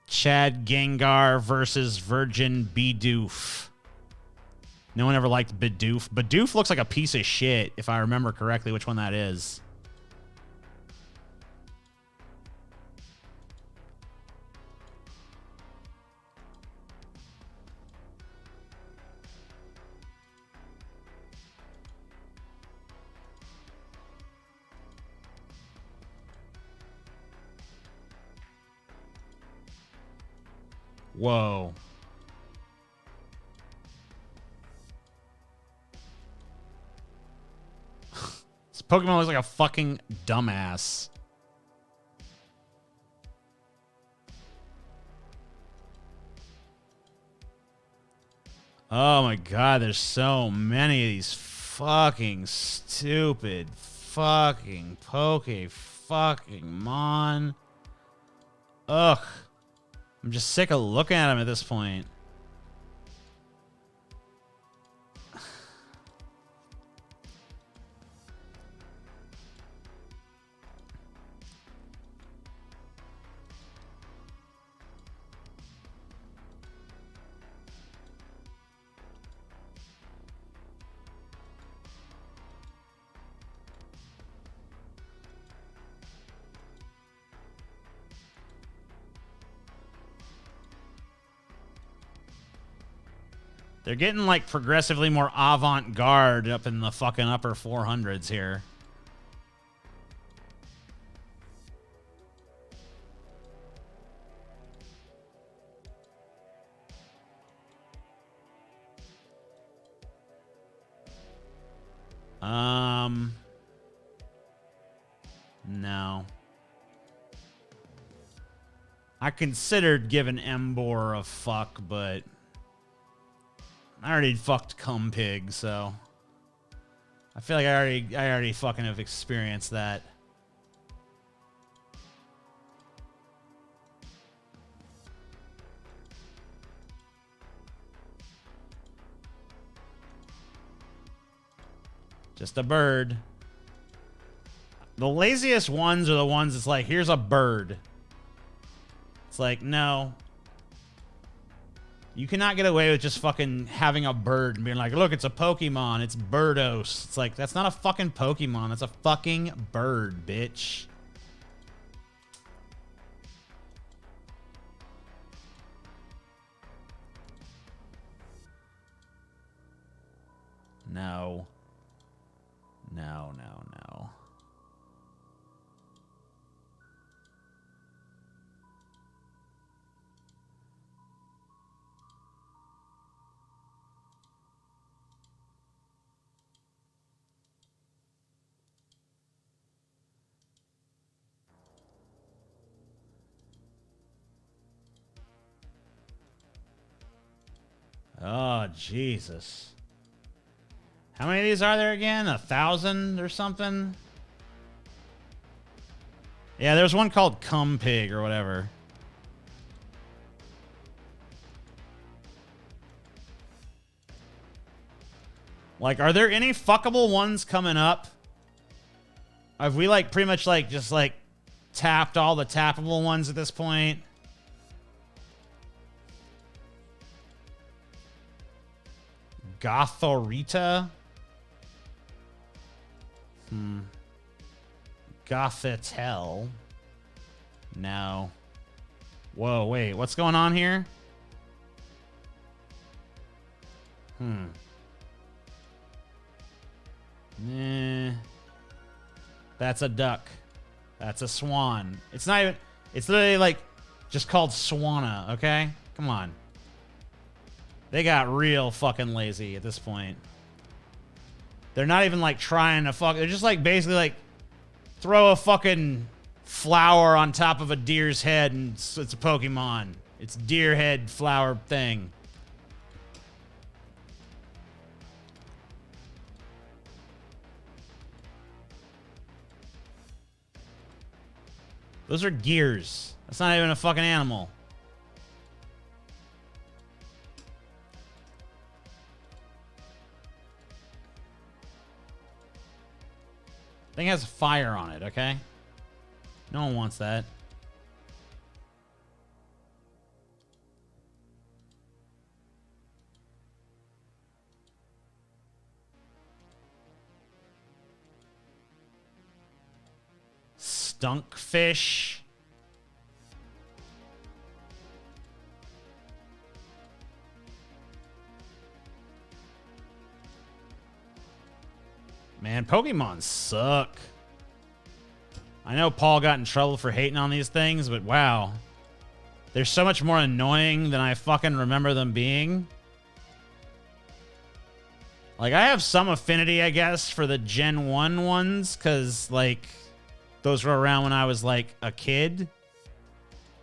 Chad Gengar versus Virgin Bidoof. No one ever liked Bidoof. Bidoof looks like a piece of shit, if I remember correctly which one that is. Whoa. This Pokemon looks like a fucking dumbass. Oh my god, there's so many of these fucking stupid fucking Mon. Ugh. I'm just sick of looking at him at this point. They're getting, like, progressively more avant-garde up in the fucking upper 400s here. No. I considered giving Embor a fuck, but I already fucked Cum Pig, so I feel like I already fucking have experienced that. Just a bird. The laziest ones are the ones that's like, here's a bird. It's like, no. You cannot get away with just fucking having a bird and being like, look, it's a Pokemon. It's Birdos. It's like, that's not a fucking Pokemon. That's a fucking bird, bitch. No. No, no, no. Oh, Jesus. How many of these are there again? 1,000 or something? Yeah, there's one called Cum Pig or whatever. Like, are there any fuckable ones coming up? Have we, like, pretty much, like, just, like, tapped all the tappable ones at this point? Gothorita? Gothitel? No. Whoa, wait, what's going on here? That's a duck. That's a swan. It's not even... It's literally, like, just called Swanna, okay? Come on. They got real fucking lazy at this point. They're not even, like, trying to fuck... They're just, like, basically, like, throw a fucking flower on top of a deer's head and it's a Pokemon. It's deer head flower thing. Those are gears. That's not even a fucking animal. Thing has fire on it, okay? No one wants that. Stunkfish. Man, Pokemon suck. I know Paul got in trouble for hating on these things, but wow. They're so much more annoying than I fucking remember them being. Like, I have some affinity, I guess, for the Gen 1 ones, because, like, those were around when I was, like, a kid.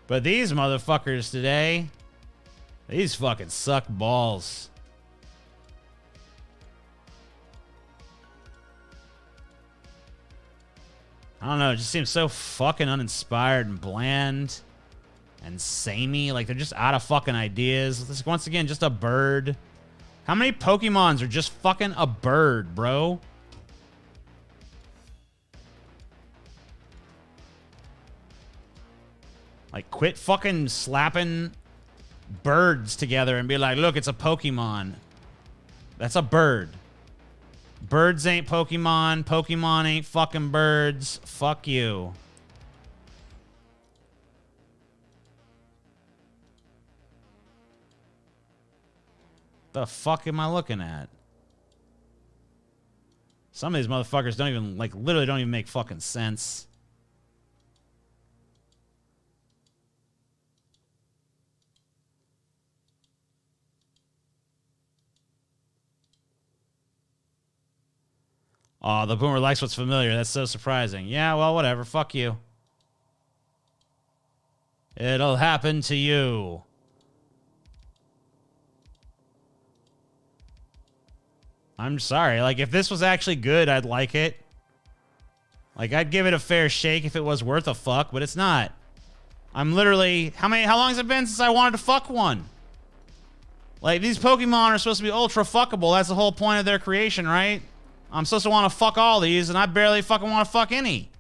But these motherfuckers today, these fucking suck balls. I don't know, it just seems so fucking uninspired and bland and samey. Like, they're just out of fucking ideas. This is, once again, just a bird. How many Pokemons are just fucking a bird, bro? Like, quit fucking slapping birds together and be like, look, it's a Pokemon. That's a bird. Birds ain't Pokemon. Pokemon ain't fucking birds. Fuck you. The fuck am I looking at? Some of these motherfuckers don't even, like, literally don't even make fucking sense. Aw, the boomer likes what's familiar. That's so surprising. Yeah, well, whatever. Fuck you. It'll happen to you. I'm sorry. Like, if this was actually good, I'd like it. Like, I'd give it a fair shake if it was worth a fuck, but it's not. I'm literally... How long has it been since I wanted to fuck one? Like, these Pokemon are supposed to be ultra fuckable. That's the whole point of their creation, right? I'm supposed to want to fuck all these, and I barely fucking want to fuck any.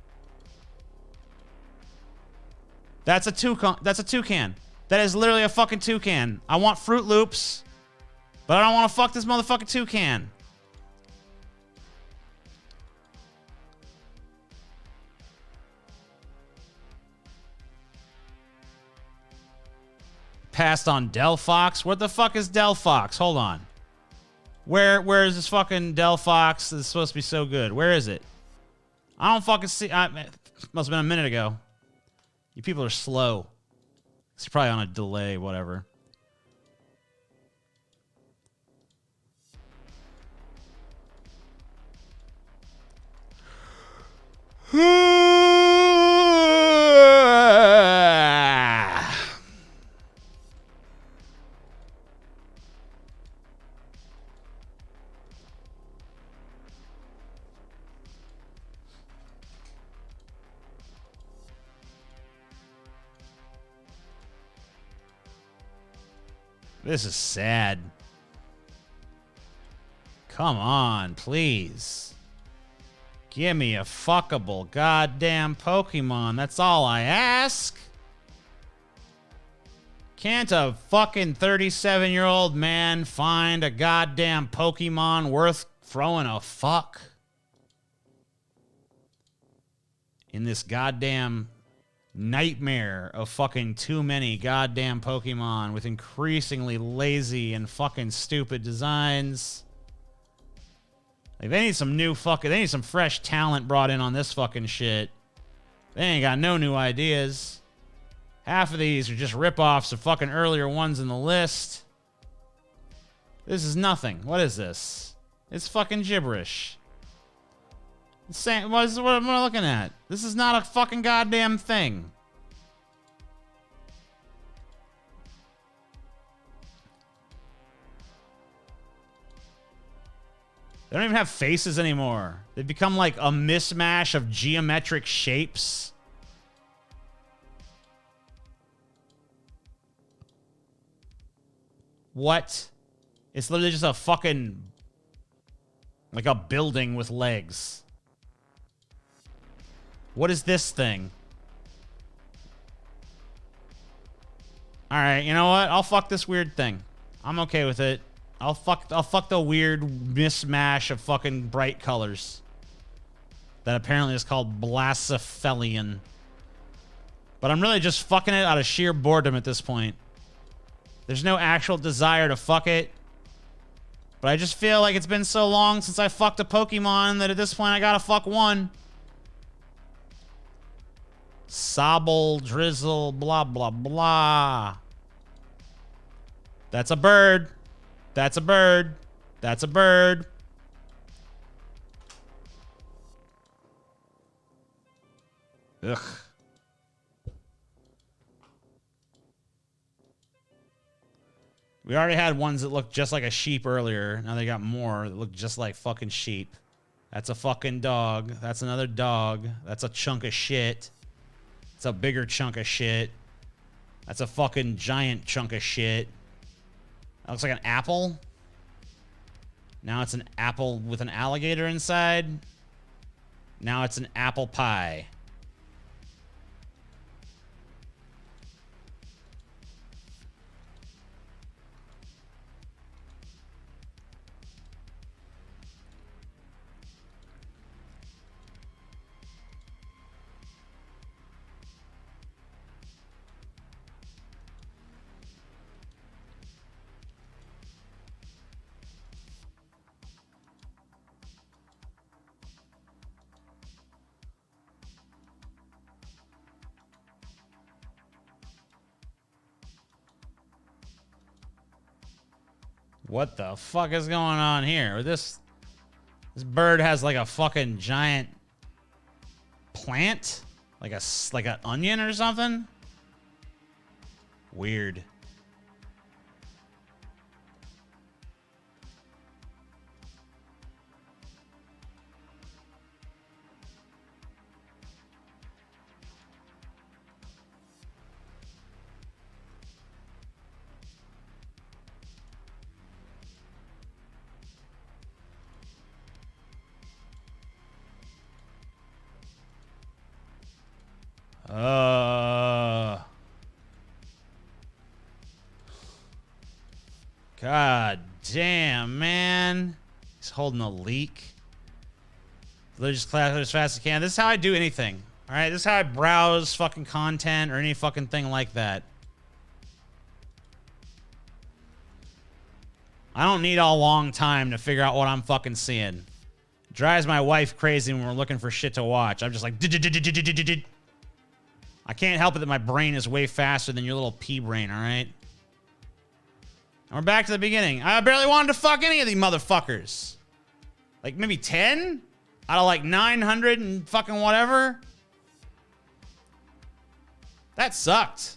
That's a toucan. That's a toucan. That is literally a fucking toucan. I want Fruit Loops, but I don't want to fuck this motherfucking toucan. Passed on Delphox. What the fuck is Delphox? Hold on. Where is this fucking Delphox that's supposed to be so good? Where is it? I don't fucking see. Must have been a minute ago. You people are slow. It's probably on a delay, whatever. This is sad. Come on, please. Give me a fuckable goddamn Pokemon. That's all I ask. Can't a fucking 37-year-old man find a goddamn Pokemon worth throwing a fuck? In this goddamn nightmare of fucking too many goddamn Pokemon with increasingly lazy and fucking stupid designs. Like, they need some new fucking, they need some fresh talent brought in on this fucking shit. They ain't got no new ideas. Half of these are just rip-offs of fucking earlier ones in the list. This is nothing. What is this? It's fucking gibberish. What am I looking at? This is not a fucking goddamn thing. They don't even have faces anymore. They've become like a mismatch of geometric shapes. What? It's literally just a fucking, like a building with legs. What is this thing? Alright, you know what? I'll fuck this weird thing. I'm okay with it. I'll fuck the weird mismatch of fucking bright colors. That apparently is called Blastophelion. But I'm really just fucking it out of sheer boredom at this point. There's no actual desire to fuck it. But I just feel like it's been so long since I fucked a Pokemon that at this point I gotta fuck one. Sobble, drizzle, blah, blah, blah. That's a bird. That's a bird. That's a bird. Ugh. We already had ones that looked just like a sheep earlier. Now they got more that look just like fucking sheep. That's a fucking dog. That's another dog. That's a chunk of shit. It's a bigger chunk of shit. That's a fucking giant chunk of shit. That looks like an apple. Now it's an apple with an alligator inside. Now it's an apple pie. What the fuck is going on here? This bird has like a fucking giant plant, like an onion or something. Weird. God damn, man. He's holding a leak. Literally just clap as fast as I can. This is how I do anything. All right, this is how I browse fucking content or any fucking thing like that. I don't need a long time to figure out what I'm fucking seeing. It drives my wife crazy when we're looking for shit to watch. I'm just like, I can't help it that my brain is way faster than your little pea brain, all right? And we're back to the beginning. I barely wanted to fuck any of these motherfuckers. Like maybe 10 out of like 900 and fucking whatever. That sucked.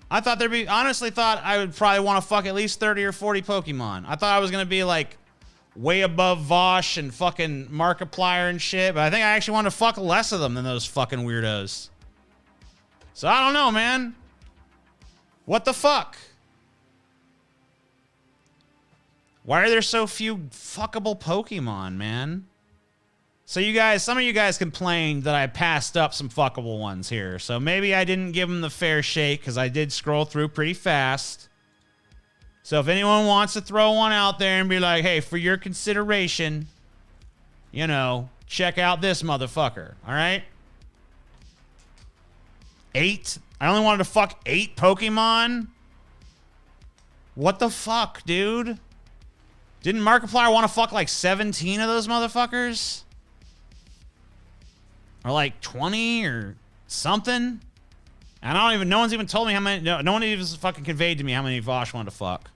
I thought honestly thought I would probably want to fuck at least 30 or 40 Pokemon. I thought I was going to be like way above Vosh and fucking Markiplier and shit, but I think I actually want to fuck less of them than those fucking weirdos. So I don't know, man. What the fuck? Why are there so few fuckable Pokemon, man? So you guys, some of you guys complained that I passed up some fuckable ones here. So maybe I didn't give them the fair shake because I did scroll through pretty fast. So if anyone wants to throw one out there and be like, hey, for your consideration, you know, check out this motherfucker, all right? 8? I only wanted to fuck 8 Pokemon? What the fuck, dude? Didn't Markiplier want to fuck like 17 of those motherfuckers? Or like 20 or something? And I don't even, no one's even told me how many, no one even fucking conveyed to me how many Vosh wanted to fuck.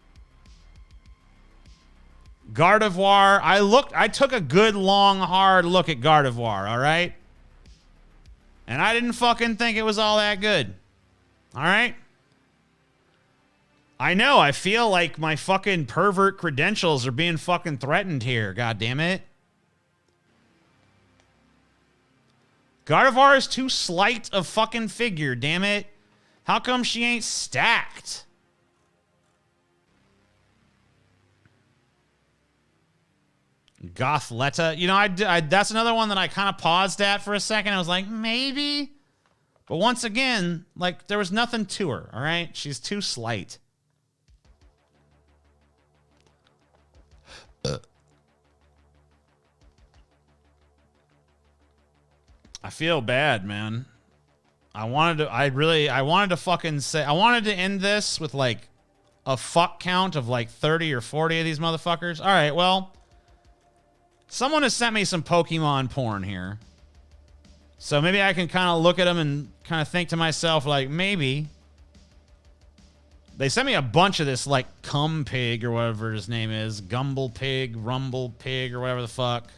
Gardevoir, I took a good long hard look at Gardevoir, all right? And I didn't fucking think it was all that good. All right? I know, I feel like my fucking pervert credentials are being fucking threatened here, god damn it. Gardevoir is too slight a fucking figure, damn it. How come she ain't stacked? Gothletta. You know, I that's another one that I kind of paused at for a second. I was like, maybe. But once again, like, there was nothing to her, all right? She's too slight. I feel bad, man. I wanted to fucking say, I wanted to end this with like a fuck count of like 30 or 40 of these motherfuckers. All right, well, someone has sent me some Pokemon porn here. So maybe I can kind of look at them and kind of think to myself, like, maybe. They sent me a bunch of this, like, Cum Pig or whatever his name is. Gumble Pig, Rumble Pig, or whatever the fuck.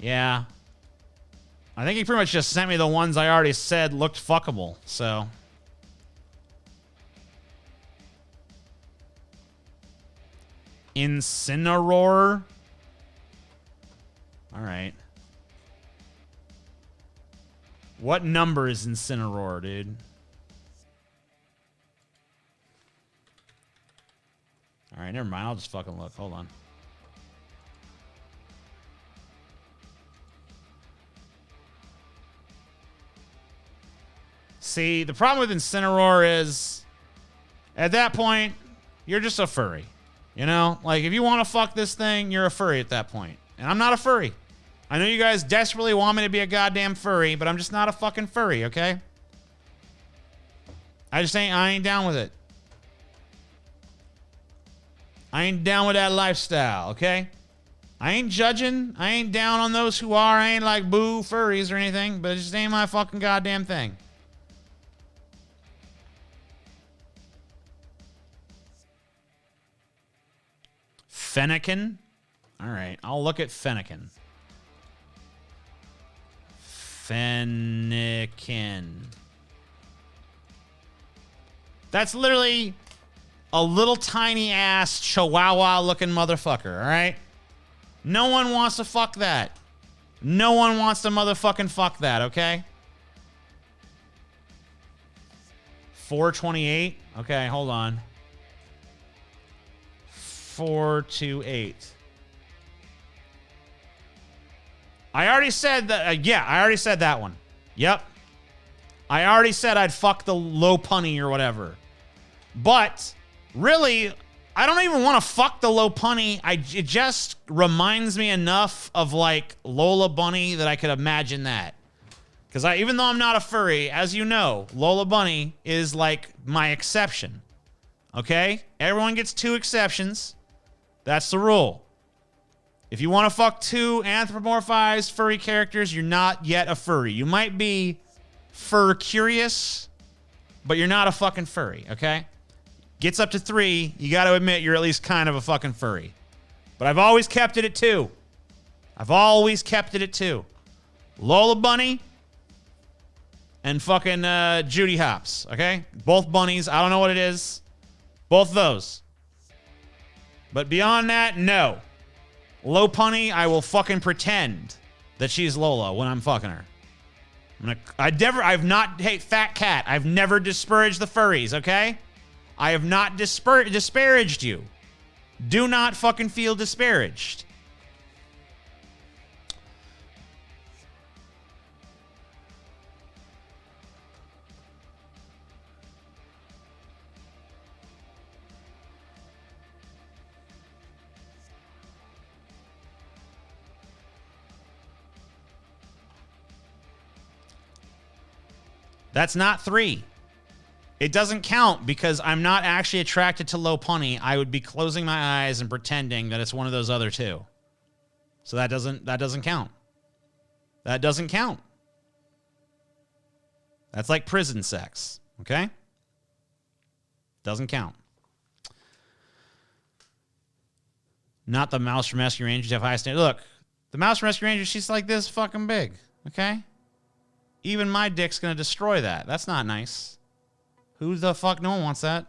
Yeah. I think he pretty much just sent me the ones I already said looked fuckable, so. Incineroar. All right. What number is Incineroar, dude? All right, never mind. I'll just fucking look. Hold on. See, the problem with Incineroar is, at that point, you're just a furry. You know? Like, if you want to fuck this thing, you're a furry at that point. And I'm not a furry. I know you guys desperately want me to be a goddamn furry, but I'm just not a fucking furry, okay? I ain't down with it. I ain't down with that lifestyle, okay? I ain't judging. I ain't down on those who are. I ain't like boo furries or anything, but it just ain't my fucking goddamn thing. Fennekin. All right, I'll look at Fennekin. Fennekin. That's literally a little tiny ass chihuahua looking motherfucker, all right? No one wants to fuck that. No one wants to motherfucking fuck that, okay? 428. Okay, hold on. 428. I already said that. Yeah, I already said that one. Yep. I already said I'd fuck the low punny or whatever. But really, I don't even want to fuck the low punny. It just reminds me enough of like Lola Bunny that I could imagine that. Because even though I'm not a furry, as you know, Lola Bunny is like my exception. Okay? Everyone gets 2 exceptions. That's the rule. If you want to fuck 2 anthropomorphized furry characters, you're not yet a furry. You might be fur curious, but you're not a fucking furry, okay? Gets up to 3, you got to admit you're at least kind of a fucking furry. But I've always kept it at 2. I've always kept it at 2. Lola Bunny and fucking Judy Hopps, okay? Both bunnies. I don't know what it is. Both those. But beyond that, no. Low punny, I will fucking pretend that she's Lola when I'm fucking her. Hey, fat cat, I've never disparaged the furries, okay? I have not disparaged you. Do not fucking feel disparaged. That's not 3. It doesn't count because I'm not actually attracted to low punny. I would be closing my eyes and pretending that it's one of those other 2. So that doesn't count. That doesn't count. That's like prison sex, okay? Doesn't count. Not the mouse from Rescue Rangers have high standards. Look, the mouse from Rescue Rangers, she's like this fucking big, okay? Even my dick's gonna destroy that. That's not nice. Who the fuck? No one wants that.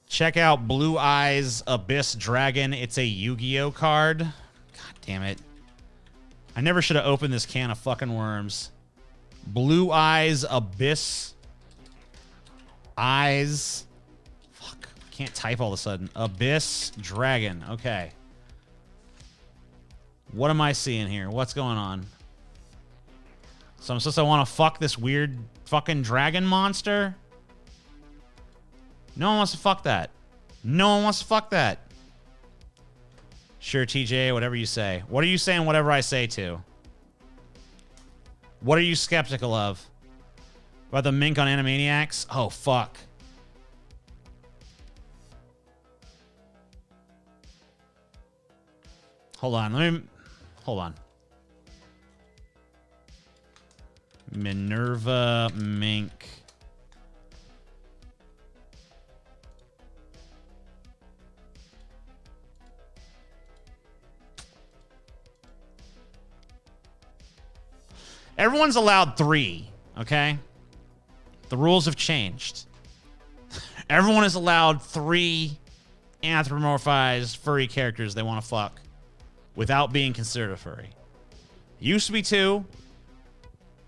Check out Blue Eyes Abyss Dragon. It's a Yu-Gi-Oh card. God damn it. I never should have opened this can of fucking worms. Blue Eyes Abyss Eyes. Fuck. Can't type all of a sudden. Abyss Dragon. Okay. What am I seeing here? What's going on? So I'm supposed to want to fuck this weird fucking dragon monster? No one wants to fuck that. No one wants to fuck that. Sure, TJ, whatever you say. What are you saying whatever I say to? What are you skeptical of? About the mink on Animaniacs? Oh, fuck. Hold on. Hold on. Minerva mink. Everyone's allowed 3, okay? The rules have changed. Everyone is allowed 3 anthropomorphized furry characters they want to fuck without being considered a furry. It used to be 2,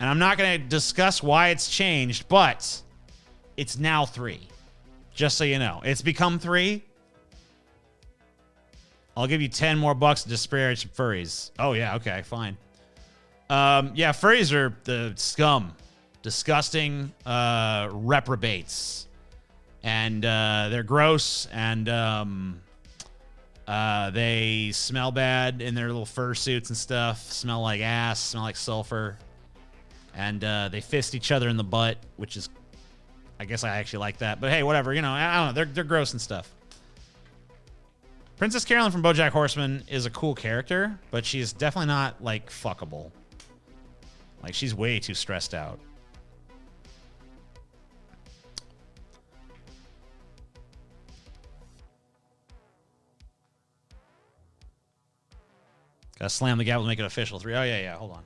and I'm not going to discuss why it's changed, but it's now 3. Just so you know. It's become 3. I'll give you 10 more bucks to disparage furries. Oh, yeah, okay, fine. Yeah, furries are the scum. Disgusting reprobates. And they're gross, and they smell bad in their little fur suits and stuff. Smell like ass, smell like sulfur. And they fist each other in the butt, which is, I guess I actually like that. But hey, whatever, you know, I don't know. They're gross and stuff. Princess Carolyn from BoJack Horseman is a cool character, but she's definitely not, like, fuckable. Like, she's way too stressed out. Gotta slam the gavel to make it official. 3. Oh, yeah, hold on.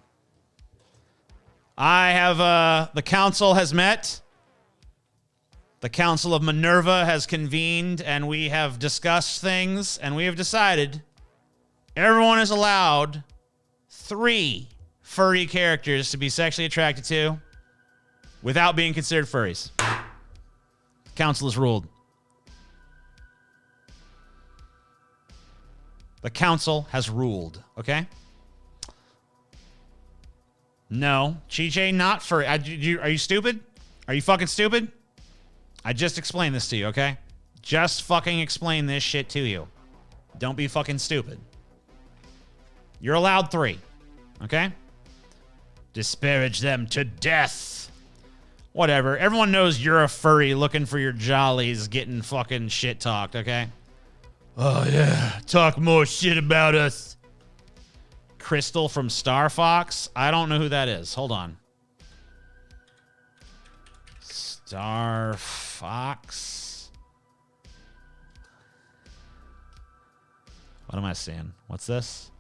I have, the council has met. The Council of Minerva has convened, and we have discussed things, and we have decided everyone is allowed 3 furry characters to be sexually attracted to without being considered furries. Council has ruled. The council has ruled, okay? No, GJ, not furry. Are you stupid? Are you fucking stupid? I just explained this to you, okay? Just fucking explain this shit to you. Don't be fucking stupid. You're allowed 3, okay? Disparage them to death. Whatever. Everyone knows you're a furry looking for your jollies getting fucking shit talked, okay? Oh, yeah. Talk more shit about us. Crystal from Star Fox? I don't know who that is. Hold on. Star Fox? What am I seeing? What's this?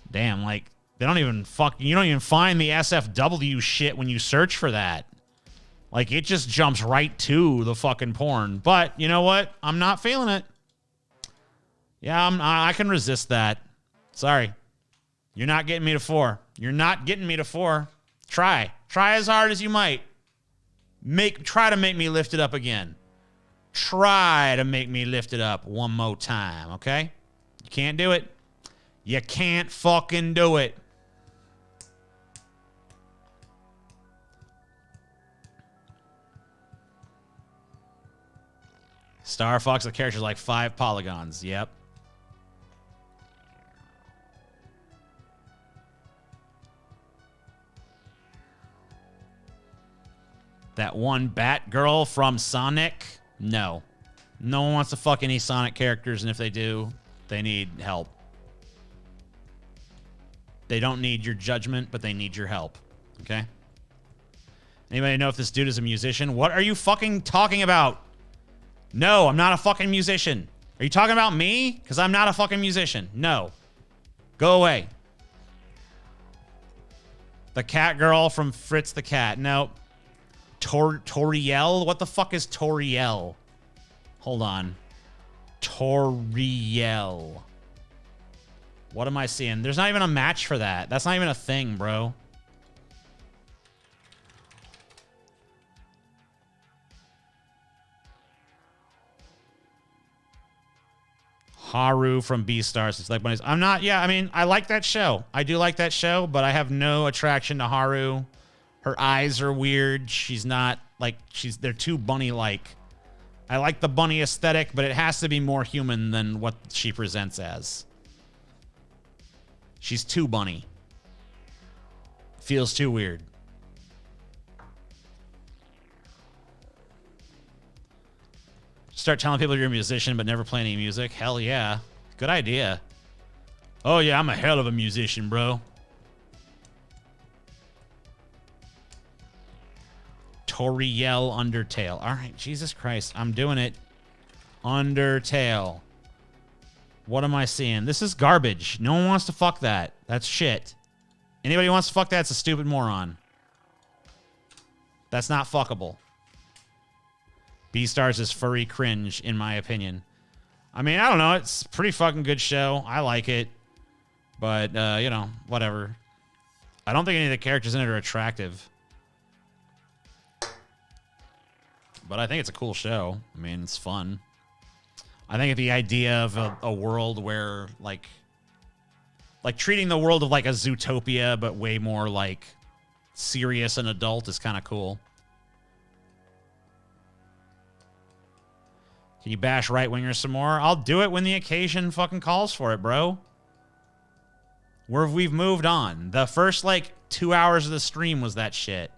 Damn, like, they don't even you don't even find the SFW shit when you search for that. Like, it just jumps right to the fucking porn. But, you know what? I'm not feeling it. Yeah, I can resist that. Sorry. You're not getting me to 4. You're not getting me to 4. Try. Try as hard as you might. Try to make me lift it up again. Try to make me lift it up one more time, okay? You can't do it. You can't fucking do it. Star Fox, the character's like 5 polygons. Yep. That one Batgirl from Sonic? No. No one wants to fuck any Sonic characters, and if they do, they need help. They don't need your judgment, but they need your help. Okay? Anybody know if this dude is a musician? What are you fucking talking about? No, I'm not a fucking musician. Are you talking about me? Because I'm not a fucking musician. No. Go away. The cat girl from Fritz the Cat. Nope. Toriel? What the fuck is Toriel? Hold on. Toriel. What am I seeing? There's not even a match for that. That's not even a thing, bro. Haru from Beastars. It's like bunnies. I'm not, yeah, I mean, I like that show. I do like that show, but I have no attraction to Haru. Her eyes are weird. She's not, like, they're too bunny-like. I like the bunny aesthetic, but it has to be more human than what she presents as. She's too bunny. Feels too weird. Start telling people you're a musician but never play any music. Hell yeah. Good idea. Oh yeah, I'm a hell of a musician, bro. Toriel Undertale. All right, Jesus Christ. I'm doing it. Undertale. What am I seeing? This is garbage. No one wants to fuck that. That's shit. Anybody who wants to fuck that's a stupid moron. That's not fuckable. Beastars is furry cringe, in my opinion. I mean, I don't know. It's a pretty fucking good show. I like it. But, you know, whatever. I don't think any of the characters in it are attractive. But I think it's a cool show. I mean, it's fun. I think the idea of a world where, like treating the world of, like, a Zootopia, but way more, like, serious and adult is kind of cool. Can you bash right-wingers some more? I'll do it when the occasion fucking calls for it, bro. We've moved on. The first, like, 2 hours of the stream was that shit.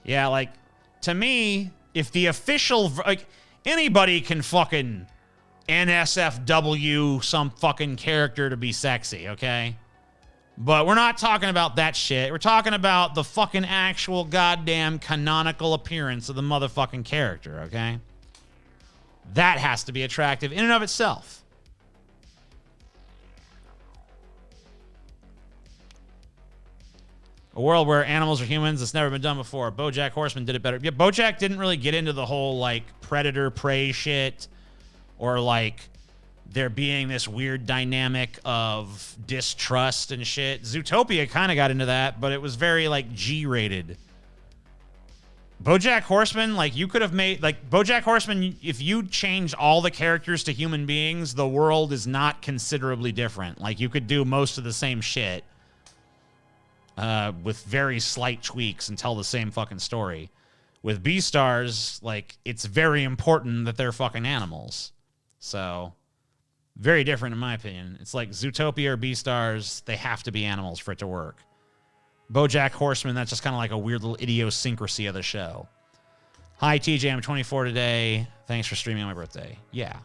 Yeah, like, to me, if the official, like, anybody can fucking NSFW some fucking character to be sexy, okay? But we're not talking about that shit. We're talking about the fucking actual goddamn canonical appearance of the motherfucking character, okay? That has to be attractive in and of itself. A world where animals are humans, it's never been done before. BoJack Horseman did it better. Yeah, BoJack didn't really get into the whole, like, predator-prey shit or, like, there being this weird dynamic of distrust and shit. Zootopia kind of got into that, but it was very like G-rated. BoJack Horseman, like you could have made like BoJack Horseman, if you change all the characters to human beings, the world is not considerably different. Like you could do most of the same shit with very slight tweaks and tell the same fucking story. With Beastars, like it's very important that they're fucking animals. So very different in my opinion. It's like Zootopia or Beastars, they have to be animals for it to work. BoJack Horseman, that's just kind of like a weird little idiosyncrasy of the show. Hi, TJ, I'm 24 today. Thanks for streaming on my birthday. Yeah,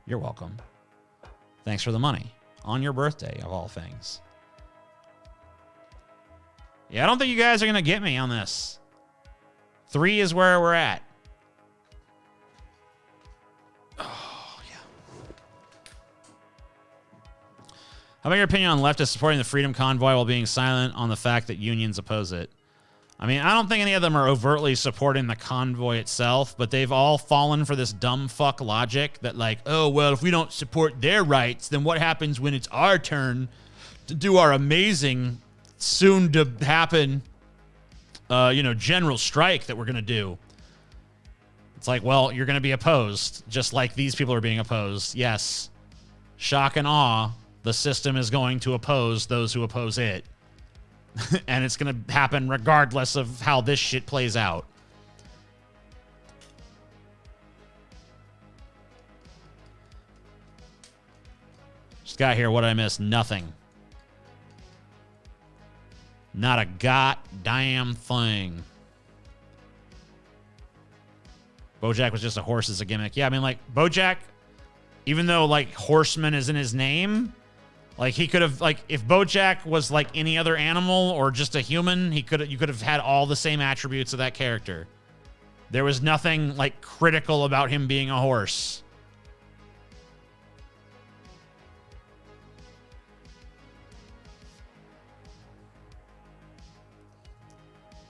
you're welcome. Thanks for the money on your birthday, of all things. Yeah, I don't think you guys are going to get me on this. 3 is where we're at. How about your opinion on leftists supporting the Freedom Convoy while being silent on the fact that unions oppose it? I mean, I don't think any of them are overtly supporting the convoy itself, but they've all fallen for this dumb fuck logic that like, oh, well, if we don't support their rights, then what happens when it's our turn to do our amazing, soon to happen, general strike that we're going to do? It's like, well, you're going to be opposed, just like these people are being opposed. Yes. Shock and awe. The system is going to oppose those who oppose it. And it's going to happen regardless of how this shit plays out. Just got here. What did I miss? Nothing. Not a goddamn thing. BoJack was just a horse as a gimmick. Yeah, I mean, like, BoJack, even though, like, horseman is in his name... Like, he could have, like, if BoJack was like any other animal or just a human, you could have had all the same attributes of that character. There was nothing, like, critical about him being a horse.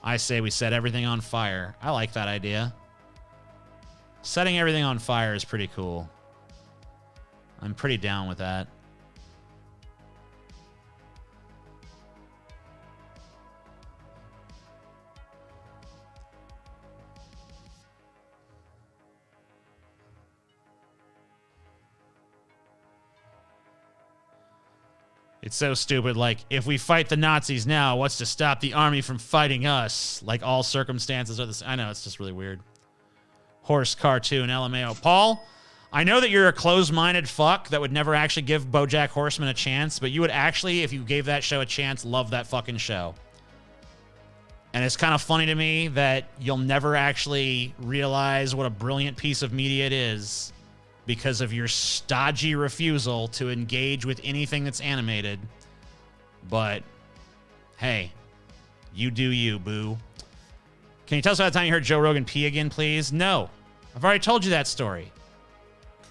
I say we set everything on fire. I like that idea. Setting everything on fire is pretty cool. I'm pretty down with that. It's so stupid. Like, if we fight the Nazis now, what's to stop the army from fighting us? Like, all circumstances are the same. I know, it's just really weird. Horse cartoon, LMAO. Paul, I know that you're a closed-minded fuck that would never actually give BoJack Horseman a chance, but you would actually, if you gave that show a chance, love that fucking show. And it's kind of funny to me that you'll never actually realize what a brilliant piece of media it is because of your stodgy refusal to engage with anything that's animated. But, hey, you do you, boo. Can you tell us about the time you heard Joe Rogan pee again, please? No. I've already told you that story.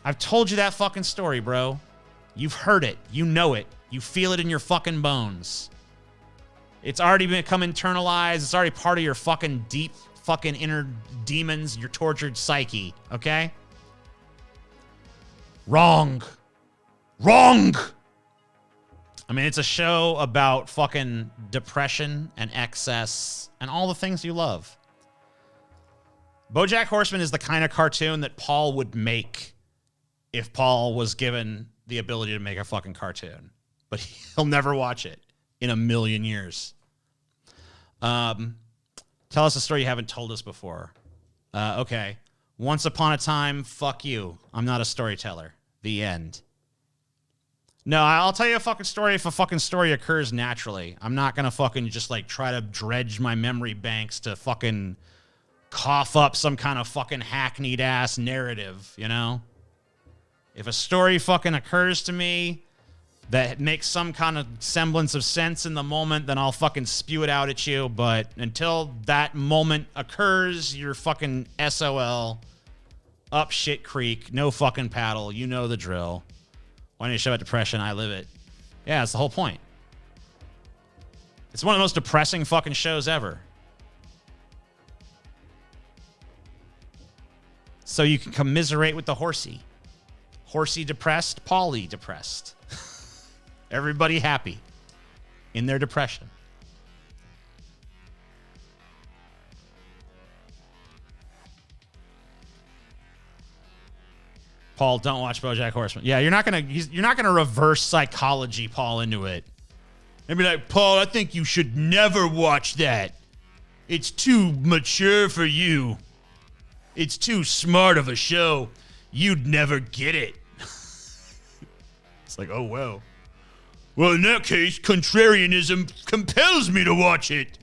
I've told you that fucking story, bro. You've heard it. You know it. You feel it in your fucking bones. It's already become internalized. It's already part of your fucking deep fucking inner demons, your tortured psyche, okay? Wrong. Wrong! I mean, it's a show about fucking depression and excess and all the things you love. BoJack Horseman is the kind of cartoon that Paul would make if Paul was given the ability to make a fucking cartoon. But he'll never watch it in a million years. Tell us a story you haven't told us before. Okay. Once upon a time, fuck you. I'm not a storyteller. The end. No, I'll tell you a fucking story if a fucking story occurs naturally. I'm not gonna fucking just like try to dredge my memory banks to fucking cough up some kind of fucking hackneyed ass narrative, you know? If a story fucking occurs to me that makes some kind of semblance of sense in the moment, then I'll fucking spew it out at you. But until that moment occurs, you're fucking SOL. Up shit creek. No fucking paddle. You know the drill. Why don't you show about depression? I live it. Yeah, that's the whole point. It's one of the most depressing fucking shows ever. So you can commiserate with the horsey. Horsey depressed, Paulie depressed. Everybody happy in their depression. Paul, don't watch BoJack Horseman. Yeah, you're not gonna reverse psychology Paul into it. And be like, Paul, I think you should never watch that. It's too mature for you. It's too smart of a show. You'd never get it. It's like, oh, well. Well, in that case, contrarianism compels me to watch it.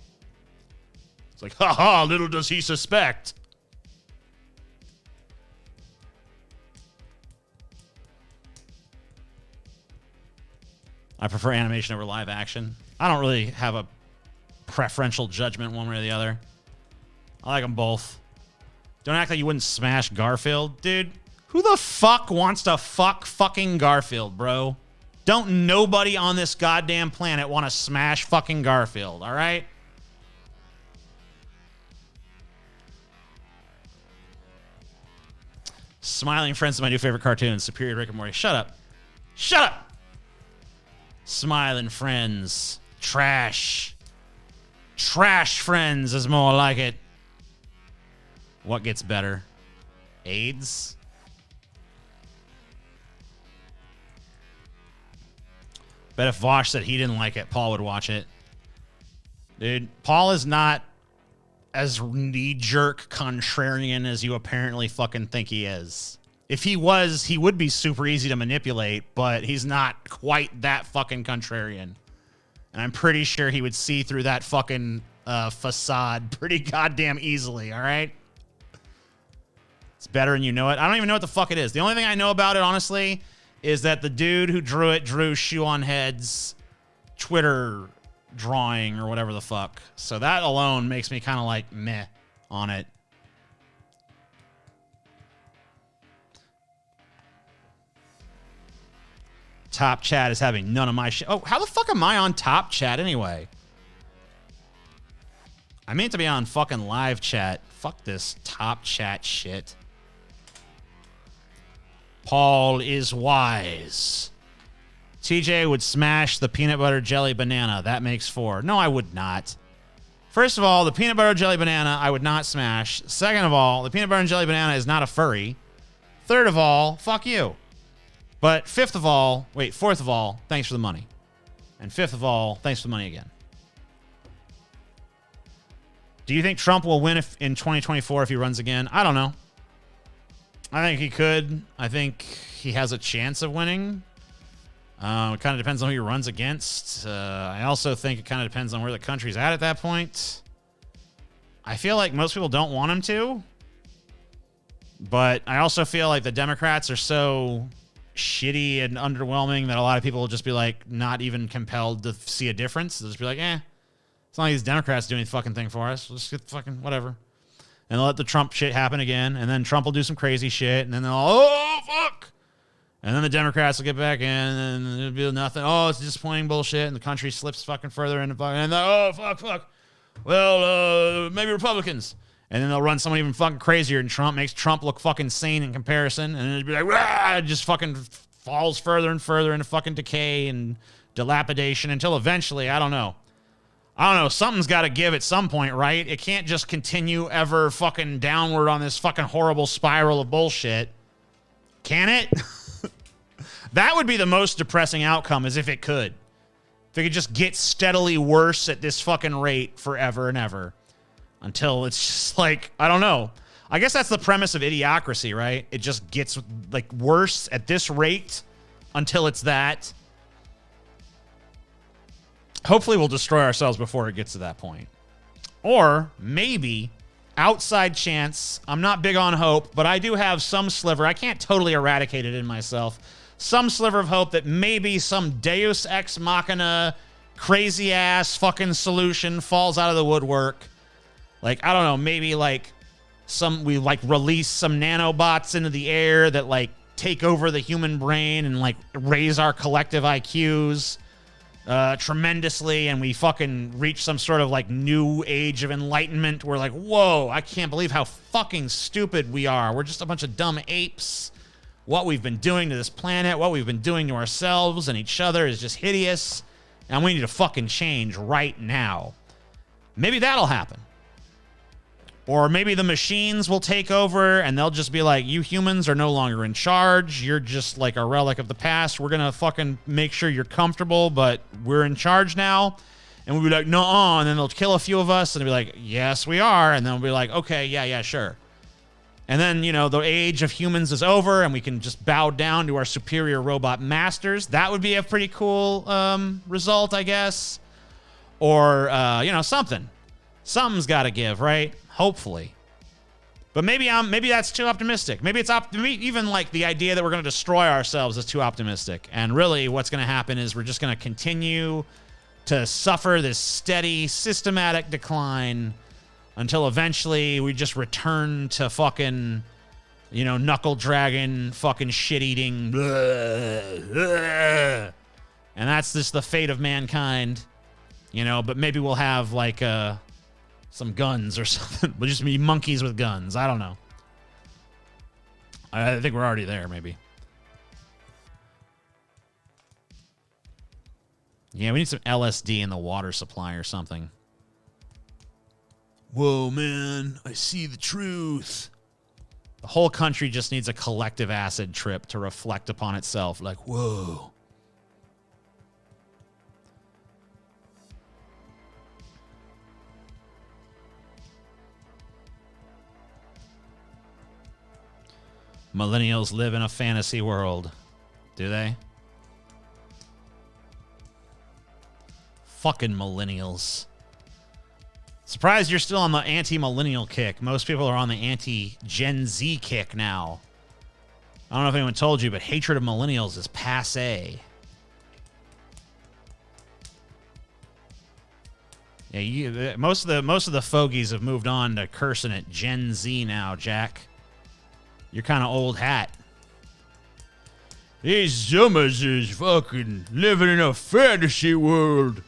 It's like, ha, little does he suspect. I prefer animation over live action. I don't really have a preferential judgment one way or the other. I like them both. Don't act like you wouldn't smash Garfield. Dude, who the fuck wants to fucking Garfield, bro? Don't nobody on this goddamn planet want to smash fucking Garfield, all right? Smiling Friends is my new favorite cartoon. Superior Rick and Morty. Shut up. Shut up! Smiling Friends. Trash. Trash Friends is more like it. What gets better? AIDS? Bet if Vosh said he didn't like it, Paul would watch it. Dude, Paul is not as knee-jerk contrarian as you apparently fucking think he is. If he was, he would be super easy to manipulate, but he's not quite that fucking contrarian. And I'm pretty sure he would see through that fucking facade pretty goddamn easily, all right? It's better and you know it. I don't even know what the fuck it is. The only thing I know about it, honestly, is that the dude who drew it drew ShoeOnHead's Twitter drawing or whatever the fuck. So that alone makes me kind of like meh on it. Top Chat is having none of my shit. Oh, how the fuck am I on Top Chat anyway? I meant to be on fucking live chat. Fuck this Top Chat shit. Paul is wise. TJ would smash the peanut butter jelly banana. That makes 4. No, I would not. First of all, the peanut butter jelly banana I would not smash. Second of all, the peanut butter and jelly banana is not a furry. Third of all, fuck you. But fourth of all, thanks for the money. And fifth of all, thanks for the money again. Do you think Trump will win in 2024 if he runs again? I don't know. I think he could. I think he has a chance of winning. It kind of depends on who he runs against. I also think it kind of depends on where the country's at that point. I feel like most people don't want him to. But I also feel like the Democrats are so shitty and underwhelming that a lot of people will just be like not even compelled to see a difference. They'll just be like, as long as these Democrats do any fucking thing for us, we'll just get fucking whatever. And they'll let the Trump shit happen again, and then Trump will do some crazy shit, and then they'll, oh, fuck! And then the Democrats will get back in, and it'll be nothing. Oh, it's disappointing bullshit, and the country slips fucking further into fucking, and oh, fuck. Well, maybe Republicans. And then they'll run someone even fucking crazier, and Trump makes Trump look fucking sane in comparison, and it'll be like, rah! It just fucking falls further and further into fucking decay and dilapidation until eventually, I don't know, something's got to give at some point, right? It can't just continue ever fucking downward on this fucking horrible spiral of bullshit. Can it? That would be the most depressing outcome, is if it could. If it could just get steadily worse at this fucking rate forever and ever. Until it's just like, I don't know. I guess that's the premise of Idiocracy, right? It just gets like worse at this rate until it's that. Hopefully we'll destroy ourselves before it gets to that point. Or maybe, outside chance, I'm not big on hope, but I do have some sliver. I can't totally eradicate it in myself. Some sliver of hope that maybe some Deus Ex Machina crazy ass fucking solution falls out of the woodwork. Like, I don't know, maybe like we like release some nanobots into the air that like take over the human brain and like raise our collective IQs tremendously, and we fucking reach some sort of like new age of enlightenment. We're like, whoa, I can't believe how fucking stupid we are. We're just a bunch of dumb apes. what we've been doing to this planet, what we've been doing to ourselves and each other is just hideous, and we need to fucking change right now. Maybe that'll happen. Or maybe the machines will take over and they'll just be like, you humans are no longer in charge. You're just like a relic of the past. We're going to fucking make sure you're comfortable, but we're in charge now. And we'll be like, nuh-uh. And then they'll kill a few of us and they'll be like, yes, we are. And then we'll be like, okay, yeah, sure. And then, you know, the age of humans is over and we can just bow down to our superior robot masters. That would be a pretty cool result, I guess. Or, you know, something. Something's got to give, right? Hopefully. But maybe that's too optimistic. Maybe it's even like the idea that we're going to destroy ourselves is too optimistic. And really what's going to happen is we're just going to continue to suffer this steady, systematic decline until eventually we just return to fucking, you know, knuckle dragon, fucking shit eating. And that's just the fate of mankind, you know, but maybe we'll have like some guns or something. We'll just be monkeys with guns. I don't know. I think we're already there, maybe. Yeah, we need some LSD in the water supply or something. Whoa, man, I see the truth. The whole country just needs a collective acid trip to reflect upon itself. Like, whoa. Millennials live in a fantasy world. Do they? Fucking millennials. Surprised you're still on the anti-millennial kick. Most people are on the anti-Gen Z kick now. I don't know if anyone told you, but hatred of millennials is passé. Yeah, most of the fogies have moved on to cursing at Gen Z now, Jack. You're kind of old hat. These Zoomers is fucking living in a fantasy world.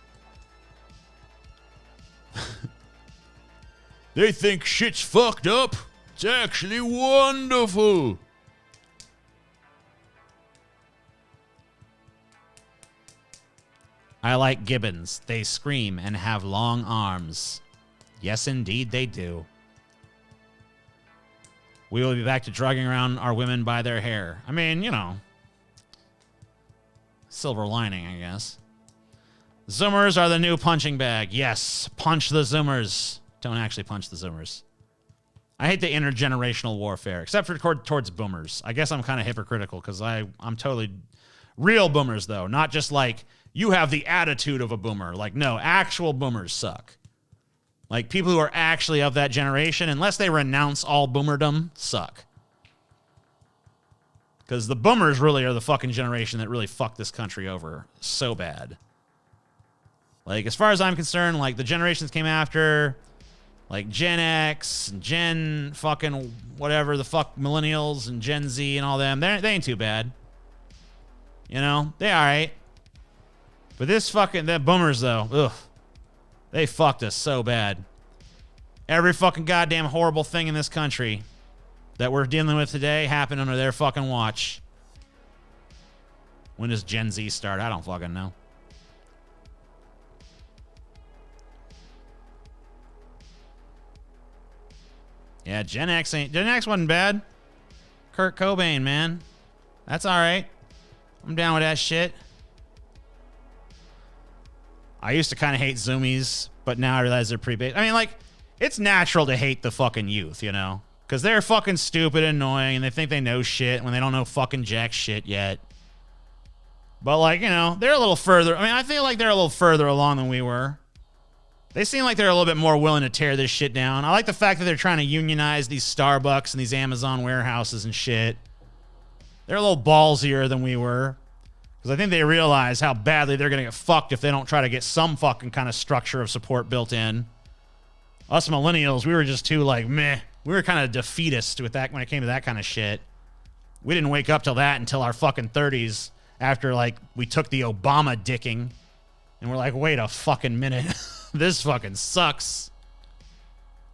They think shit's fucked up. It's actually wonderful. I like gibbons. They scream and have long arms. Yes, indeed, they do. We will be back to drugging around our women by their hair. I mean, you know. Silver lining, I guess. Zoomers are the new punching bag. Yes, punch the Zoomers. Don't actually punch the Zoomers. I hate the intergenerational warfare, except for towards boomers. I guess I'm kind of hypocritical because I'm totally... Real boomers, though. Not just like, you have the attitude of a boomer. Like, no, actual boomers suck. Like, people who are actually of that generation, unless they renounce all boomerdom, suck. Because the boomers really are the fucking generation that really fucked this country over so bad. Like, as far as I'm concerned, like, the generations came after, like, Gen X, and Gen fucking whatever, the fuck millennials, and Gen Z, and all them, they ain't too bad. You know? They alright. But the boomers, though, ugh. They fucked us so bad. Every fucking goddamn horrible thing in this country that we're dealing with today happened under their fucking watch. When does Gen Z start? I don't fucking know. Yeah, Gen X wasn't bad. Kurt Cobain, man. That's alright. I'm down with that shit. I used to kind of hate Zoomies, but now I realize they're pretty big. I mean, like, it's natural to hate the fucking youth, you know? Because they're fucking stupid and annoying, and they think they know shit when they don't know fucking jack shit yet. But, like, you know, they're a little further. I mean, I feel like they're a little further along than we were. They seem like they're a little bit more willing to tear this shit down. I like the fact that they're trying to unionize these Starbucks and these Amazon warehouses and shit. They're a little ballsier than we were. Because I think they realize how badly they're going to get fucked if they don't try to get some fucking kind of structure of support built in. Us millennials, we were just too, like, meh. We were kind of defeatist with that when it came to that kind of shit. We didn't wake up till that until our fucking 30s after, like, we took the Obama dicking. And we're like, wait a fucking minute. This fucking sucks.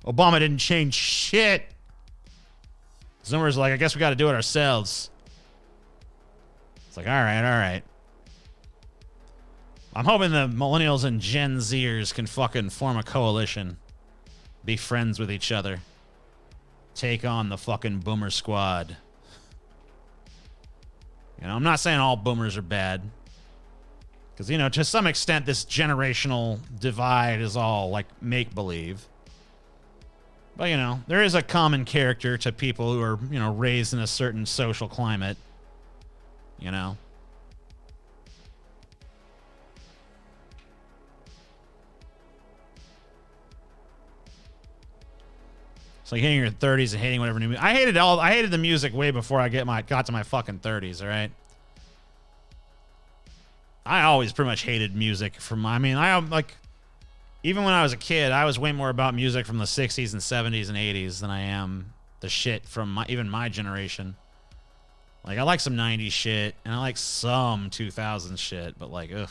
Obama didn't change shit. Zoomers like, I guess we got to do it ourselves. It's like, all right. I'm hoping the millennials and Gen Zers can fucking form a coalition. Be friends with each other. Take on the fucking boomer squad. You know, I'm not saying all boomers are bad. Because, you know, to some extent, this generational divide is all, like, make-believe. But, you know, there is a common character to people who are, you know, raised in a certain social climate. You know? It's like hitting your 30s and hating whatever new music. I hated the music way before I got to my fucking 30s, all right? I always pretty much hated music from, I mean, even when I was a kid, I was way more about music from the 60s and 70s and 80s than I am the shit from even my generation. Like, I like some 90s shit, and I like some 2000s shit, but like, ugh.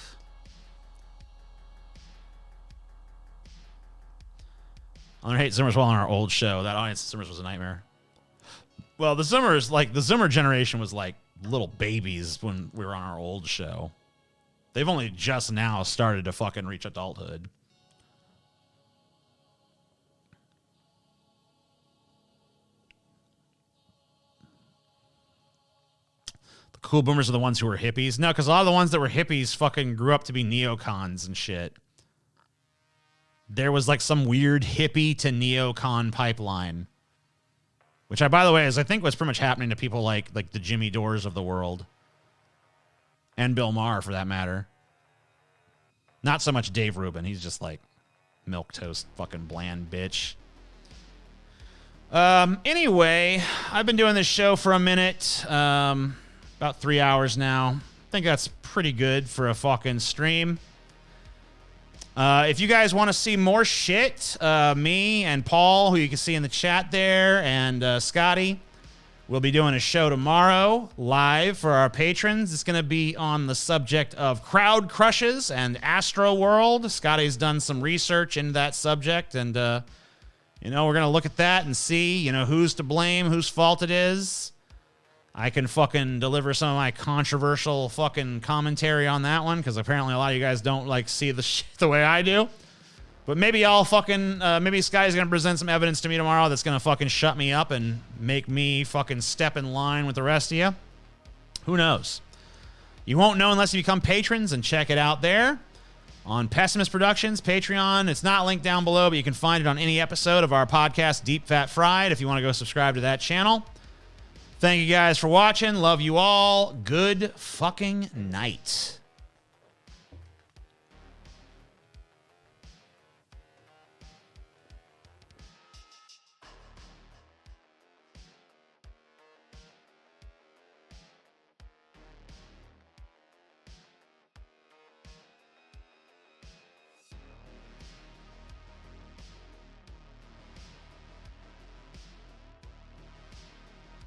I hate Zimmers well on our old show. That audience at Zimmers was a nightmare. Well, the Zimmer generation was like little babies when we were on our old show. They've only just now started to fucking reach adulthood. The cool boomers are the ones who were hippies. No, because a lot of the ones that were hippies fucking grew up to be neocons and shit. There was like some weird hippie to neocon pipeline. Which by the way, I think was pretty much happening to people like the Jimmy Dores of the world. And Bill Maher, for that matter. Not so much Dave Rubin. He's just like milquetoast fucking bland bitch. Anyway, I've been doing this show for a minute. About 3 hours now. I think that's pretty good for a fucking stream. If you guys want to see more shit, me and Paul, who you can see in the chat there, and Scotty, we'll be doing a show tomorrow live for our patrons. It's going to be on the subject of crowd crushes and Astro World. Scotty's done some research into that subject, and, you know, we're going to look at that and see, you know, who's to blame, whose fault it is. I can fucking deliver some of my controversial fucking commentary on that one, because apparently a lot of you guys don't, like, see the shit the way I do. But maybe I'll fucking, maybe Sky's gonna present some evidence to me tomorrow that's gonna fucking shut me up and make me fucking step in line with the rest of you. Who knows? You won't know unless you become patrons, and check it out there on Pessimist Productions, Patreon. It's not linked down below, but you can find it on any episode of our podcast, Deep Fat Fried, if you want to go subscribe to that channel. Thank you guys for watching. Love you all. Good fucking night.